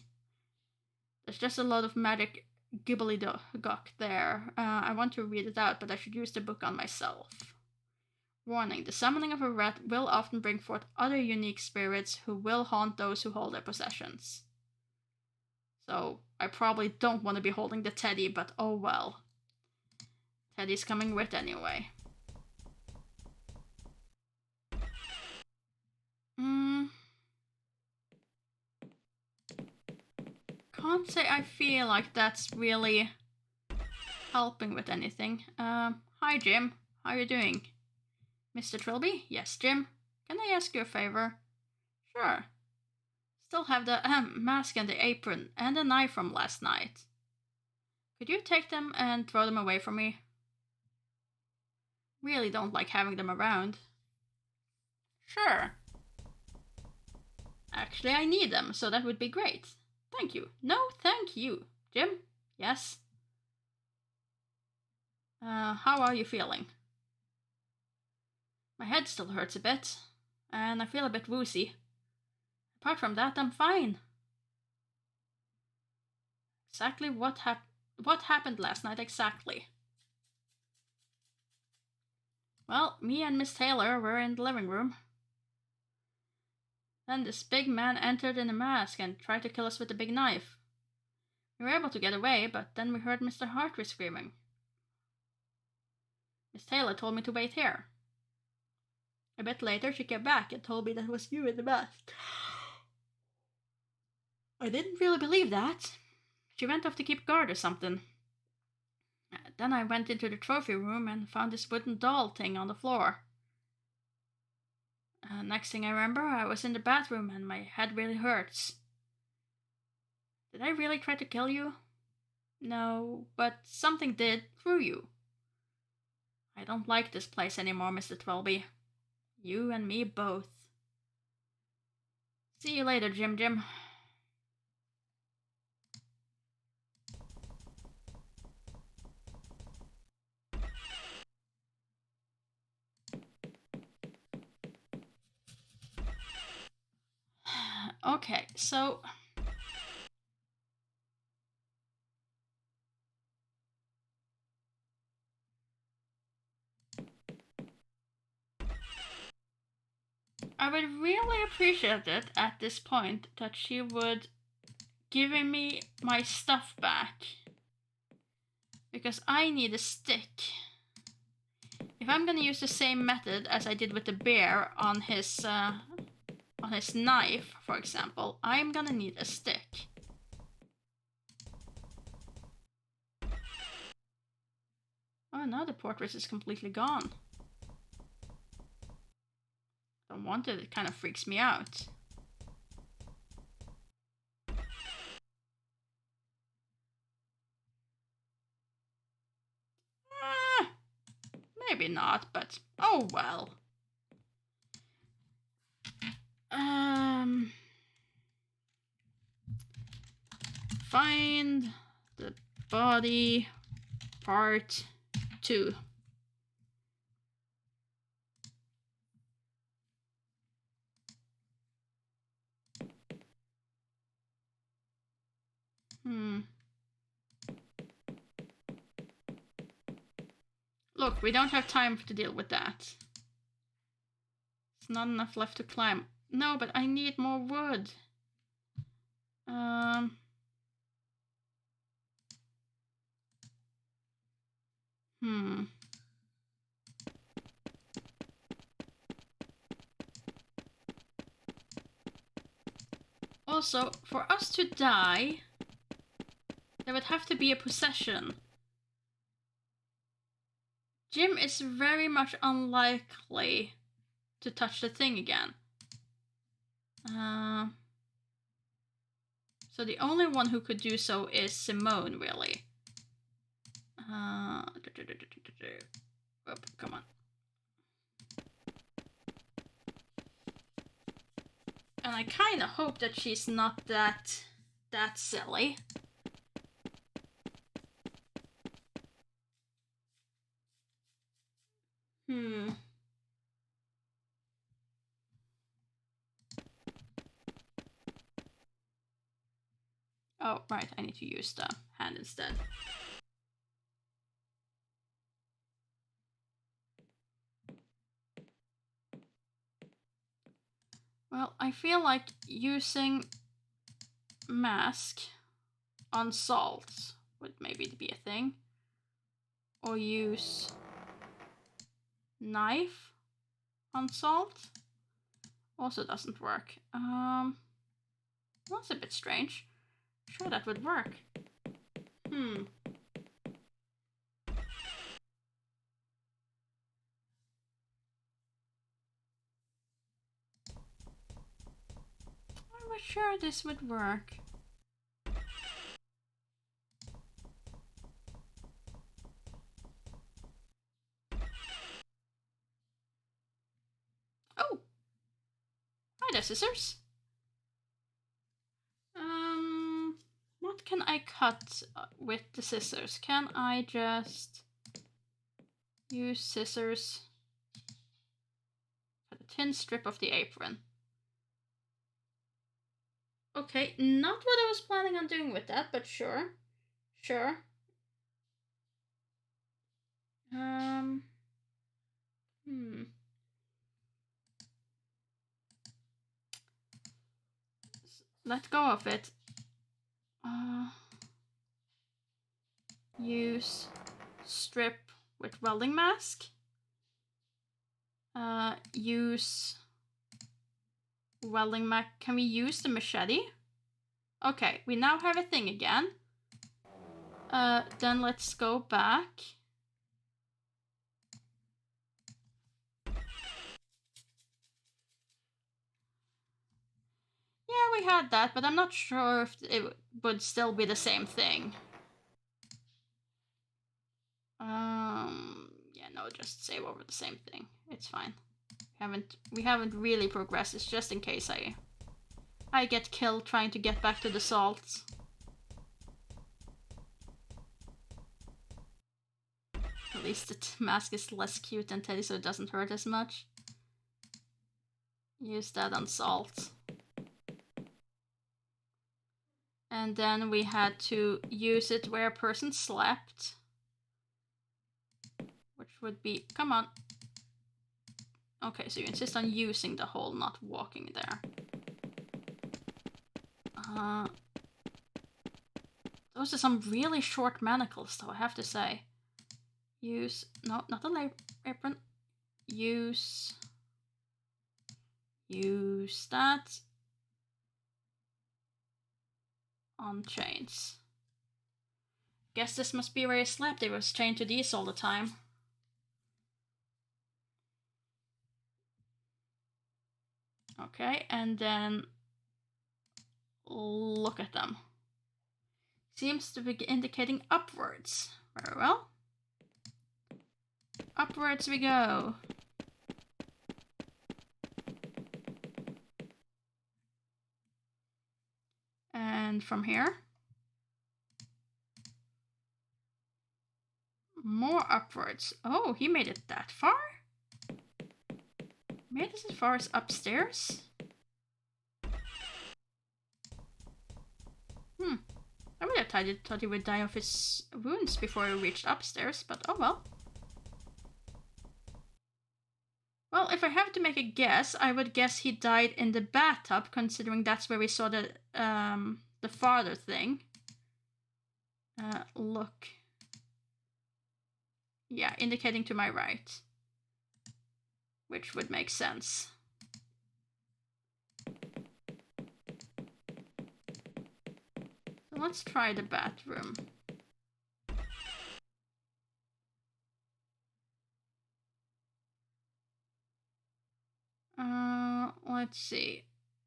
There's just a lot of magic gibbly-gook there. I want to read it out, but I should use the book on myself. Warning, the summoning of a rat will often bring forth other unique spirits who will haunt those who hold their possessions. So, I probably don't want to be holding the teddy, but oh well. Teddy's coming with anyway. Can't say I feel like that's really helping with anything. Hi, Jim. How are you doing? Mr. Trilby? Yes, Jim. Can I ask you a favor? Sure. Still have the mask and the apron and the knife from last night. Could you take them and throw them away from me? Really don't like having them around. Sure. Actually, I need them, so that would be great. Thank you. No, thank you. Jim? Yes? How are you feeling? My head still hurts a bit, and I feel a bit woozy. Apart from that, I'm fine. Exactly what happened last night exactly? Well, me and Miss Taylor were in the living room. Then this big man entered in a mask and tried to kill us with a big knife. We were able to get away, but then we heard Mr. Hartree screaming. Miss Taylor told me to wait here. A bit later, she came back and told me that it was you in the mask. I didn't really believe that. She went off to keep guard or something. Then I went into the trophy room and found this wooden doll thing on the floor. Next thing I remember, I was in the bathroom and my head really hurts. Did I really try to kill you? No, but something did through you. I don't like this place anymore, Mr. Twelby. You and me both. See you later, Jim. Okay, so... I would really appreciate it at this point that she would give me my stuff back. Because I need a stick. If I'm gonna use the same method as I did with the bear on his knife, for example, I'm gonna need a stick. Oh, now the portrait is completely gone. Don't want it, it kind of freaks me out. Maybe not, but oh well. Find the body part 2. Look, we don't have time to deal with that. It's not enough left to climb. No, but I need more wood. Also, for us to die, there would have to be a possession. Jim is very much unlikely to touch the thing again. So the only one who could do so is Simone, really. Oh, come on. And I kind of hope that she's not that silly. Oh, right, I need to use the hand instead. Well, I feel like using mask on salt would maybe be a thing. Or use knife on salt. Also doesn't work. That's a bit strange. Sure, that would work. not sure this would work. Oh! Hi there, scissors. What can I cut with the scissors? Can I just use scissors for the thin strip of the apron? Okay, not what I was planning on doing with that, but sure. Sure. Let go of it. Use strip with welding mask. Use welding mask. Can we use the machete? Okay, we now have a thing again. Then let's go back. Yeah, we had that, but I'm not sure if it would still be the same thing. Yeah, no, just save over the same thing. It's fine. We haven't really progressed. It's just in case I get killed trying to get back to the salt. At least the mask is less cute than Teddy, so it doesn't hurt as much. Use that on salt. And then we had to use it where a person slept. Which would be... Come on. Okay, so you insist on using the hole, not walking there. Those are some really short manacles, though, I have to say. Use... No, not the apron. Use that on chains. Guess this must be where he slept. He was chained to these all the time. Okay, and then look at them. Seems to be indicating upwards. Very well. Upwards we go. And from here, more upwards. Oh, he made it that far? Made it as far as upstairs? I would have thought he would die of his wounds before he reached upstairs, but oh well. Well, if I have to make a guess, I would guess he died in the bathtub, considering that's where we saw the father thing. Look. Yeah, indicating to my right. Which would make sense. So let's try the bathroom. Let's see.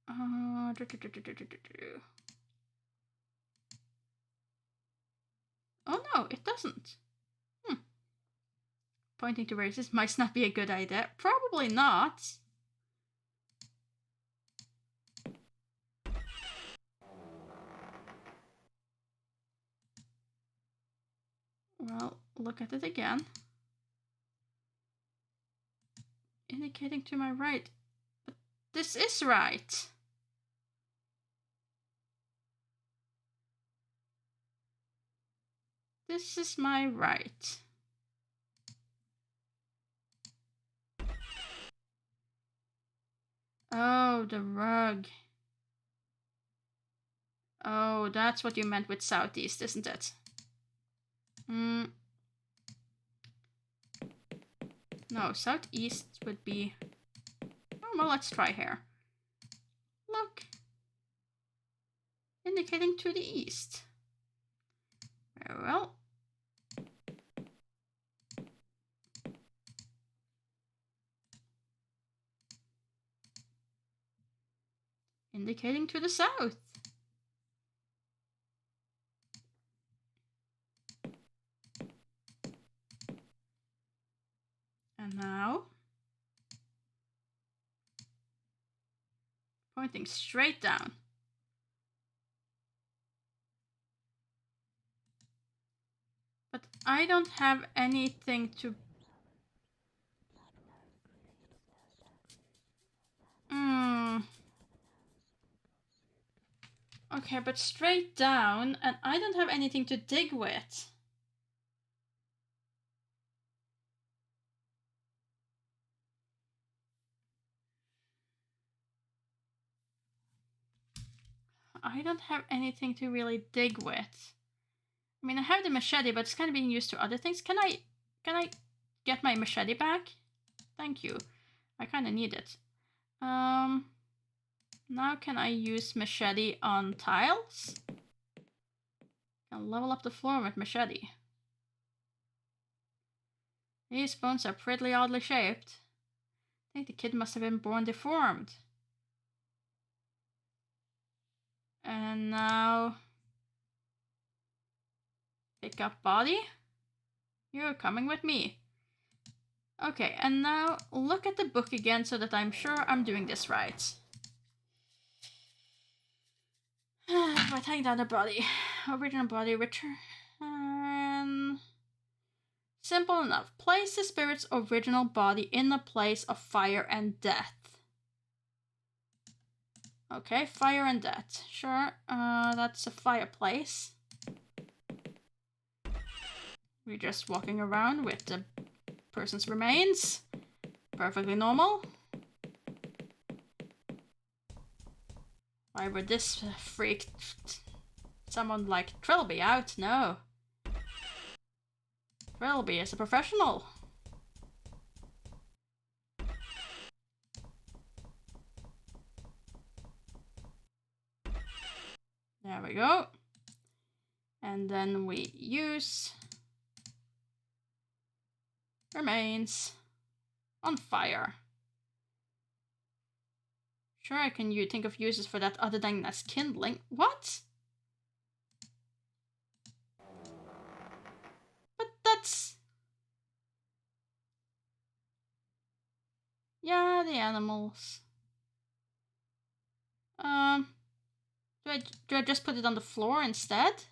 Oh no, it doesn't. Pointing to races might not be a good idea. Probably not. Well, look at it again. Indicating to my right. But this is right. This is my right. Oh, the rug. Oh, that's what you meant with southeast, isn't it? No, southeast would be... Oh, well, let's try here. Look. Indicating to the east. Very well. Indicating to the south. And now, pointing straight down. But I don't have anything to... Okay, but straight down, and I don't have anything to dig with. I don't have anything to really dig with. I mean, I have the machete, but it's kind of being used to other things. Can I get my machete back? Thank you. I kind of need it. Now can I use machete on tiles? Can level up the floor with machete. These bones are pretty oddly shaped. I think the kid must have been born deformed. And now... pick up body. You're coming with me. Okay, and now look at the book again so that I'm sure I'm doing this right. By tying down the body. Original body return. Simple enough. Place the spirit's original body in a place of fire and death. Okay, fire and death. Sure, that's a fireplace. We're just walking around with the person's remains. Perfectly normal. Why would this freak someone like Trilby out? No. Trilby is a professional. There we go. And then we use remains on fire. Sure, I can think of uses for that other than as kindling. What? But that's... yeah, the animals. Do I just put it on the floor instead?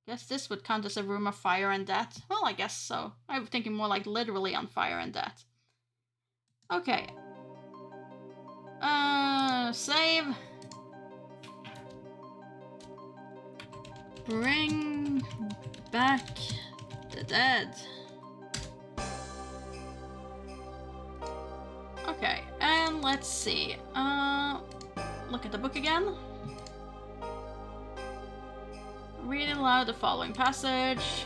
Guess this would count as a room of fire and death. Well, I guess so. I'm thinking more like literally on fire and death. Okay. Save. Bring back the dead. Okay, and let's see. Look at the book again. Read aloud the following passage.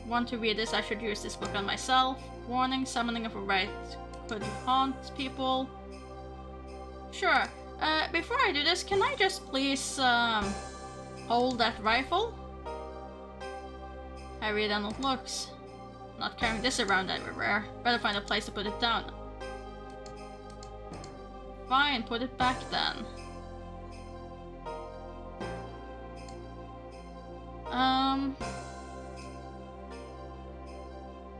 Want to read this? I should use this book on myself. Warning, summoning of a right could haunt people. Sure. Before I do this, can I just please hold that rifle? Heavier than it looks. Not carrying this around everywhere. Better find a place to put it down. Fine, put it back then. Oh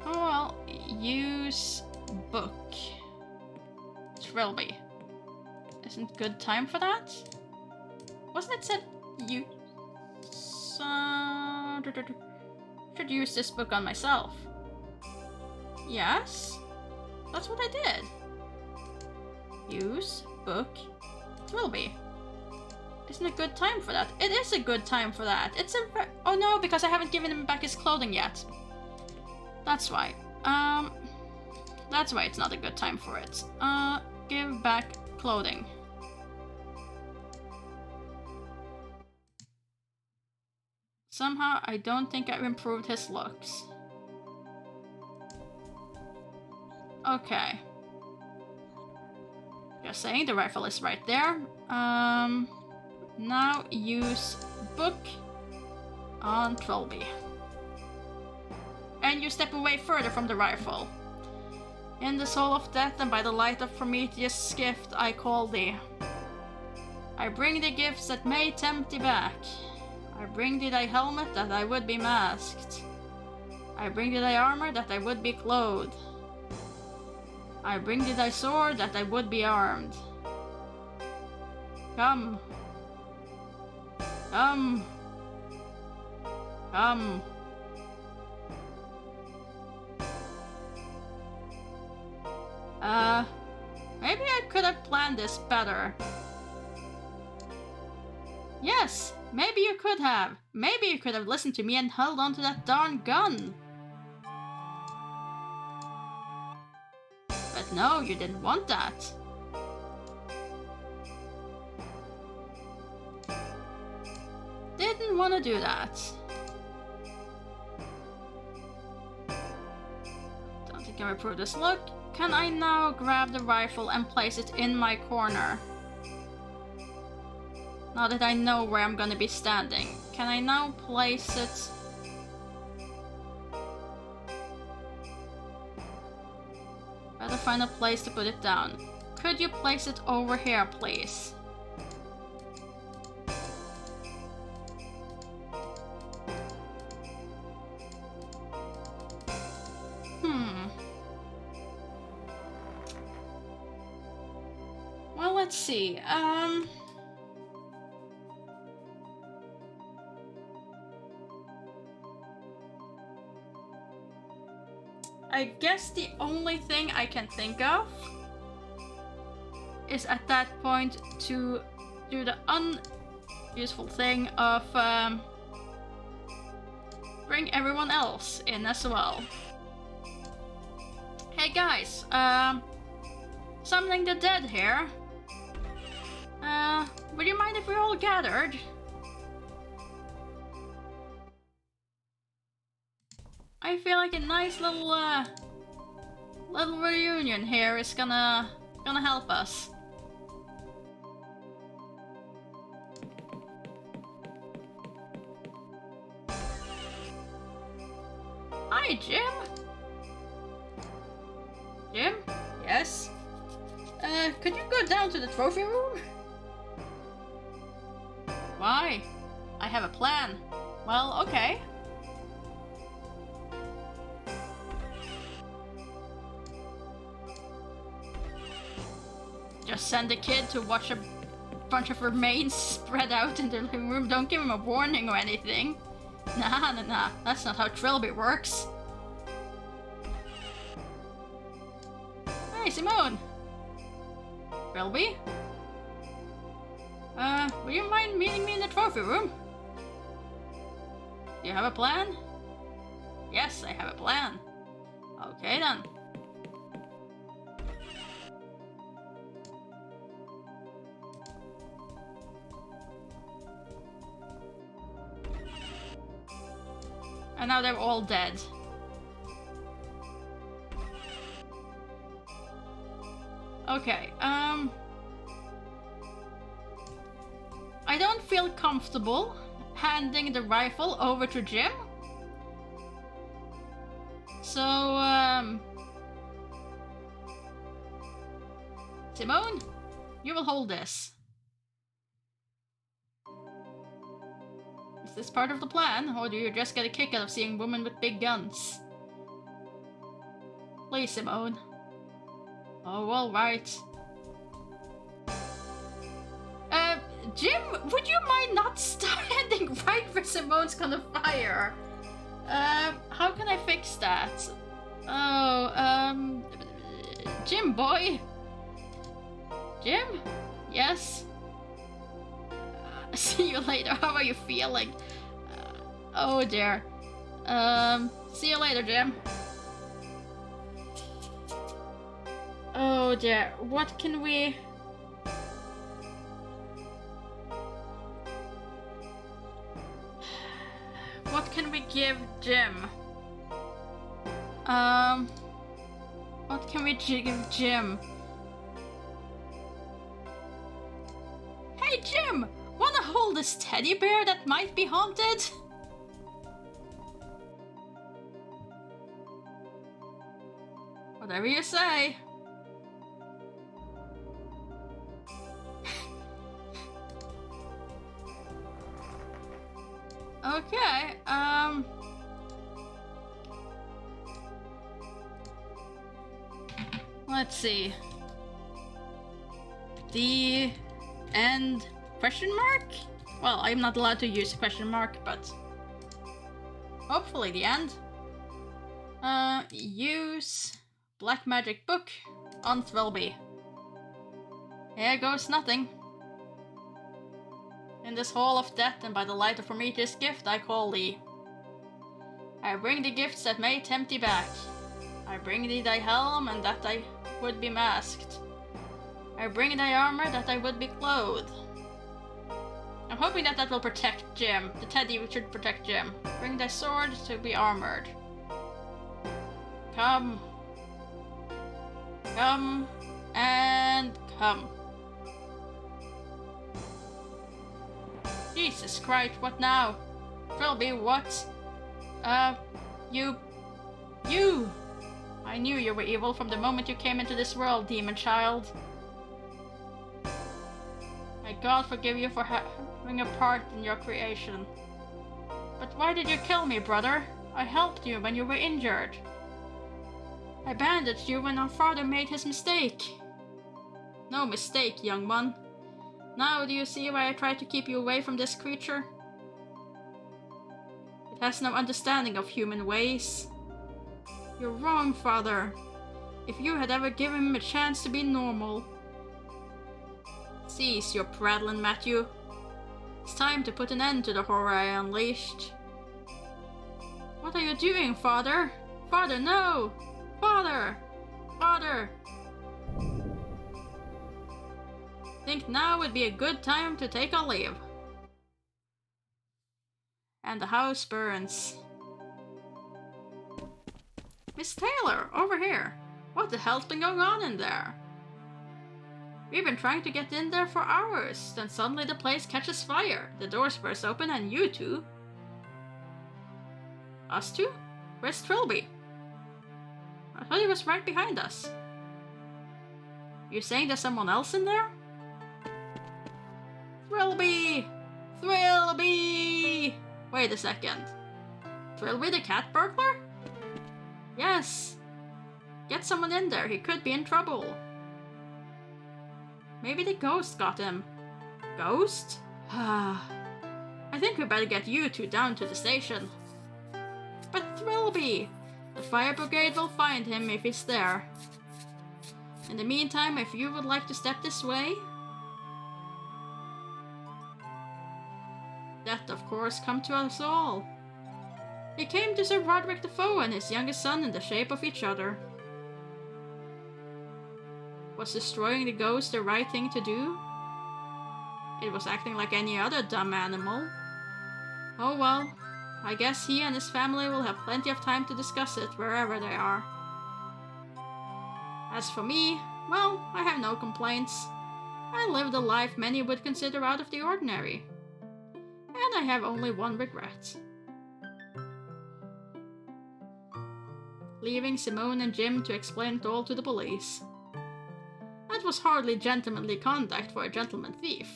well, use book. Trilby. Isn't good time for that? Wasn't it said you should use this book on myself? Yes? That's what I did. Use book Trilby. Isn't a good time for that? It is a good time for that. It's a... oh no, because I haven't given him back his clothing yet. That's why. That's why it's not a good time for it. Give back clothing. Somehow, I don't think I've improved his looks. Okay. Just saying, the rifle is right there. Now use book on Trilby. And you step away further from the rifle. In the soul of death and by the light of Prometheus' gift, I call thee. I bring thee gifts that may tempt thee back. I bring thee thy helmet that I would be masked. I bring thee thy armor that I would be clothed. I bring thee thy sword that I would be armed. Come. Come. Come. Maybe I could have planned this better. Yes, maybe you could have. Maybe you could have listened to me and held on to that darn gun. But no, you didn't want that. Didn't want to do that. Don't think I approve this look. Can I now grab the rifle and place it in my corner? Now that I know where I'm gonna be standing, can I now place it? Better find a place to put it down. Could you place it over here, please? Well, let's see. I guess the only thing I can think of is at that point to do the unuseful thing of bring everyone else in as well. Hey guys, summoning the dead here. Would you mind if we all gathered? I feel like a nice little reunion here is gonna help us. Hi, Jim. Jim? Yes? Could you go down to the trophy room? Why? I have a plan. Well, okay. Just send the kid to watch a bunch of remains spread out in the living room. Don't give him a warning or anything. Nah. That's not how Trilby works. Hey, Simone. Trilby? Would you mind meeting me in the trophy room? Do you have a plan? Yes, I have a plan. Okay then. And now they're all dead. Okay, I don't feel comfortable handing the rifle over to Jim. So, Simone, you will hold this. Is this part of the plan, or do you just get a kick out of seeing women with big guns? Please, Simone. Oh, alright. Jim, would you mind not standing right where Simone's gonna fire? How can I fix that? Oh, Jim boy? Jim? Yes? See you later. How are you feeling? Oh dear. See you later, Jim. Oh dear. What can we... What can we give Jim? What can we give Jim? Hey Jim! Wanna hold this teddy bear that might be haunted? Whatever you say. Okay, let's see. The end question mark? Well, I'm not allowed to use question mark, but hopefully the end. Use black magic book on Thrillby. Here goes nothing. In this hall of death and by the light of Prometheus' gift I call thee. I bring thee gifts that may tempt thee back. I bring thee thy helm and that I would be masked. I bring thy armor that I would be clothed. I'm hoping that that will protect Jim. The teddy should protect Jim. Bring thy sword to be armored. Come. Come. And come. Jesus Christ, what now? Thrillby, what? You! I knew you were evil from the moment you came into this world, demon child. May God forgive you for having a part in your creation. But why did you kill me, brother? I helped you when you were injured. I bandaged you when our father made his mistake. No mistake, young one. Now do you see why I tried to keep you away from this creature? It has no understanding of human ways. You're wrong, father. If you had ever given him a chance to be normal. Cease your prattling, Matthew. It's time to put an end to the horror I unleashed. What are you doing, father? Father, no! Father! Father! Think now would be a good time to take a leave. And the house burns. Miss Taylor, over here. What the hell's been going on in there? We've been trying to get in there for hours, then suddenly the place catches fire. The doors burst open and you two. Us two? Where's Thrillby? I thought he was right behind us. You're saying there's someone else in there? Thrillby! Thrillby! Wait a second. Thrillby the cat burglar? Yes. Get someone in there, he could be in trouble. Maybe the ghost got him. Ghost? I think we better get you two down to the station. But Thrillby! The fire brigade will find him if he's there. In the meantime, if you would like to step this way... Death, of course, come to us all. He came to Sir Roderick the Foe and his youngest son in the shape of each other. Was destroying the ghost the right thing to do? It was acting like any other dumb animal. Oh well, I guess he and his family will have plenty of time to discuss it wherever they are. As for me, well, I have no complaints. I lived a life many would consider out of the ordinary. And I have only one regret. Leaving Simone and Jim to explain it all to the police. That was hardly gentlemanly conduct for a gentleman thief.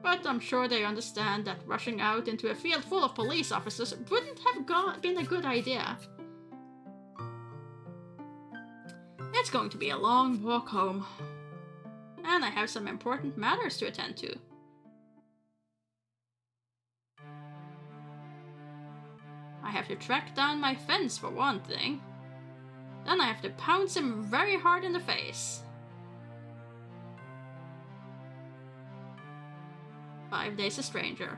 But I'm sure they understand that rushing out into a field full of police officers wouldn't have been a good idea. It's going to be a long walk home. And I have some important matters to attend to. I have to track down my fence for one thing. Then I have to pounce him very hard in the face. 5 Days a Stranger.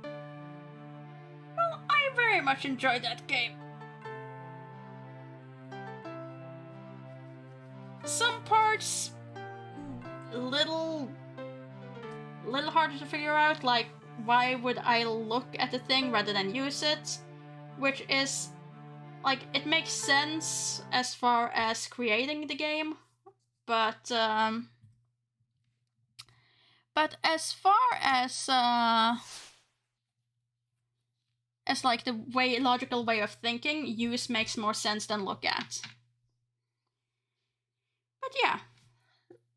Well, I very much enjoyed that game. Some parts a little harder to figure out, like why would I look at the thing rather than use it, which is like it makes sense as far as creating the game, but as far as like the logical way of thinking, use makes more sense than look at. But yeah,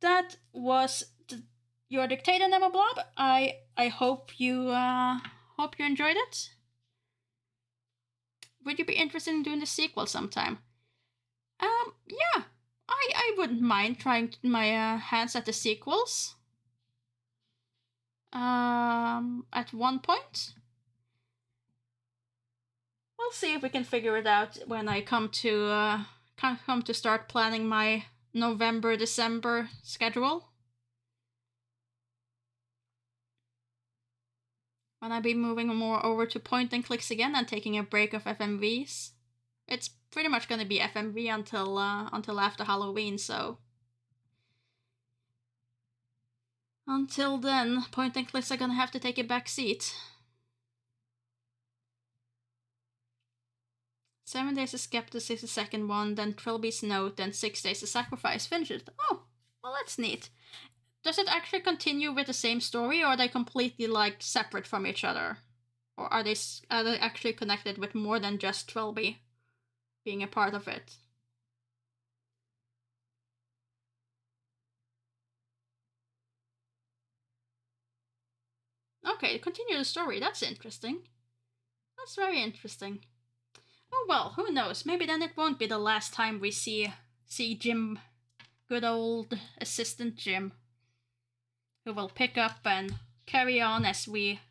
that was your dictator, Nemeblubb. I hope you enjoyed it. Would you be interested in doing the sequel sometime? Yeah, I wouldn't mind trying my hands at the sequels. At one point. We'll see if we can figure it out when I come to start planning my November-December schedule. When I be moving more over to point and clicks again and taking a break of FMVs. It's pretty much gonna be FMV until after Halloween, so until then, point and clicks are gonna have to take a back seat. 7 days of Skeptics is the second one, then Trilby's Note, then 6 days of Sacrifice. Finish it. Oh, well, that's neat. Does it actually continue with the same story, or are they completely like separate from each other? Or are they actually connected with more than just Trilby being a part of it? Okay, continue the story. That's interesting. That's very interesting. Oh well, who knows? Maybe then it won't be the last time we see Jim, good old assistant Jim, who will pick up and carry on as we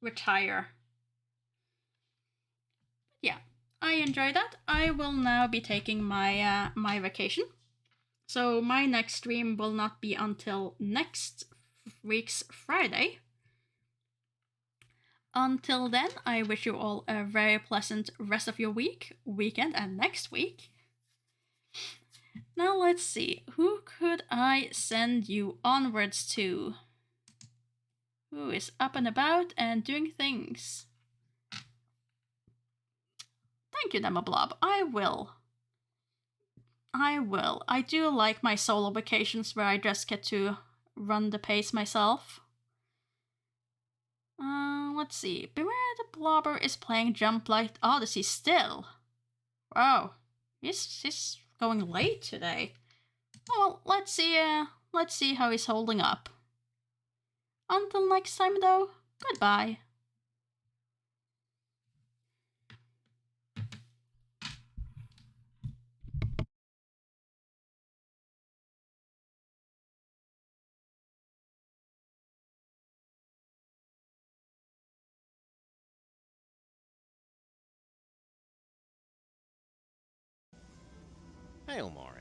retire. Yeah, I enjoy that. I will now be taking my my vacation. So my next stream will not be until next week's Friday. Until then, I wish you all a very pleasant rest of your weekend, and next week. Now let's see, who could I send you onwards to? Who is up and about and doing things? Thank you, Nemeblubb. I will. I do like my solo vacations where I just get to run the pace myself. Let's see. Beware the Blobber is playing Jump Light Odyssey still. Wow, he's going late today. Oh, well, let's see how he's holding up. Until next time, though, goodbye. Hi, Omar.